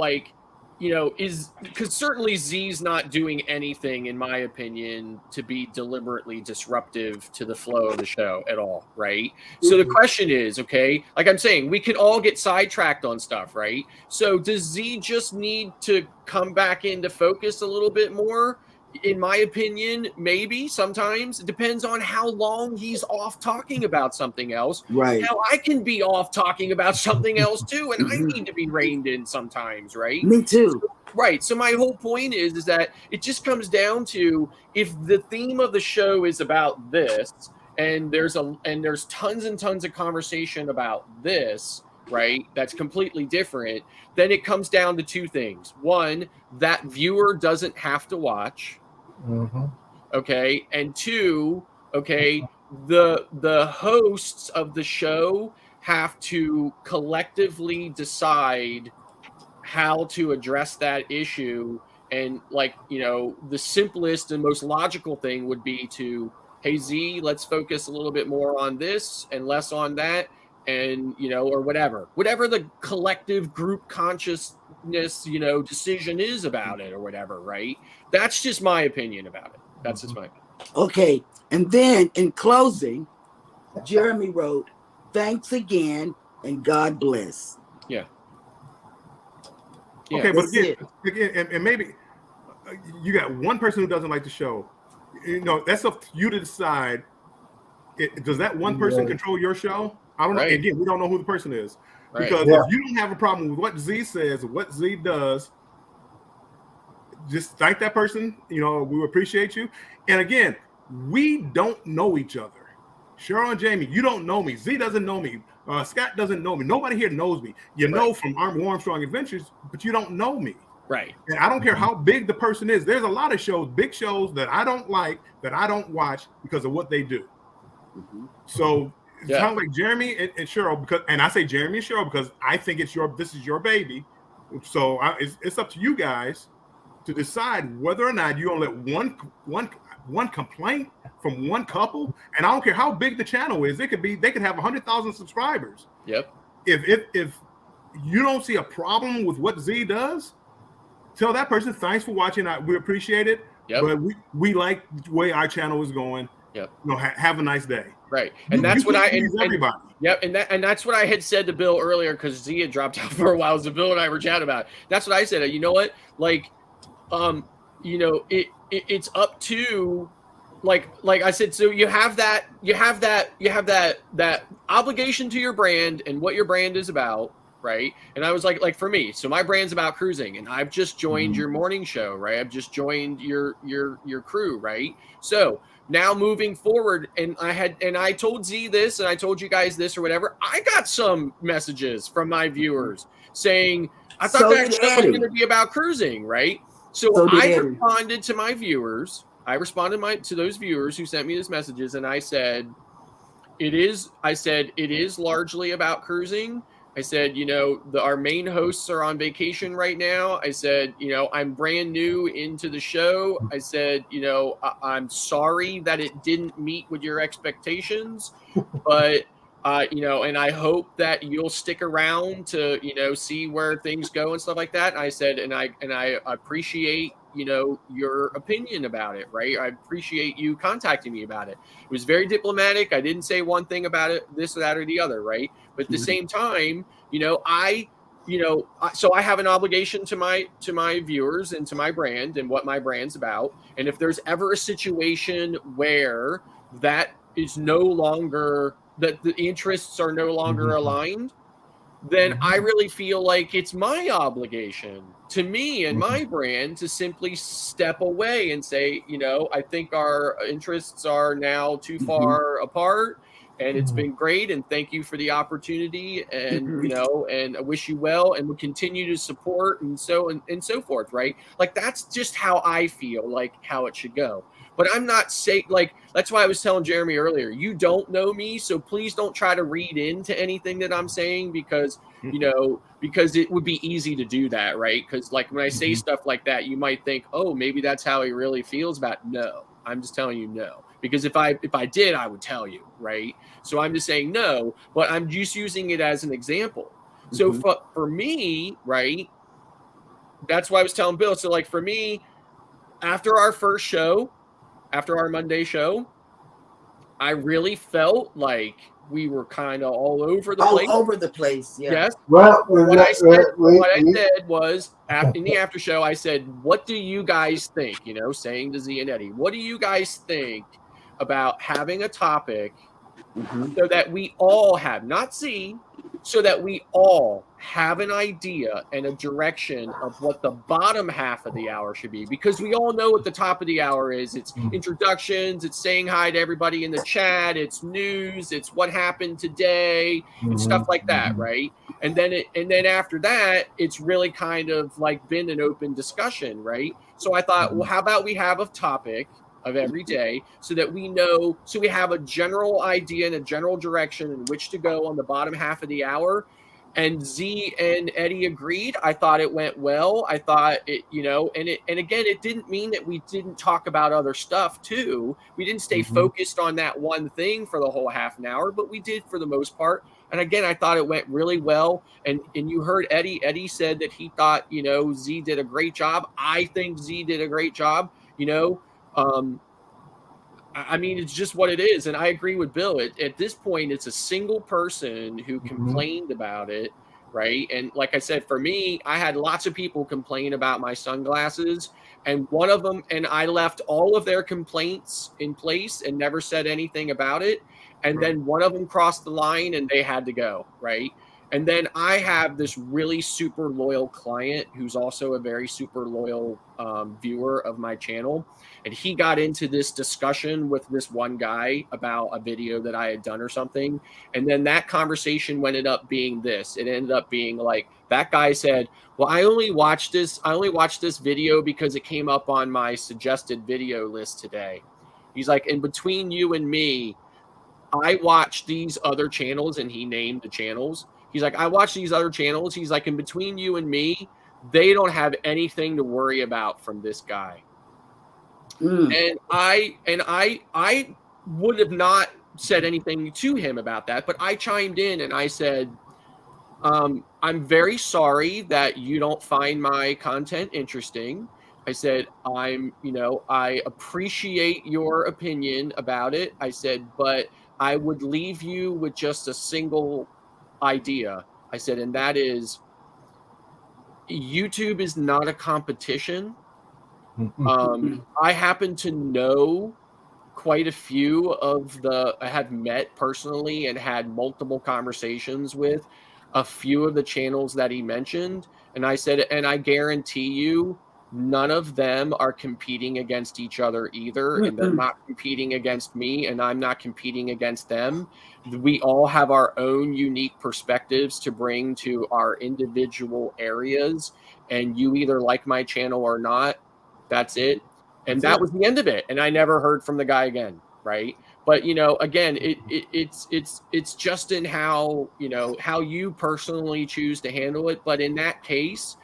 Speaker 3: certainly Z's not doing anything, in my opinion, to be deliberately disruptive to the flow of the show at all, right? So the question is, okay, like I'm saying, we could all get sidetracked on stuff, right? So does Z just need to come back into focus a little bit more? In my opinion, maybe sometimes. It depends on how long he's off talking about something else.
Speaker 4: Right.
Speaker 3: Now, I can be off talking about something else too, and I need to be reined in sometimes, right?
Speaker 4: Me too.
Speaker 3: Right. So my whole point is that it just comes down to, if the theme of the show is about this, and there's tons and tons of conversation about this, right, that's completely different, then it comes down to two things. One, that viewer doesn't have to watch.
Speaker 1: Mm-hmm.
Speaker 3: Okay. And two, okay, the hosts of the show have to collectively decide how to address that issue. And like, the simplest and most logical thing would be to, hey Z, let's focus a little bit more on this and less on that. And or whatever the collective group consciousness decision is about it or whatever, right? That's just my opinion about it. That's just my opinion.
Speaker 4: Okay. And then in closing, Jeremy wrote, "Thanks again and God bless."
Speaker 3: Yeah.
Speaker 2: Okay, but
Speaker 4: That's
Speaker 2: again,
Speaker 4: it.
Speaker 2: and maybe you got one person who doesn't like the show. That's up to you to decide. Does that one person control your show? I don't know.
Speaker 3: Right.
Speaker 2: Again, we don't know who the person is.
Speaker 3: Right.
Speaker 2: Because if you don't have a problem with what Z says or what Z does, just thank that person. We appreciate you. And again, we don't know each other. Cheryl and Jamie, you don't know me. Z doesn't know me. Scott doesn't know me. Nobody here knows me. You know from Armstrong Adventures, but you don't know me.
Speaker 3: Right.
Speaker 2: And I don't care how big the person is. There's a lot of shows, big shows that I don't like, that I don't watch because of what they do.
Speaker 4: Mm-hmm.
Speaker 2: So it sounds like Jeremy and Cheryl, and I say Jeremy and Cheryl because I think this is your baby. So it's up to you guys to decide whether or not you're gonna let one complaint from one couple, and I don't care how big the channel is. They could have 100,000 subscribers.
Speaker 3: Yep.
Speaker 2: If you don't see a problem with what Z does, tell that person thanks for watching. We appreciate it.
Speaker 3: Yep.
Speaker 2: But we like the way our channel is going.
Speaker 3: Yep.
Speaker 2: Have a nice day.
Speaker 3: Right. And that's what
Speaker 2: everybody.
Speaker 3: Yep. And that's what I had said to Bill earlier, because Z had dropped out for a while. So Bill and I were chatting about it. That's what I said. You know what? Like, it's up to, like I said, so you have that obligation to your brand and what your brand is about, right? And I was like for me, so my brand's about cruising, and I've just joined your morning show, right? I've just joined your crew, right? So now moving forward, and I told Z this, and I told you guys this or whatever, I got some messages from my viewers saying, I thought that show was going to be about cruising, right? So I responded to my viewers. I responded to those viewers who sent me these messages, and I said, it is largely about cruising. I said, our main hosts are on vacation right now. I said, I'm brand new into the show. I said, I'm sorry that it didn't meet with your expectations, but and I hope that you'll stick around to, see where things go and stuff like that. And I said, and I appreciate, your opinion about it, right? I appreciate you contacting me about it. It was very diplomatic. I didn't say one thing about it, this or that or the other, right? But at the same time, so I have an obligation to my viewers and to my brand and what my brand's about. And if there's ever a situation where that is no longer, that the interests are no longer aligned, then I really feel like it's my obligation to me and my brand to simply step away and say, I think our interests are now too far apart, and it's been great, and thank you for the opportunity, and and I wish you well, and we'll continue to support and so forth, right? Like, that's just how I feel like how it should go. But I'm not saying, like, that's why I was telling Jeremy earlier, you don't know me, so please don't try to read into anything that I'm saying, because because it would be easy to do that, right? Because like when I say stuff like that, you might think, oh, maybe that's how he really feels about it. No, I'm just telling you no. Because if I did, I would tell you, right? So I'm just saying no, but I'm just using it as an example. So for me, right, that's why I was telling Bill. So like for me, after our first show, after our Monday show, I really felt like we were kind of all over the place.
Speaker 4: All over the place, yeah.
Speaker 3: Yes.
Speaker 1: Well,
Speaker 3: what I said was, in the after show, I said, what do you guys think? Saying to Z and Eddie, what do you guys think about having a topic so that we all have, not Z, so that we all have an idea and a direction of what the bottom half of the hour should be, because we all know what the top of the hour is. It's introductions, it's saying hi to everybody in the chat, it's news, it's what happened today, and stuff like that, right? And then after that, it's really kind of like been an open discussion, right? So I thought, well, how about we have a topic of every day so that we know, so we have a general idea and a general direction in which to go on the bottom half of the hour. And Z and Eddie agreed. I thought it went well. I thought it, and again, it didn't mean that we didn't talk about other stuff too. We didn't stay focused on that one thing for the whole half an hour, but we did for the most part. And again, I thought it went really well. And you heard Eddie. Eddie said that he thought, Z did a great job. I think Z did a great job. I mean, it's just what it is. And I agree with Bill. At this point, it's a single person who complained about it, right? And like I said, for me, I had lots of people complain about my sunglasses. And one of them, and I left all of their complaints in place and never said anything about it. And then one of them crossed the line and they had to go, right? And then I have this really super loyal client who's also a very super loyal viewer of my channel. And he got into this discussion with this one guy about a video that I had done or something. And then that conversation ended up being this. It ended up being like, that guy said, well, I only watched this video because it came up on my suggested video list today. He's like, in between you and me, I watched these other channels, and he named the channels. He's like, I watch these other channels. He's like, in between you and me, they don't have anything to worry about from this guy. And I would have not said anything to him about that, but I chimed in and I said, I'm very sorry that you don't find my content interesting. I said, I appreciate your opinion about it. I said, but I would leave you with just a single idea. I said, and that is, YouTube is not a competition. I happen to know quite a few I have met personally and had multiple conversations with a few of the channels that he mentioned. And I said, and I guarantee you, none of them are competing against each other either. And they're not competing against me, and I'm not competing against them. We all have our own unique perspectives to bring to our individual areas. And you either like my channel or not. That's it. And that was the end of it. And I never heard from the guy again. Right. But, again, it's just in how you personally choose to handle it. But in that case,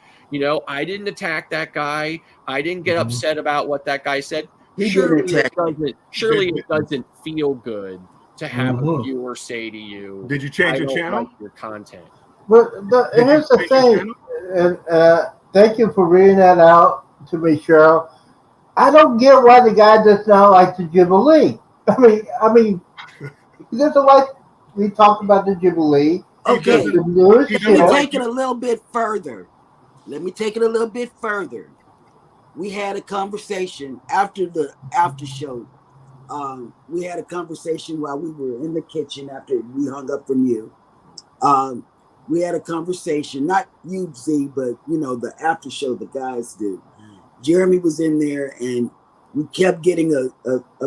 Speaker 3: I didn't attack that guy. I didn't get upset about what that guy said. Surely it doesn't feel good to have a viewer say to you,
Speaker 2: did you change your channel?
Speaker 3: Like your content.
Speaker 1: But here's the thing, and thank you for reading that out to me, Cheryl. I don't get why the guy does not like the Jubilee. I mean, he doesn't like. We talked about the Jubilee.
Speaker 4: Okay, let me take it a little bit further. We had a conversation after the after show. We had a conversation while we were in the kitchen after we hung up from you. We had a conversation, not you, Z, but the after show the guys do. Jeremy was in there, and we kept getting a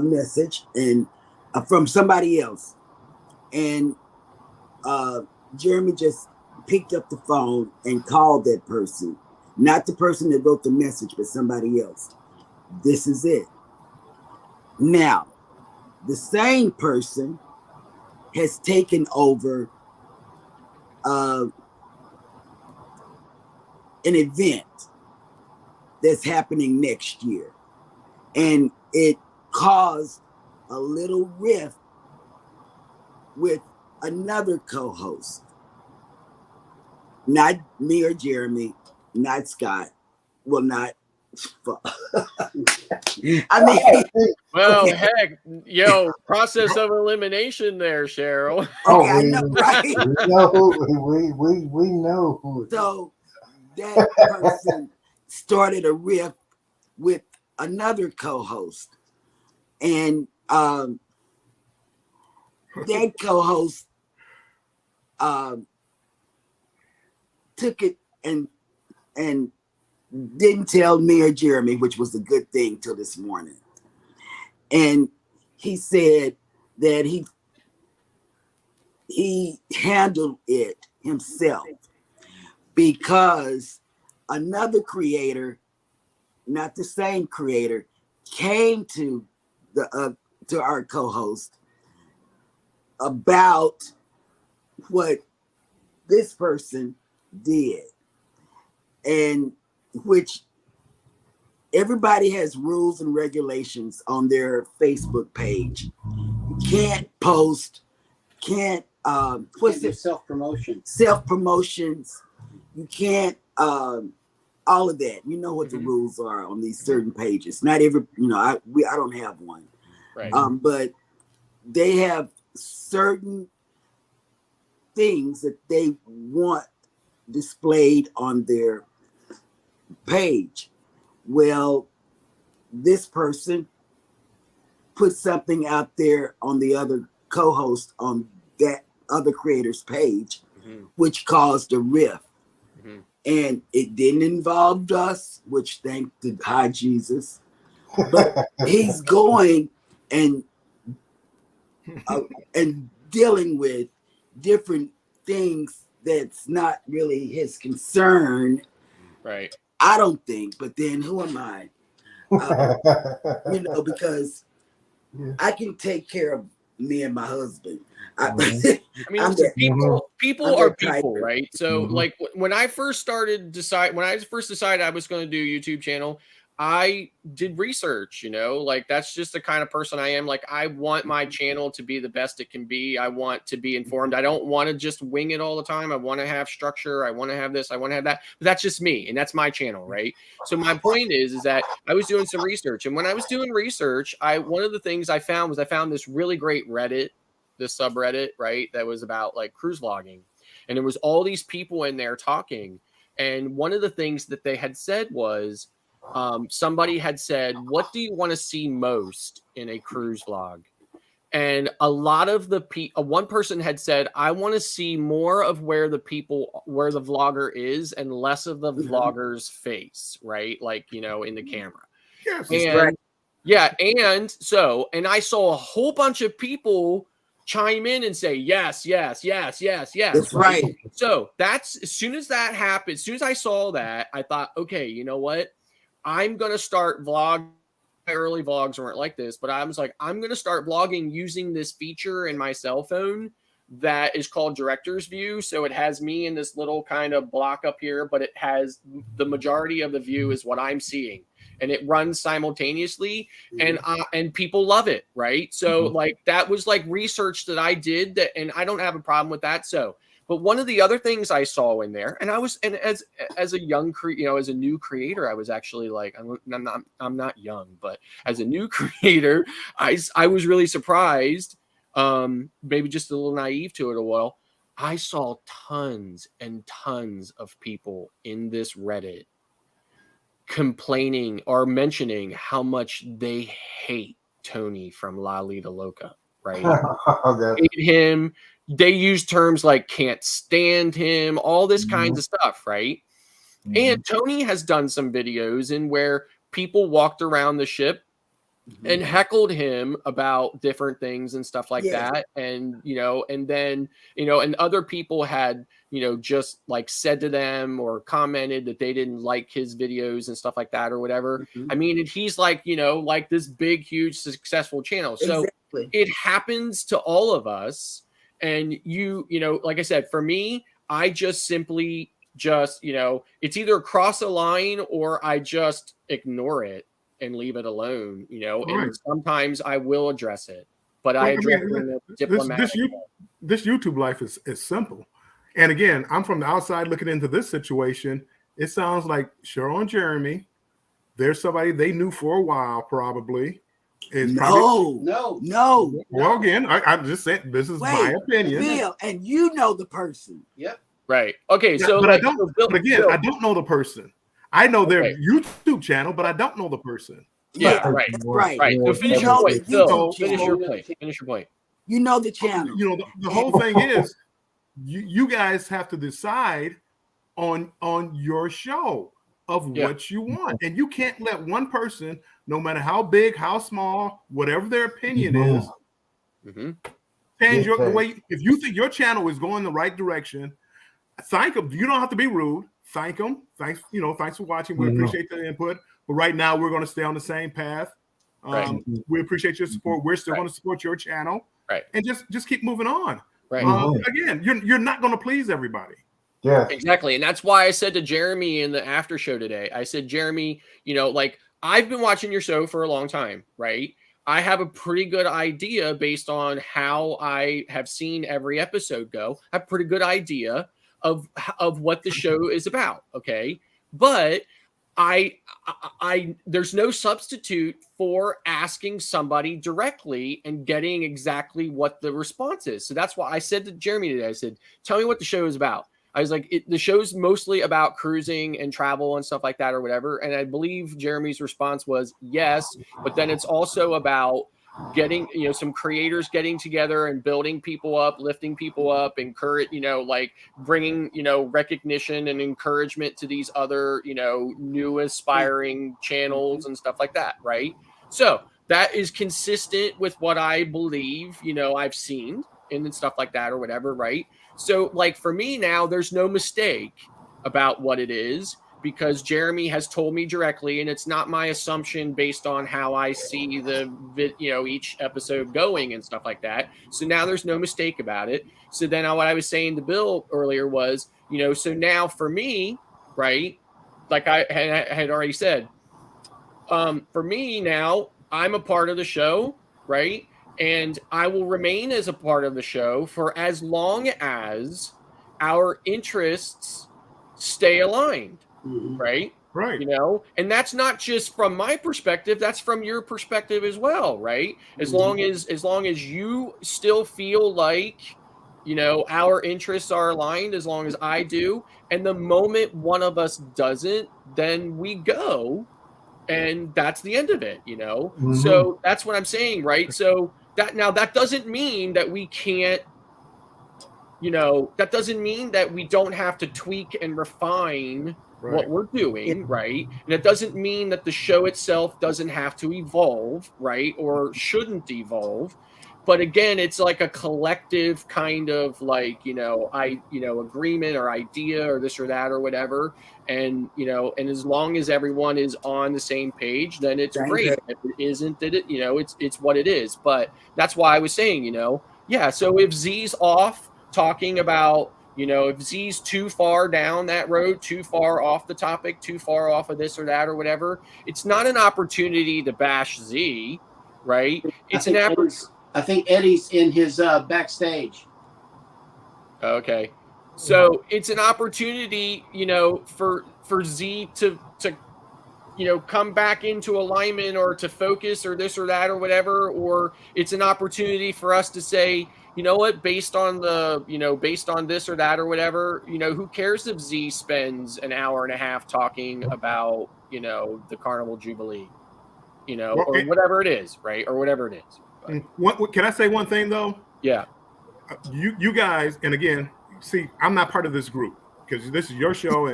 Speaker 4: message and from somebody else, and Jeremy just picked up the phone and called that person, not the person that wrote the message, but somebody else. This is it. Now, the same person has taken over an event that's happening next year. And it caused a little rift with another co-host. Not me or Jeremy, not Scott. Well, not. I mean,
Speaker 3: well, okay. Heck, process of elimination there, Cheryl.
Speaker 4: Okay, I know, right?
Speaker 1: We know who.
Speaker 4: So that person started a rift with another co-host, and that co-host took it and didn't tell me or Jeremy, which was a good thing till this morning. And he said that he handled it himself because another creator, not the same creator, came to our co-host about what this person did, and which everybody has rules and regulations on their Facebook page. You can't post, can't what's it?
Speaker 5: Self-promotion.
Speaker 4: Self-promotions. You can't all of that. You know what the rules are on these certain pages. Not every, I don't have one.
Speaker 3: Right.
Speaker 4: But they have certain things that they want displayed on their page. Well, this person put something out there on the other co-host on that other creator's page, which caused a rift. And it didn't involve us, which thank the high Jesus. But he's going and dealing with different things that's not really his concern.
Speaker 3: Right.
Speaker 4: I don't think, but then who am I? Because I can take care of me and my husband. I mean,
Speaker 3: people are people, right? So, like when I first decided I was going to do a YouTube channel, I did research. Like that's just the kind of person I am. Like I want my channel to be the best it can be. I want to be informed. I don't want to just wing it all the time. I want to have structure. I want to have this. I want to have that. But that's just me, and that's my channel, right? So my point is that I was doing some research, and when I was doing research, one of the things I found this really great Reddit, this subreddit, right? That was about like cruise vlogging, and there was all these people in there talking. And one of the things that they had said was, somebody had said, what do you want to see most in a cruise vlog? And a lot of the one person had said, I want to see more of where the vlogger is and less of the vlogger's face, right? Like, in the camera.
Speaker 2: Yes.
Speaker 3: And yeah. And I saw a whole bunch of people chime in and say, yes.
Speaker 4: That's right.
Speaker 3: So as soon as that happened, as soon as I saw that, I thought, okay, you know what? I'm going to start vlog. My early vlogs weren't like this, but I was like, I'm going to start vlogging using this feature in my cell phone that is called director's view. So it has me in this little kind of block up here, but it has the majority of the view is what I'm seeing, and it runs simultaneously, and people love it. Right. So like that was like research that I did and I don't have a problem with that. So, but one of the other things I saw in there, and as a young as a new creator, I was actually like, I'm not young, but as a new creator, I was really surprised, maybe just a little naive to it a while. I saw tons and tons of people in this Reddit complaining or mentioning how much they hate Tony from La Lita Loca, right? Hate him. They use terms like can't stand him, all this kinds of stuff, right? And Tony has done some videos in where people walked around the ship and heckled him about different things and stuff like that. And, and then, and other people had, just like said to them or commented that they didn't like his videos and stuff like that or whatever. I mean, and he's like, like this big, huge, successful channel. So it happens to all of us. And like I said, for me, I just simply it's either cross a line or I just ignore it and leave it alone, and sometimes I will address it, but I address it in a diplomatic way.
Speaker 2: This YouTube life is simple. And again, I'm from the outside looking into this situation. It sounds like Cheryl and Jeremy, there's somebody they knew for a while, probably.
Speaker 4: No.
Speaker 2: Well, again, I'm just saying this is my opinion.
Speaker 4: Bill, and you know the person.
Speaker 5: Yep.
Speaker 3: Right. Okay.
Speaker 2: Yeah,
Speaker 3: so,
Speaker 2: but I don't know the person. I know their YouTube channel, but I don't know the person.
Speaker 3: Yeah. Right. So finish your point. Phil, finish your point.
Speaker 4: You know the channel.
Speaker 2: The whole thing is, you guys have to decide on your show of what you want. And you can't let one person, no matter how big, how small, whatever their opinion is, change the way. If you think your channel is going the right direction, thank them. You don't have to be rude. Thank them. Thanks for watching. We appreciate the input. But right now, we're going to stay on the same path. We appreciate your support. We're still going to support your channel.
Speaker 3: Right.
Speaker 2: And just keep moving on.
Speaker 3: Right.
Speaker 2: Again, you're not going to please everybody.
Speaker 1: Yeah.
Speaker 3: Exactly. And that's why I said to Jeremy in the after show today, I said, Jeremy, like I've been watching your show for a long time, right? I have a pretty good idea based on how I have seen every episode go. I have a pretty good idea of what the show is about. Okay. But I there's no substitute for asking somebody directly and getting exactly what the response is. So that's why I said to Jeremy today, I said, tell me what the show is about. I was like, the show's mostly about cruising and travel and stuff like that or whatever. And I believe Jeremy's response was yes, but then it's also about getting, some creators getting together and building people up, lifting people up, encourage, like bringing, recognition and encouragement to these other, new aspiring channels and stuff like that. Right. So that is consistent with what I believe, I've seen and stuff like that or whatever. Right. So like for me now, there's no mistake about what it is because Jeremy has told me directly, and it's not my assumption based on how I see each episode going and stuff like that. So now there's no mistake about it. So then what I was saying to Bill earlier was, so now for me, right, like I had already said, for me now, I'm a part of the show, right? And I will remain as a part of the show for as long as our interests stay aligned, right?
Speaker 2: Right.
Speaker 3: And that's not just from my perspective, that's from your perspective as well, right? As long as you still feel like, our interests are aligned, as long as I do, and the moment one of us doesn't, then we go, and that's the end of it, So that's what I'm saying, right? So that doesn't mean that we can't, that doesn't mean that we don't have to tweak and refine what we're doing, right? And it doesn't mean that the show itself doesn't have to evolve, right? Or shouldn't evolve. But again, it's like a collective kind of like, agreement or idea or this or that or whatever. And, and as long as everyone is on the same page, then it's great. If it isn't, that it's what it is. But that's why I was saying, so if Z's off talking about, if Z's too far down that road, too far off the topic, too far off of this or that or whatever, it's not an opportunity to bash Z, right? It's an opportunity.
Speaker 5: I think Eddie's in his backstage.
Speaker 3: Okay. So it's an opportunity, for Z to come back into alignment or to focus or this or that or whatever, or it's an opportunity for us to say, you know what, based on this or that or whatever, who cares if Z spends an hour and a half talking about, the Carnival Jubilee, or whatever it is, right? Or whatever it is.
Speaker 2: What can I say one thing though?
Speaker 3: Yeah.
Speaker 2: You guys, and again, see, I'm not part of this group because this is your show,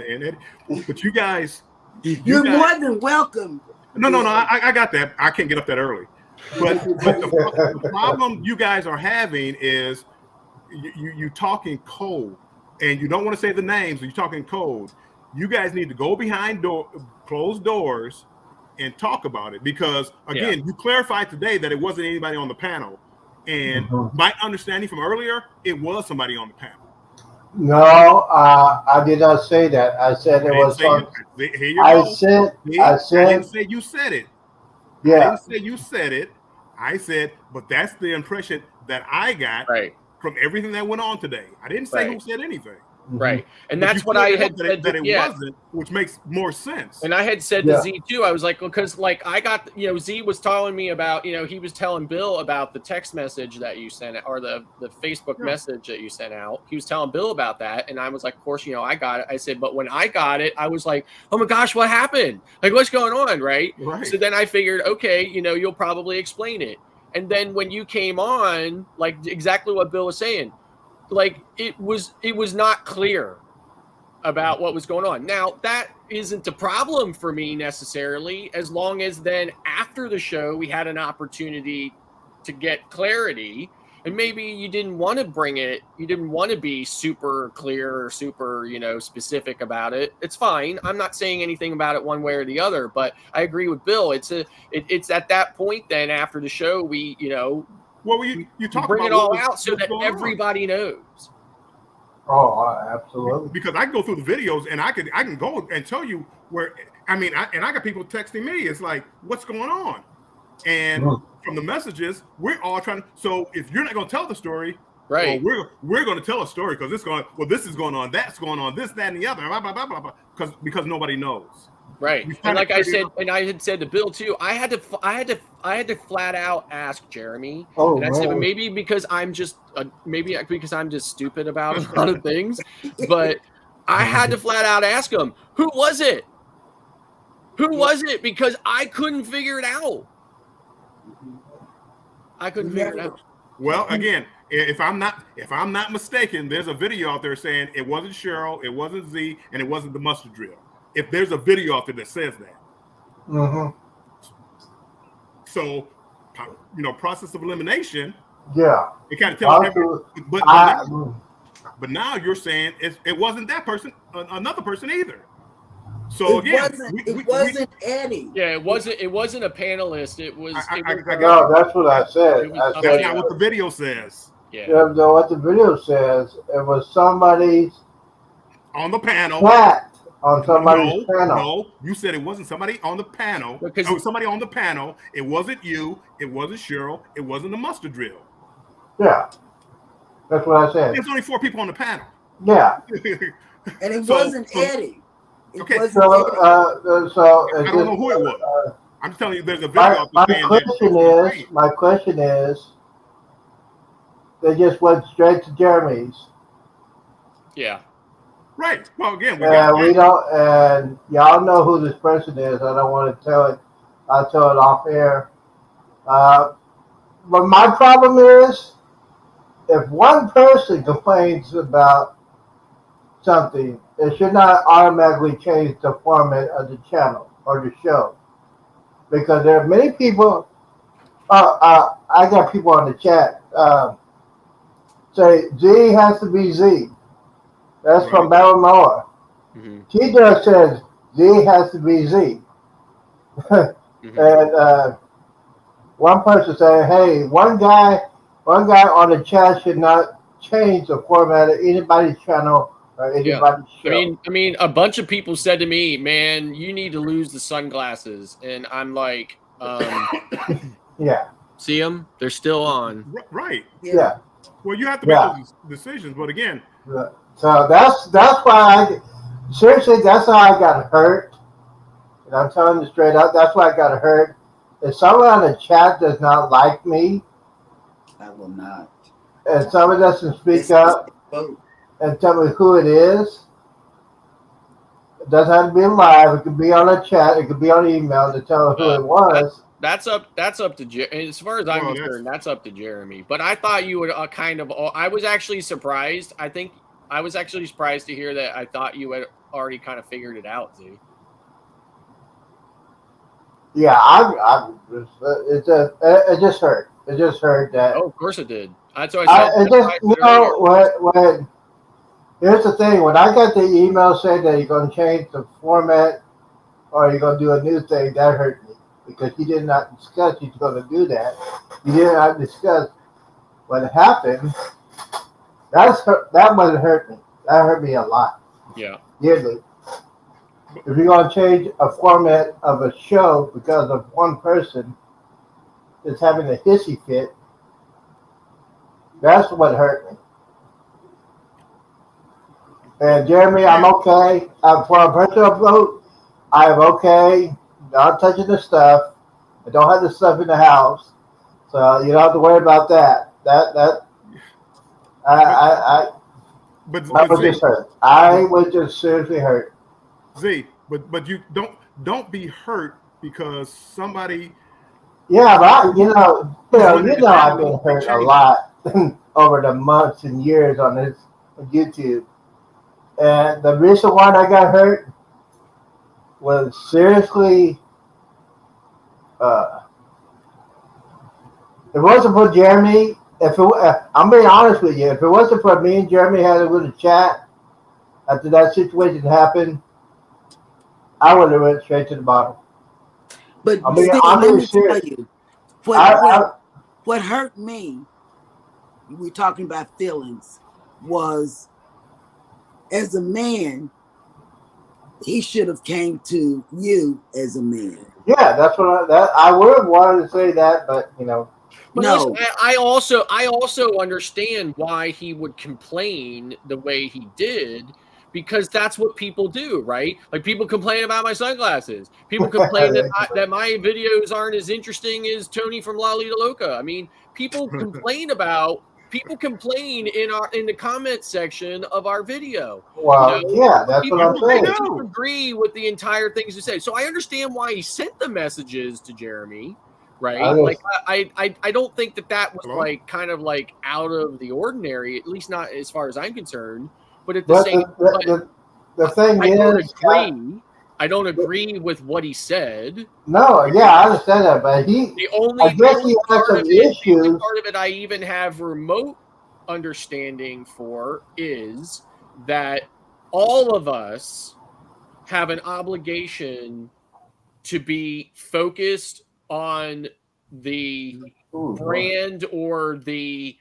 Speaker 2: but you guys,
Speaker 4: you're more than welcome.
Speaker 2: No, I got that. I can't get up that early. But the problem you guys are having is you talking cold, and you don't want to say the names. But you're talking cold. You guys need to go behind closed doors and talk about it, because again, you clarified today that it wasn't anybody on the panel, and my understanding from earlier, it was somebody on the panel.
Speaker 1: No, I did not say that. I said it was. I didn't
Speaker 2: say you said it.
Speaker 1: Yeah.
Speaker 2: I didn't say you said it. I said, but that's the impression that I got from everything that went on today. I didn't say who said anything.
Speaker 3: Right. And that's what I had said
Speaker 2: that it wasn't, which makes more sense.
Speaker 3: And I had said to Z too, I was like, because like I got, Z was telling me about, he was telling Bill about the text message that you sent, or the Facebook message that you sent out. He was telling Bill about that. And I was like, of course, I got it. I said, but when I got it, I was like, oh my gosh, what happened? Like, what's going on? Right. So then I figured, okay, you'll probably explain it. And then when you came on, like exactly what Bill was saying, like it was not clear. about what was going on. Now, that isn't a problem for me necessarily, as long as then after the show we had an opportunity to get clarity. And maybe you didn't want to bring it, you didn't want to be super clear or super, specific about it. It's fine. I'm not saying anything about it one way or the other, but I agree with Bill. It's at that point then after the show, we,
Speaker 2: well, you talk
Speaker 3: bring
Speaker 2: about
Speaker 3: it all out so that
Speaker 2: going
Speaker 3: everybody knows.
Speaker 1: Oh, absolutely.
Speaker 2: Because I can go through the videos and I can go and tell you where. I got people texting me. It's like, what's going on? And from the messages, we're all trying to. So if you're not going to tell the story,
Speaker 3: right?
Speaker 2: Well, we're going to tell a story because it's going. Well, this is going on. That's going on. This, that, and the other. Blah, blah, blah, blah, blah, because nobody knows.
Speaker 3: Right. And like I said, and I had said to Bill too, I had to flat out ask Jeremy.
Speaker 1: Oh,
Speaker 3: and I said, maybe because I'm just stupid about a lot of things, but I had to flat out ask him, who was it? Who was it? Because I couldn't figure it out. I couldn't figure it out.
Speaker 2: Well, again, if I'm not mistaken, there's a video out there saying it wasn't Cheryl, it wasn't Z, and it wasn't the mustard drill. If there's a video out there that says that.
Speaker 1: Mm-hmm.
Speaker 2: So, process of elimination.
Speaker 1: Yeah.
Speaker 2: It kind of tells everyone. But now you're saying it wasn't that person, another person either. So
Speaker 4: it wasn't Eddie.
Speaker 3: Yeah, it wasn't a panelist. It was.
Speaker 1: No, that's what I said.
Speaker 2: That's not what the video says.
Speaker 1: Yeah. No, what the video says, it was somebody's
Speaker 2: on the panel.
Speaker 1: Chat on somebody's panel.
Speaker 2: No, you said it wasn't somebody on the panel. It was somebody on the panel. It wasn't you. It wasn't Cheryl. It wasn't the mustard drill.
Speaker 1: Yeah, that's what I said.
Speaker 2: There's only 4 people on the panel.
Speaker 1: Yeah.
Speaker 4: And it wasn't Eddie.
Speaker 2: Okay.
Speaker 1: So
Speaker 2: I don't know who it was. I'm just telling you, there's a video.
Speaker 1: My question is, they just went straight to Jeremy's.
Speaker 3: Yeah.
Speaker 2: Right. Well, again,
Speaker 1: we don't, and y'all know who this person is. I don't want to tell it. I'll tell it off air. But my problem is, if one person complains about something, it should not automatically change the format of the channel or the show. Because there are many people, I got people on the chat, say Z has to be Z. That's from Battle Noah.
Speaker 3: Mm-hmm.
Speaker 1: T-Dog says Z has to be Z. And one person said, hey, one guy on the chat should not change the format of anybody's channel or anybody's show.
Speaker 3: I mean, a bunch of people said to me, man, you need to lose the sunglasses. And I'm like,
Speaker 1: yeah.
Speaker 3: See them? They're still on.
Speaker 2: Right.
Speaker 1: Yeah.
Speaker 2: Well, you have to make those decisions. But again.
Speaker 1: So that's why seriously, that's how I got hurt. And I'm telling you straight up, that's why I got hurt. If someone on the chat does not like me,
Speaker 4: I will not.
Speaker 1: And someone doesn't speak up and tell me who it is, it doesn't have to be live. It could be on a chat. It could be on email to tell who it was.
Speaker 3: That's up to Jeremy. As far as I'm concerned, that's up to Jeremy. But I thought you would I was actually surprised. I was actually surprised to hear that. I thought you had already kind of figured it out, Z.
Speaker 1: Yeah, it just hurt. It just hurt that.
Speaker 3: Oh, of course it did. That's what I said.
Speaker 1: When here's the thing. When I got the email saying that you're going to change the format or you're going to do a new thing, that hurt me because you did not discuss you're going to do that. You did not discuss what happened. That wasn't hurt me. That hurt me a lot.
Speaker 3: Yeah.
Speaker 1: Dearly. If you're going to change a format of a show because of one person that's having a hissy fit, that's what hurt me. And Jeremy, I'm okay. For a personal vote, I am okay. Not touching the stuff. I don't have the stuff in the house. So you don't have to worry about that. I was just hurt. I was just seriously hurt.
Speaker 2: Z, but you don't be hurt because somebody.
Speaker 1: Yeah, but you know I've been hurt a lot over the months and years on this YouTube. And the reason why I got hurt was seriously. Uh, If it wasn't for Jeremy, I'm being honest with you, if it wasn't for me and Jeremy had a little chat after that situation happened, I would have went straight to the bottom.
Speaker 4: But
Speaker 1: I'm
Speaker 4: Steve, let
Speaker 1: being
Speaker 4: me tell
Speaker 1: serious.
Speaker 4: you,
Speaker 1: I,
Speaker 4: what hurt me, we're talking about feelings, was as a man, he should have came to you as a man.
Speaker 1: yeah, that's what I would have wanted to say that, but
Speaker 3: But
Speaker 4: No,
Speaker 3: listen, I also understand why he would complain the way he did, because that's what people do, right? Like people complain about my sunglasses. People complain that my videos aren't as interesting as Tony from La Lita Loca. I mean, people complain in the comment section of our video.
Speaker 1: well, yeah, that's what
Speaker 3: People
Speaker 1: I'm saying.
Speaker 3: disagree with the entire things you say. So I understand why he sent the messages to Jeremy. Right,
Speaker 1: I
Speaker 3: like
Speaker 1: just,
Speaker 3: I don't think that was
Speaker 2: Hello?
Speaker 3: like kind of like out of the ordinary, at least not as far as I'm concerned. But at the
Speaker 1: but
Speaker 3: same,
Speaker 1: the thing
Speaker 3: I don't
Speaker 1: is,
Speaker 3: agree. I don't agree with what he said.
Speaker 1: no, yeah, I understand that, but I guess he has some
Speaker 3: The only
Speaker 1: issues.
Speaker 3: part of it I even have remote understanding for is that all of us have an obligation to be focused on the brand or the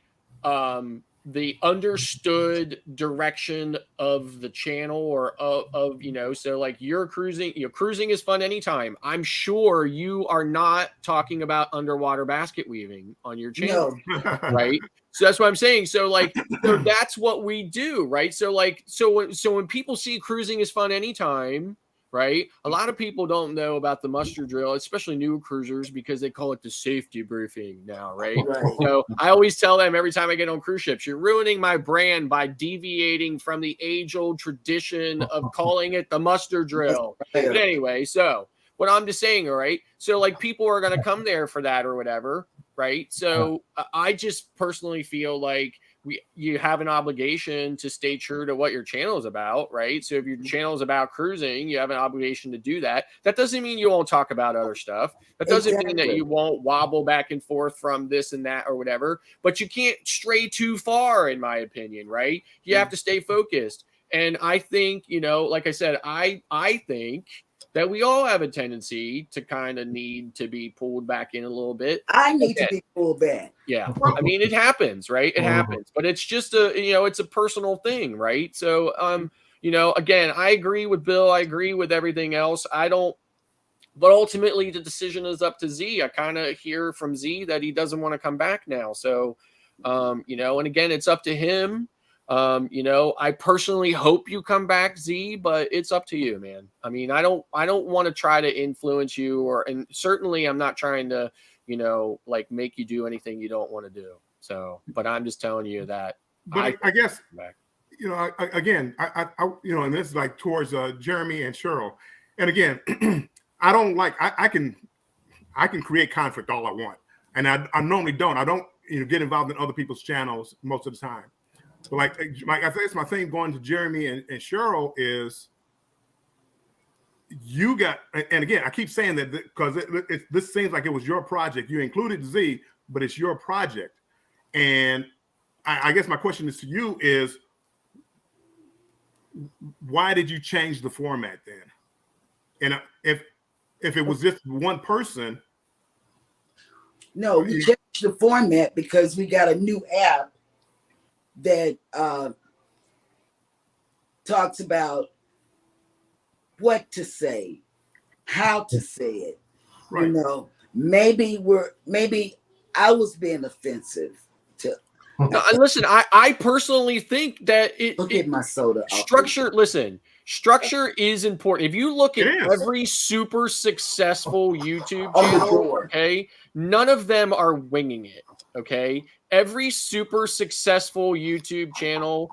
Speaker 3: understood direction of the channel or of so like you're cruising is fun anytime. I'm sure you are not talking about underwater basket weaving on your channel,
Speaker 4: no.
Speaker 3: right? So that's what I'm saying. So like, so that's what we do, right? So like, so when people see cruising is fun anytime, right? A lot of people don't know about the muster drill, especially new cruisers, because they call it the safety briefing now, right?
Speaker 4: Right.
Speaker 3: So I always tell them every time I get on cruise ships, you're ruining my brand by deviating from the age-old tradition of calling it the muster drill.
Speaker 4: Right.
Speaker 3: But anyway, so what I'm just saying, all right? So like people are going to come there for that or whatever, right? So I just personally feel like you have an obligation to stay true to what your channel is about, right? So if your channel is about cruising, you have an obligation to do that. That doesn't mean you won't talk about other stuff. That doesn't mean that you won't wobble back and forth from this and that or whatever, but you can't stray too far, in my opinion, right? You have to stay focused. And I think, like I said, I think that we all have a tendency to kind of need to be pulled back in a little bit.
Speaker 4: I need to be pulled back.
Speaker 3: Yeah. I mean, it happens, right? It happens, but it's just it's a personal thing, right? So, again, I agree with Bill. I agree with everything else. But ultimately the decision is up to Z. I kind of hear from Z that he doesn't want to come back now. So, and again, it's up to him. I personally hope you come back, Z, but it's up to you, man. I mean, I don't want to try to influence you and certainly I'm not trying to, like make you do anything you don't want to do. So, but I'm just telling you that.
Speaker 2: But I guess, again, and this is like towards Jeremy and Cheryl. And again, I don't like, I can create conflict all I want. And I normally don't. I don't, get involved in other people's channels most of the time. But like I think it's my thing going to Jeremy and Cheryl is you got, and again, I keep saying that because this seems like it was your project. You included Z, but it's your project. And I guess my question is to you is, why did you change the format then? And if it was just one person.
Speaker 4: No, we changed the format because we got a new app that talks about what to say, how to say it.
Speaker 2: Right.
Speaker 4: Maybe I was being offensive to.
Speaker 3: No, listen, I personally think that
Speaker 4: Get my soda.
Speaker 3: Structure. Listen, structure is important. If you look at every super successful YouTube channel, okay, none of them are winging it. Okay, every super successful YouTube channel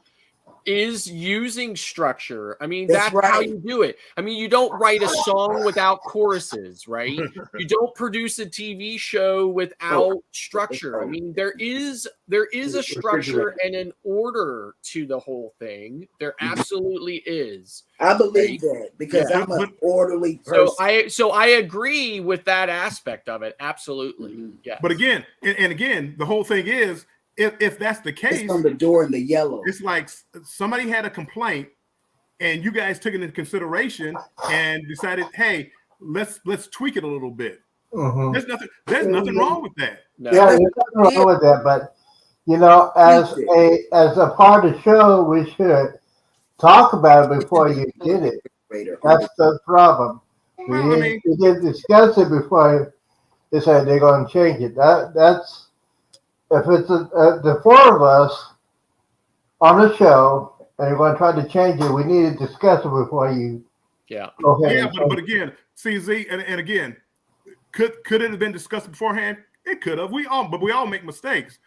Speaker 3: is using structure. I mean,
Speaker 4: That's
Speaker 3: that's how
Speaker 4: right.
Speaker 3: you do it. I mean, you don't write a song without choruses, right? You don't produce a TV show without structure. I mean, there is a structure and an order to the whole thing. There absolutely is.
Speaker 4: I believe
Speaker 3: Right?
Speaker 4: that because
Speaker 3: Yeah.
Speaker 4: I'm an orderly
Speaker 3: So
Speaker 4: person.
Speaker 3: I agree with that aspect of it. Absolutely.
Speaker 4: Mhm.
Speaker 3: Yeah.
Speaker 2: But again, and again, the whole thing is, if that's the case,
Speaker 4: It's on the door in the yellow.
Speaker 2: it's like somebody had a complaint, and you guys took it into consideration and decided, hey, let's tweak it a little bit.
Speaker 1: Mm-hmm.
Speaker 2: There's nothing wrong with that.
Speaker 3: No.
Speaker 1: Yeah, there's nothing wrong with that, but you know, as a part of the show, we should talk about it before you did it. That's the problem.
Speaker 2: Well, I mean,
Speaker 1: We didn't discuss it before they said they're going to change it. That's if it's the four of us on the show and you're going to try to change it, we need to discuss it before you.
Speaker 3: Yeah.
Speaker 1: Go ahead.
Speaker 2: Yeah, but again, CZ, and again, could it have been discussed beforehand? It could have. We all make mistakes.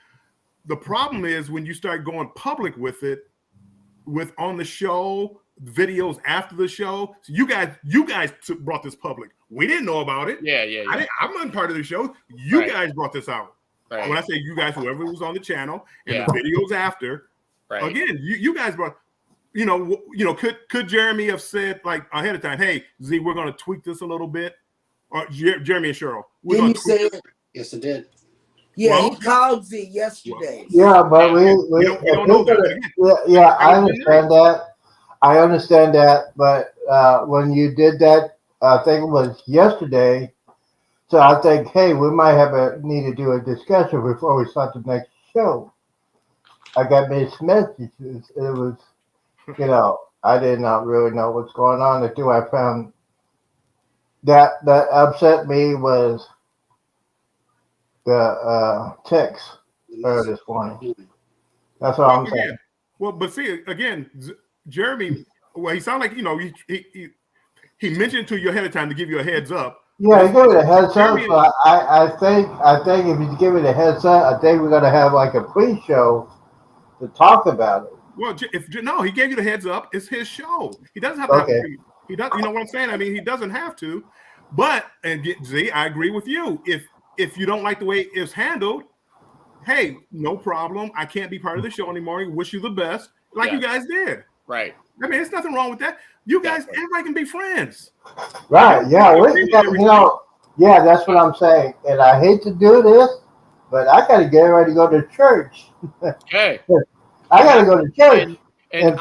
Speaker 2: The problem is when you start going public with it, with on the show, videos after the show. So you guys brought this public. We didn't know about it.
Speaker 3: Yeah.
Speaker 2: I'm not part of the show. You guys brought this out.
Speaker 3: Right.
Speaker 2: When I say you guys, whoever was on the channel and
Speaker 3: Yeah.
Speaker 2: the videos after.
Speaker 3: Right.
Speaker 2: Again, you guys brought. Could Jeremy have said like ahead of time, hey Z, we're going to tweak this a little bit, or Jeremy and Cheryl?
Speaker 4: Didn't you say it?
Speaker 5: Yes, it did.
Speaker 4: Yeah,
Speaker 2: Well,
Speaker 4: he called Z yesterday.
Speaker 1: Yeah, but we
Speaker 2: don't know that.
Speaker 1: Yeah, I understand that. I understand that, but when you did that, I think it was yesterday. So I think, hey, we might need to do a discussion before we start the next show. I got mixed messages. It was, I did not really know what's going on until I found that upset me was the text this morning. That's what I'm saying.
Speaker 2: Well, but see again, Jeremy. Well, he sounded like he mentioned it to you ahead of time to give you a heads up.
Speaker 1: Yeah, he gave it a heads up. So I think if you give it a heads up, I think we're gonna have like a pre-show to talk about it.
Speaker 2: Well, he gave you the heads up. It's his show. He doesn't have to.
Speaker 1: Okay.
Speaker 2: He does. You know what I'm saying? I mean, he doesn't have to. But Z, I agree with you. If you don't like the way it's handled, hey, no problem. I can't be part of the show anymore. Wish you the best, like you guys did.
Speaker 3: Right.
Speaker 2: I mean, there's nothing wrong with that. You guys, everybody can be friends.
Speaker 1: Right. Yeah. Yeah, that's what I'm saying. And I hate to do this, but I got to get ready to go to church.
Speaker 3: Okay.
Speaker 1: I got to go to church.
Speaker 3: And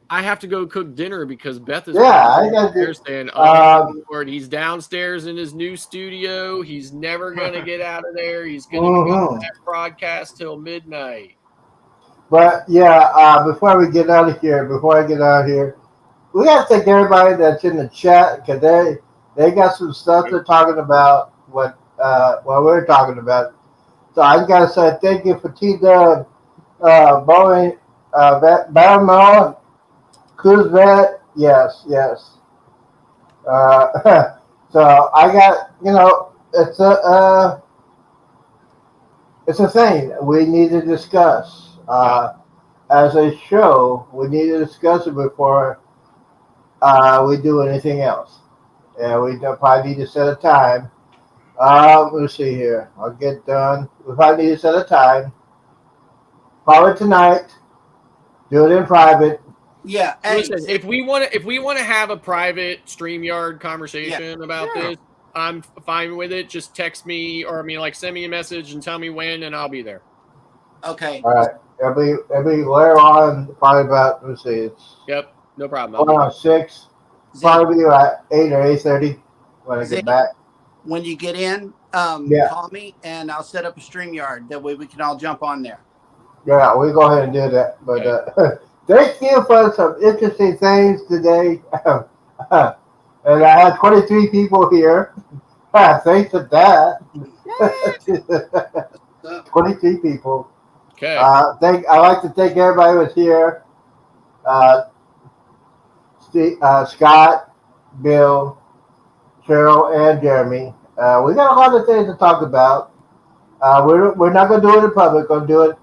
Speaker 3: I have to go cook dinner because Beth is
Speaker 1: I got to
Speaker 3: saying, oh Lord, he's downstairs in his new studio. He's never gonna get out of there. He's gonna be on that broadcast till midnight.
Speaker 1: But yeah, before I get out of here, we got to thank everybody that's in the chat because they got some stuff they're talking about what we're talking about. So I just got to say thank you for T-Dub, Boeing, Barrymore, Kuzvet, yes. So I got, it's a thing we need to discuss. As a show, we need to discuss it before we do anything else. And we probably need to set a time. Let's see here. I'll get done. We probably need to set a time. Probably tonight. Do it in private.
Speaker 5: Yeah.
Speaker 3: Listen, if we want to have a private StreamYard conversation about this, I'm fine with it. Just text me or send me a message and tell me when, and I'll be there.
Speaker 5: Okay.
Speaker 1: All right. It'll be later on. Probably about. Let's see. It's.
Speaker 3: Yep. No problem.
Speaker 1: Around 6. Probably at 8 or 8:30 when I get back.
Speaker 5: When you get in, call me and I'll set up a StreamYard. That way we can all jump on there.
Speaker 1: Yeah, we'll go ahead and do that. But thank you for some interesting things today. And I had 23 people here. Thanks for that. 23 people.
Speaker 3: Okay.
Speaker 1: I'd like to thank everybody who was here. Scott, Bill, Cheryl, and Jeremy. We got a lot of things to talk about. We're not going to do it in public. We're going to do it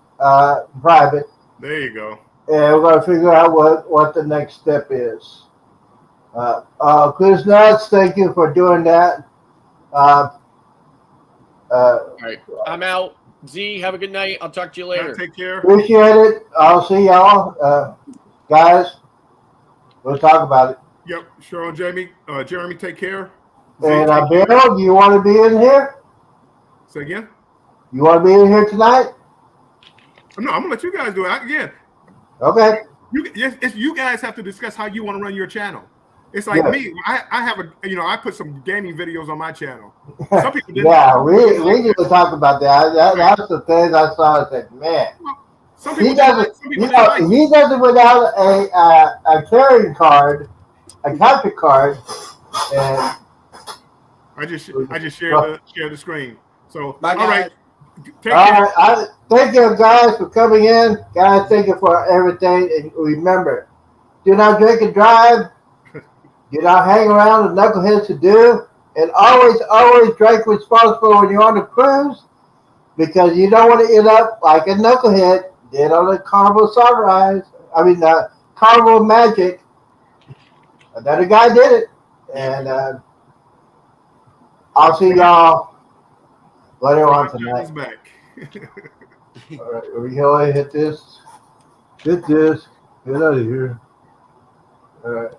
Speaker 1: private.
Speaker 2: There you go.
Speaker 1: and we're going to figure out what the next step is. Chris Nuts, thank you for doing that.
Speaker 3: All right, I'm out. Z, have a good night. I'll talk to you later.
Speaker 2: Take care.
Speaker 1: Appreciate it. I'll see y'all. Guys, we'll talk about it.
Speaker 2: Yep, sure. Jamie, Jeremy, take care.
Speaker 1: And Bill, do you want to be in here?
Speaker 2: Say again?
Speaker 1: You want to be in here tonight?
Speaker 2: No, I'm gonna let you guys do it again.
Speaker 1: Okay.
Speaker 2: You guys have to discuss how you want to run your channel. It's like me. I have I put some gaming videos on my channel. Some people didn't.
Speaker 1: Yeah, we need to talk about that. That's the thing I saw. I said, man,
Speaker 2: some people
Speaker 1: he doesn't. He doesn't without a carrying card, a capture card, and
Speaker 2: I just share the screen. So
Speaker 5: Bye,
Speaker 2: all right. Take
Speaker 1: all
Speaker 2: care.
Speaker 1: right. Thank you guys for coming in. Guys, thank you for everything. And remember, do not drink and drive. Do not hang around with knuckleheads to do. And always drink responsible when you're on the cruise, because you don't want to end up like a knucklehead did on the Carnival Sunrise. Carnival Magic. Another guy did it. And I'll see y'all later on tonight.
Speaker 2: Back.
Speaker 1: All right, we go ahead, hit this. Get out of here. All right.